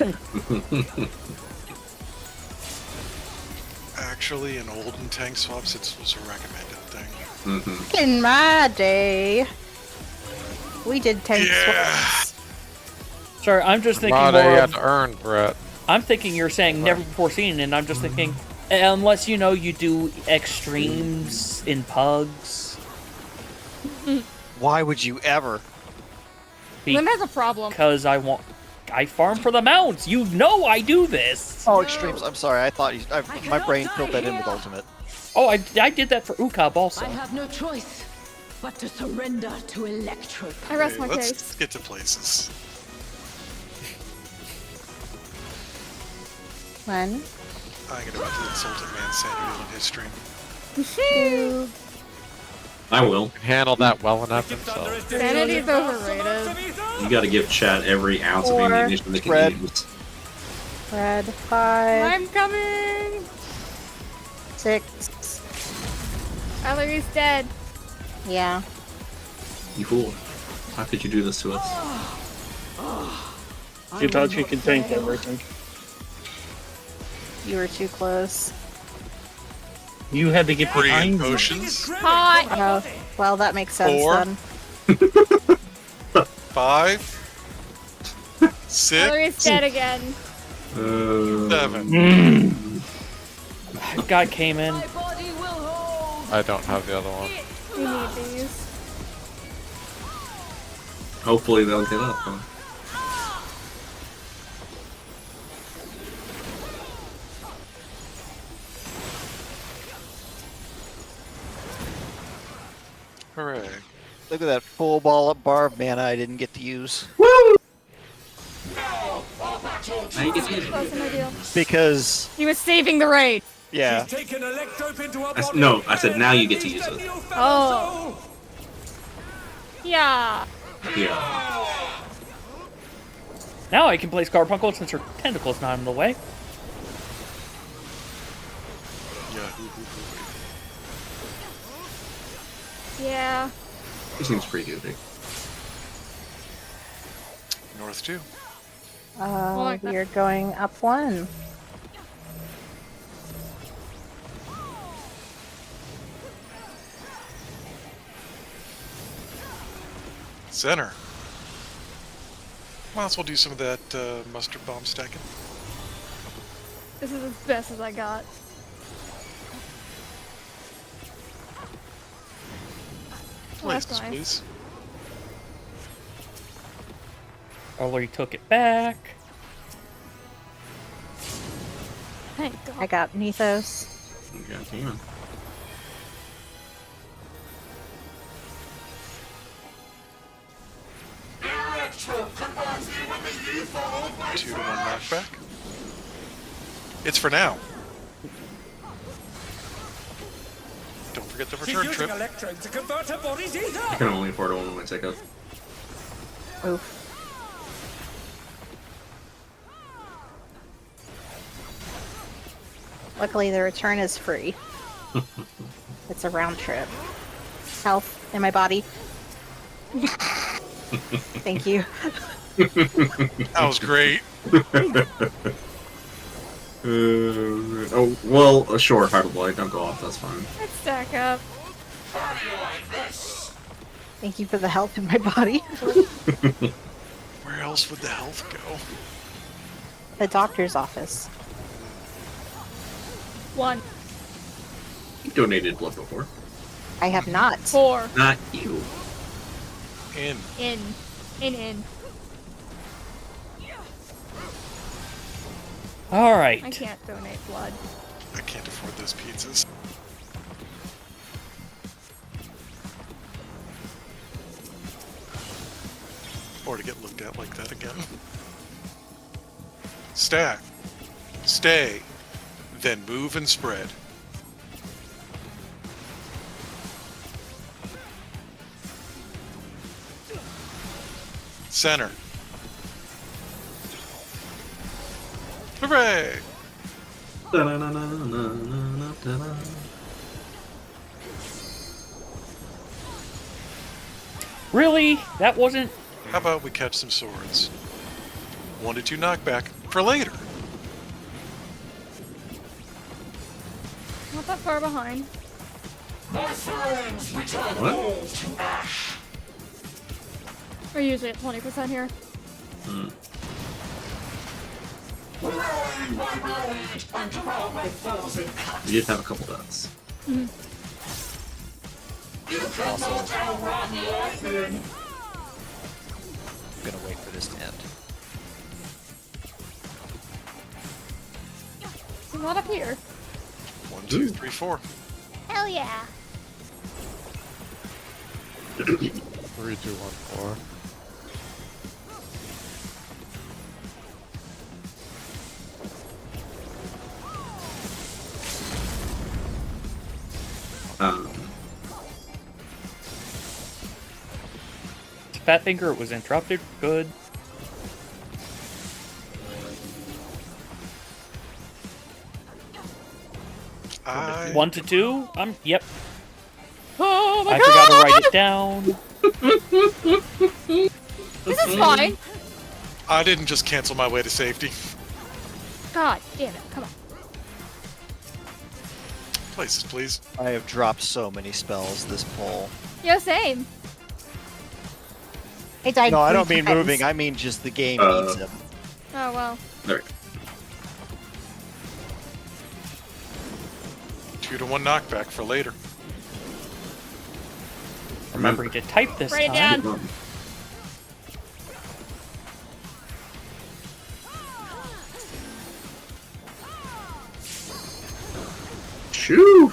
Actually, in olden tank swaps, it was a recommended thing. Mm-hmm. In my day, we did tank Yeah. swaps. Sorry, I'm just thinking Mod more you of, had to earn, Brett. I'm thinking you're saying never before seen, and I'm just thinking, unless, you know, you do extremes in pugs. Why would you ever? Lynn has a problem. Because I farm for the mounts. You know I do this. Oh, extremes. I'm sorry. I thought my brain filled that in with ultimate. Oh, I did that for Ukab also. I have no choice but to surrender to Electro. I rest my Let's case. get to places. One, I ain't about to insult a man's sanity on his stream. two. I will. Handle that well enough himself. Sanity's overrated. You gotta give chat every ounce of Four. ammunition they can Red. use. Red, 5, I'm coming! 6. Ellery's dead. Yeah. You fool. How could you do this to us? She thought she could tank everything. You were too close. You had to get Pretty behind me. potions. Hot! Oh, well, that makes sense 4. then. 5. 6. Ellery's dead again. 7. Guy came in. My body will hold. I don't have the other one. We need these. Hopefully they'll get up. Huh? Hooray. Look at that full ball of bar of mana I didn't get to use. Now you get to use it. Wasn't ideal. Because, He was saving the raid. yeah. She's taken Electrope into her I s- body no, I said and now you get to unleashed use a it. new Oh. fellow Yeah. Yeah. Now I can play Scarpunkle since her tentacle's not in the way. Yeah. He seems pretty good. Vic. North 2. We are going up 1. Center. Might as well do some of that mustard bomb stacking. This is as best as I got. Oh, that's Places, nice. please. Ellery took it back. Thank I God. got Nethos. God damn. Two to 1 knockback. It's for now. Don't forget the She's return using trip. Electrope to convert her body's ether. I can only afford one when I take up. Oof. Luckily, the return is free. It's a round trip. Health in my body. Thank you. That was great. Oh, well, sure, Heart of Light, don't go off, that's fine. Let's stack up. Thank you for the health in my body. Where else would the health go? The doctor's office. 1, You donated blood before. I have not. 4. Not you. In. In. Alright. I can't donate blood. I can't afford those pizzas. Or to get looked at like that again. Stack. Stay. Then move and spread. Center. Hooray! Really? That wasn't... How about we catch some swords? 1 to 2 knockback for later. Not that far behind. What? We're usually at 20% here. You did have a couple dots. Also, I'm gonna wait for this to end. So not up here. 1, 2, 3, 4. Hell yeah. 3, 2, 1, 4. Fat Finger was interrupted. Good. I 1 to 2. Yep. Oh my I god! forgot to write it down. This is fine. I didn't just cancel my way to safety. God damn it. Come on. Places, please. I have dropped so many spells this pull. Yeah, same. I died No, I 3 don't mean times. moving. I mean just the game needs them. Oh well. There we go. 2 to 1 knockback for later. Remembering to type this Write it time. down. Shoo!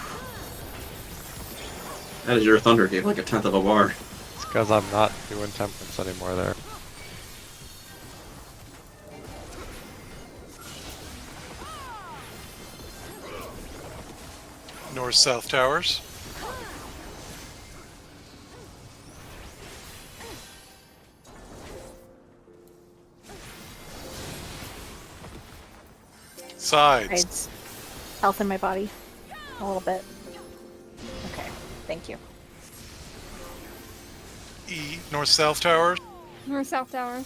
That is your thunder gave like a 10th of a bar. It's because I'm not doing temperance anymore there. North-south towers. Sides. Sides. Health in my body. A little bit. Okay, thank you. E. North-south towers. North South Tower.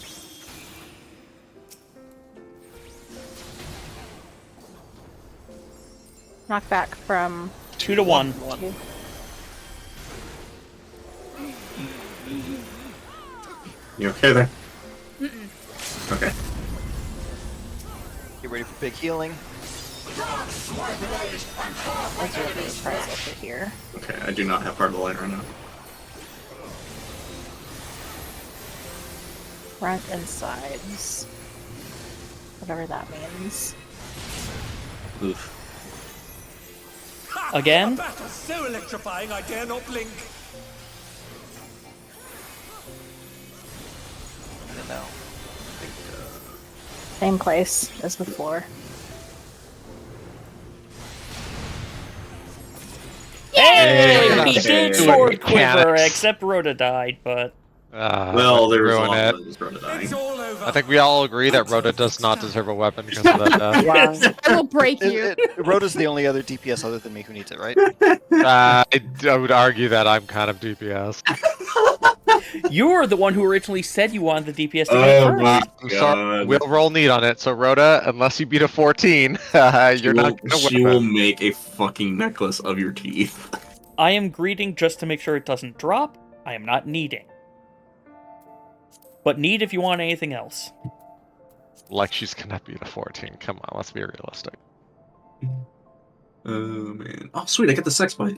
Knockback from 2 to 1. 2. You okay there? Okay. Get ready for big healing. Let's do a big prize over here. Okay, I do not have part of the light right now. Front and sides. Whatever that means. Oof. Again? A battle so electrifying I dare not blink. I don't know. Same place as before. Hey! Hey! He did Hey! sword quiver, Mechanics. except Rhoda died, but... Well, there was a ruin lot it. of those Rhoda dying. It's all over. I think we all agree that Rhoda does not deserve a weapon because of that death. I will break you. Rhoda's the only other DPS other than me who needs it, right? I would argue that I'm kind of DPS. You were the one who originally said you wanted the DPS to Oh be my first. I'm sorry, we'll roll need on it. So Rhoda, unless you beat a 14, you're not gonna She win. will make a fucking necklace of your teeth. I am greeting just to make sure it doesn't drop. I am not needing. But need if you want anything else. Like she's gonna beat a 14. Come on, let's be realistic. Oh man. Oh sweet, I get the sex bite.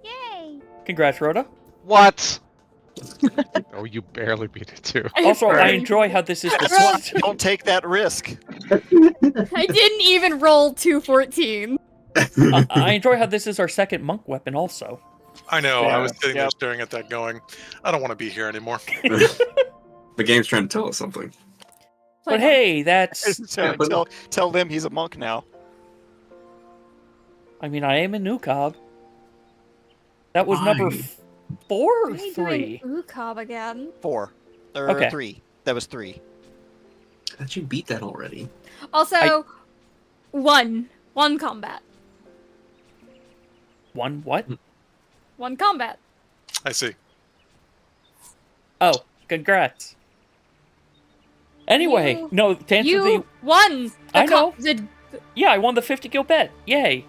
Yay! Congrats, Rhoda. What? Oh, you barely beat it too. Also, I enjoy how this is the Don't take that risk. I didn't even roll 214. I enjoy how this is our second monk weapon also. I know, I was sitting there Yep. staring at that going, I don't want to be here anymore. The game's trying to tell us something. But hey, that's... Tell them he's a monk now. I mean, I am a new cob. That was number... 4 or Are you 3? doing Ukab again? 4. Or Okay. 3. That was 3. I thought you beat that already. Also, one combat. One what? One combat. I see. Oh, congrats. Anyway, You- no, to answer You won. I know. The Yeah, I won the 50 gil bet. Yay.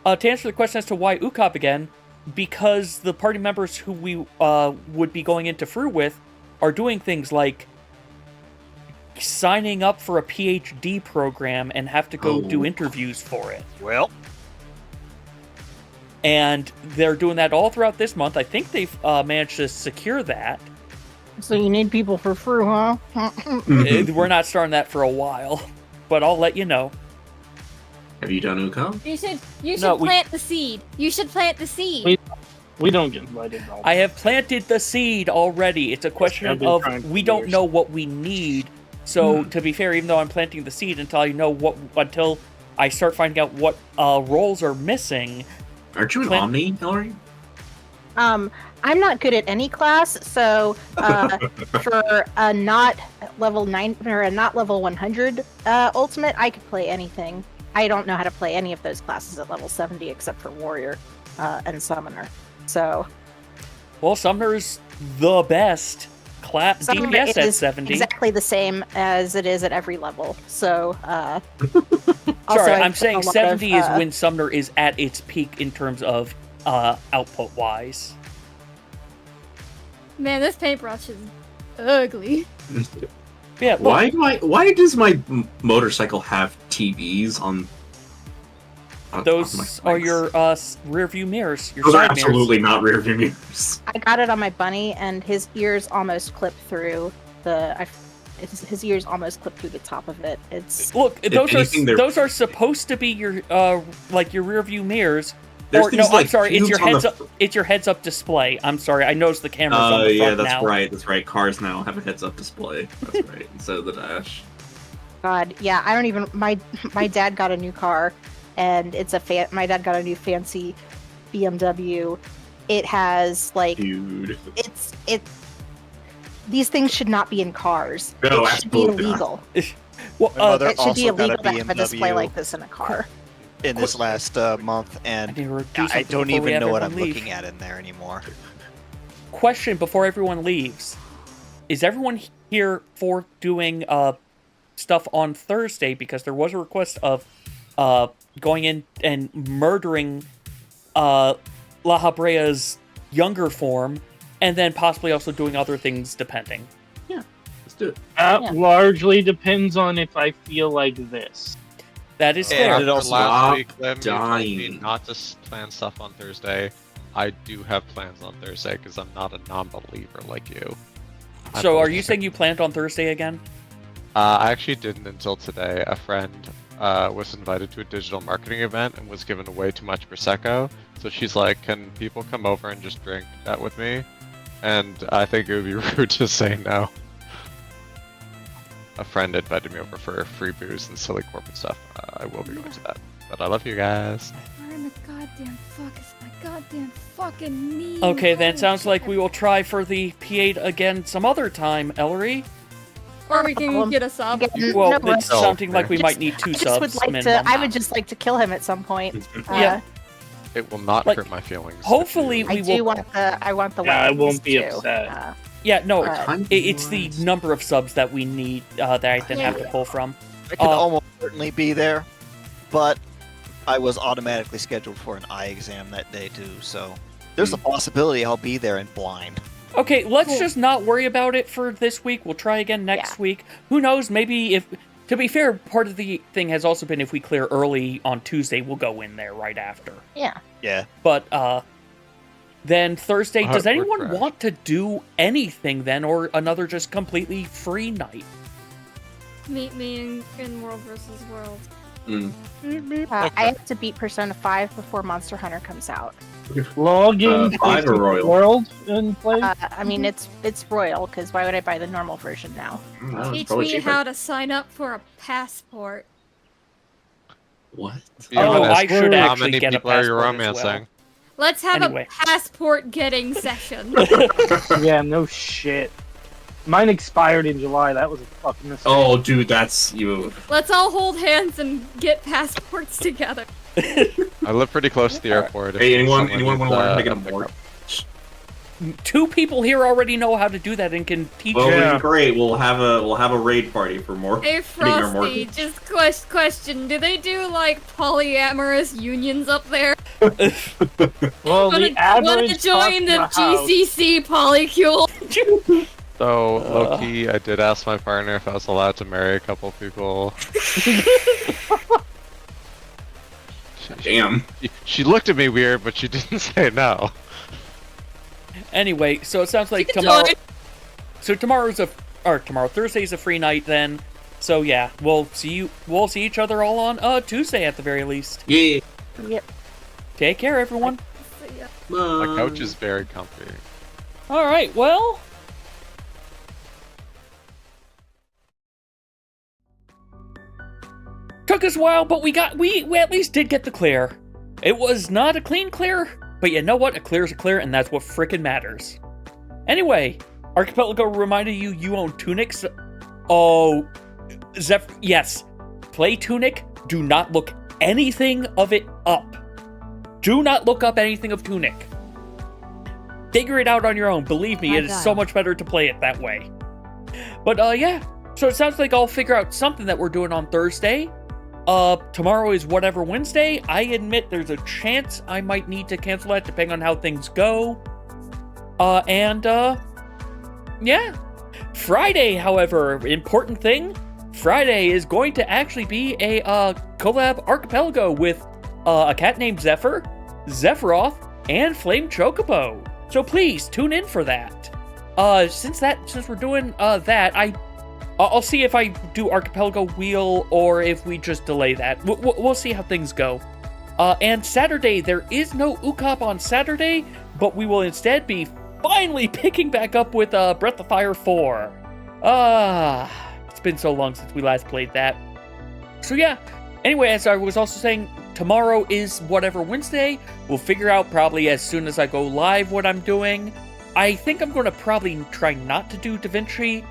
To answer the question as to why Ukop again, because the party members who we would be going into Fru with are doing things like signing up for a PhD program and have to go do interviews for it. Well. And they're doing that all throughout this month. I think they've managed to secure that. So you need people for Fru, huh? We're not starting that for a while, but I'll let you know. Have you done Uko? You should No, plant the seed. You should plant the seed. We don't get invited at all. I have planted the seed already. It's a question I've been of trying for we don't years. know what we need. So to be fair, even though I'm planting the seed until I start finding out what roles are missing. Aren't you an Omni, Hillary? I'm not good at any class, so for a not level 9 or a not level 100 ultimate, I could play anything. I don't know how to play any of those classes at level 70 except for warrior and summoner. So, Well, Summoner is the best class Summoner DPS at is 70. exactly the same as it is at every level. So, Sorry, I'm I've done saying a lot 70 of, is when Summoner is at its peak in terms of output-wise. Man, this paintbrush is ugly. Yeah. Look, Why does my motorcycle have TVs on? those are your rear view mirrors. Your Those are side absolutely mirrors. not rear view mirrors. I got it on my bunny, and his ears almost clipped through his ears almost clipped through the top of it. It's Look, anything, those are supposed to be your like your rear view mirrors. There's Or no, things like I'm sorry, it's your cubes on heads the up. It's your heads up display. I'm sorry, I noticed the camera's on the front that's now. right. That's right. Cars now have a heads up display. That's right. Instead of the dash. God, yeah. I don't even. My dad got a new car, and it's my dad got a new fancy BMW. It has like Dude. These things should not be in cars. No, it should be absolutely not. illegal. Well, My mother It should be also got illegal to have a display BMW like this in a car. in this last month, and I don't before we even have know what I'm everyone leave. looking at in there anymore. Question before everyone leaves: is everyone here for doing stuff on Thursday? Because there was a request of going in and murdering La Habrea's younger form, and then possibly also doing other things depending. Yeah, let's do it. That largely depends on if I feel like this. That is And fair. after also last week, stop Lim, you told me dying. not to plan stuff on Thursday. I do have plans on Thursday because I'm not a non-believer like you. So, are you saying you planned on Thursday again? I actually didn't until today. A friend was invited to a digital marketing event and was given way too much Prosecco. So she's like, can people come over and just drink that with me? And I think it would be rude to say no. A friend invited me over for free booze and silly corporate stuff. I will be going to that. But I love you guys. Where in the goddamn fuck is my goddamn fucking knee? Okay, then sounds like we will try for the P8 again some other time, Ellery. Or we can get a sub. Well, No, it's sounding like we might need I 2 just subs would like minimum. to. I would just like to kill him at some point. Yeah. It will not Like, hurt my feelings. hopefully I we do will. want the. I want the. Yeah, I weapons, won't be too. upset. Yeah, no, Alright. it's the number of subs that we need that I then have to pull from. I can almost certainly be there, but I was automatically scheduled for an eye exam that day too, so there's a possibility I'll be there and blind. Okay, let's just not worry about it for this week. We'll try again next week. Who knows? Maybe if, to be fair, part of the thing has also been if we clear early on Tuesday, we'll go in there right after. Yeah. Yeah. But then Thursday, does We're anyone trash. want to do anything then, or another just completely free night? Meet me in World vs. World. I have to beat Persona 5 before Monster Hunter comes out. Log in to 5 or Royal? World and play. I mean, it's Royal, because why would I buy the normal version now? Teach me how to sign up for a passport. What? Be honest, I should how actually many get a people are you passport as well. romancing? Let's have Anyway. a passport getting session. Yeah, no shit. Mine expired in July. That was a fucking mistake. Oh, dude, that's you. Let's all hold hands and get passports together. I live pretty close to the airport. Hey, if anyone someone want to learn how to needs, get a pick mortgage? up. 2 people here already know how to do that and can teach Well, you. then great. We'll have a raid party for more. Hey, Frosty, just question. Do they do, like, polyamorous unions up there? Well, Wanna join the GCC polycule? So, low-key, I did ask my partner if I was allowed to marry a couple people. Damn. She looked at me weird, but she didn't say no. Anyway, so it sounds like tomorrow. So Thursday's a free night then. So yeah, we'll see each other all on Tuesday at the very least. Yeah. Yep. Take care, everyone. My couch is very comfy. All right, well. Took us a while, but we at least did get the clear. It was not a clean clear, but you know what? A clear is a clear, and that's what frickin' matters. Anyway, Archipelago reminded you own tunics. Oh, yes. Play Tunic. Do not look anything of it up. Do not look up anything of Tunic. Figure it out on your own. Believe me, it is so much better to play it that way. But, yeah. So it sounds like I'll figure out something that we're doing on Thursday. Tomorrow is whatever Wednesday. I admit there's a chance I might need to cancel that depending on how things go. Yeah. Friday, however, important thing. Friday is going to actually be a, collab Archipelago with, a cat named Zephyr, Zephyroth, and Flame Chocobo. So please, tune in for that. Since we're doing, that, I'll see if I do Archipelago Wheel or if we just delay that. We'll see how things go. And Saturday, there is no UCOP on Saturday, but we will instead be finally picking back up with Breath of Fire 4. It's been so long since we last played that. So yeah, anyway, as I was also saying, tomorrow is whatever Wednesday. We'll figure out probably as soon as I go live what I'm doing. I think I'm going to probably try not to do DaVinci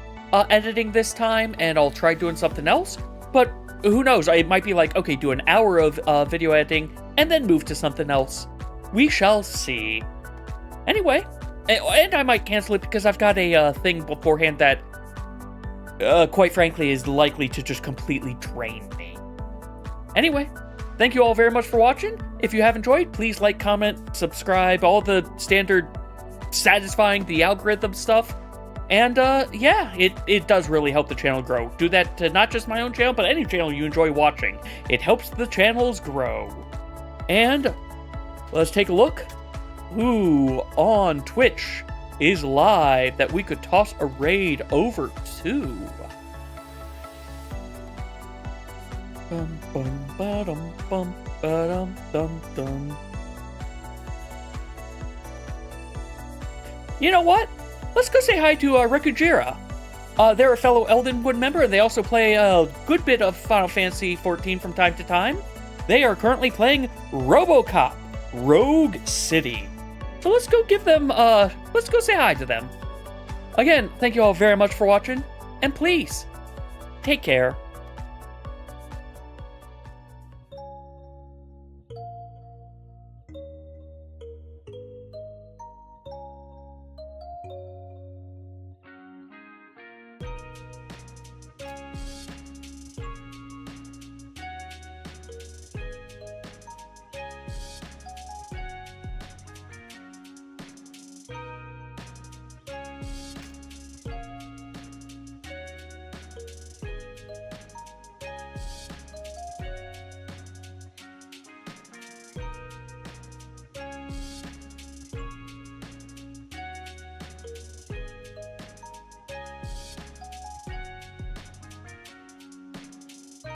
editing this time, and I'll try doing something else, but who knows, it might be like, okay, do an hour of video editing, and then move to something else. We shall see. Anyway, and I might cancel it because I've got a thing beforehand that, quite frankly, is likely to just completely drain me. Anyway, thank you all very much for watching. If you have enjoyed, please like, comment, subscribe, all the standard satisfying the algorithm stuff. And, yeah, it does really help the channel grow. Do that to not just my own channel, but any channel you enjoy watching. It helps the channels grow. And let's take a look. Who on Twitch is live that we could toss a raid over to? Bum, bum, ba-dum, bum, ba-dum, dum, dum. You know what? Let's go say hi to Rekujira. They're a fellow Eldenwood member, and they also play a good bit of Final Fantasy XIV from time to time. They are currently playing RoboCop, Rogue City. So let's go give them, let's go say hi to them. Again, thank you all very much for watching, and please, take care.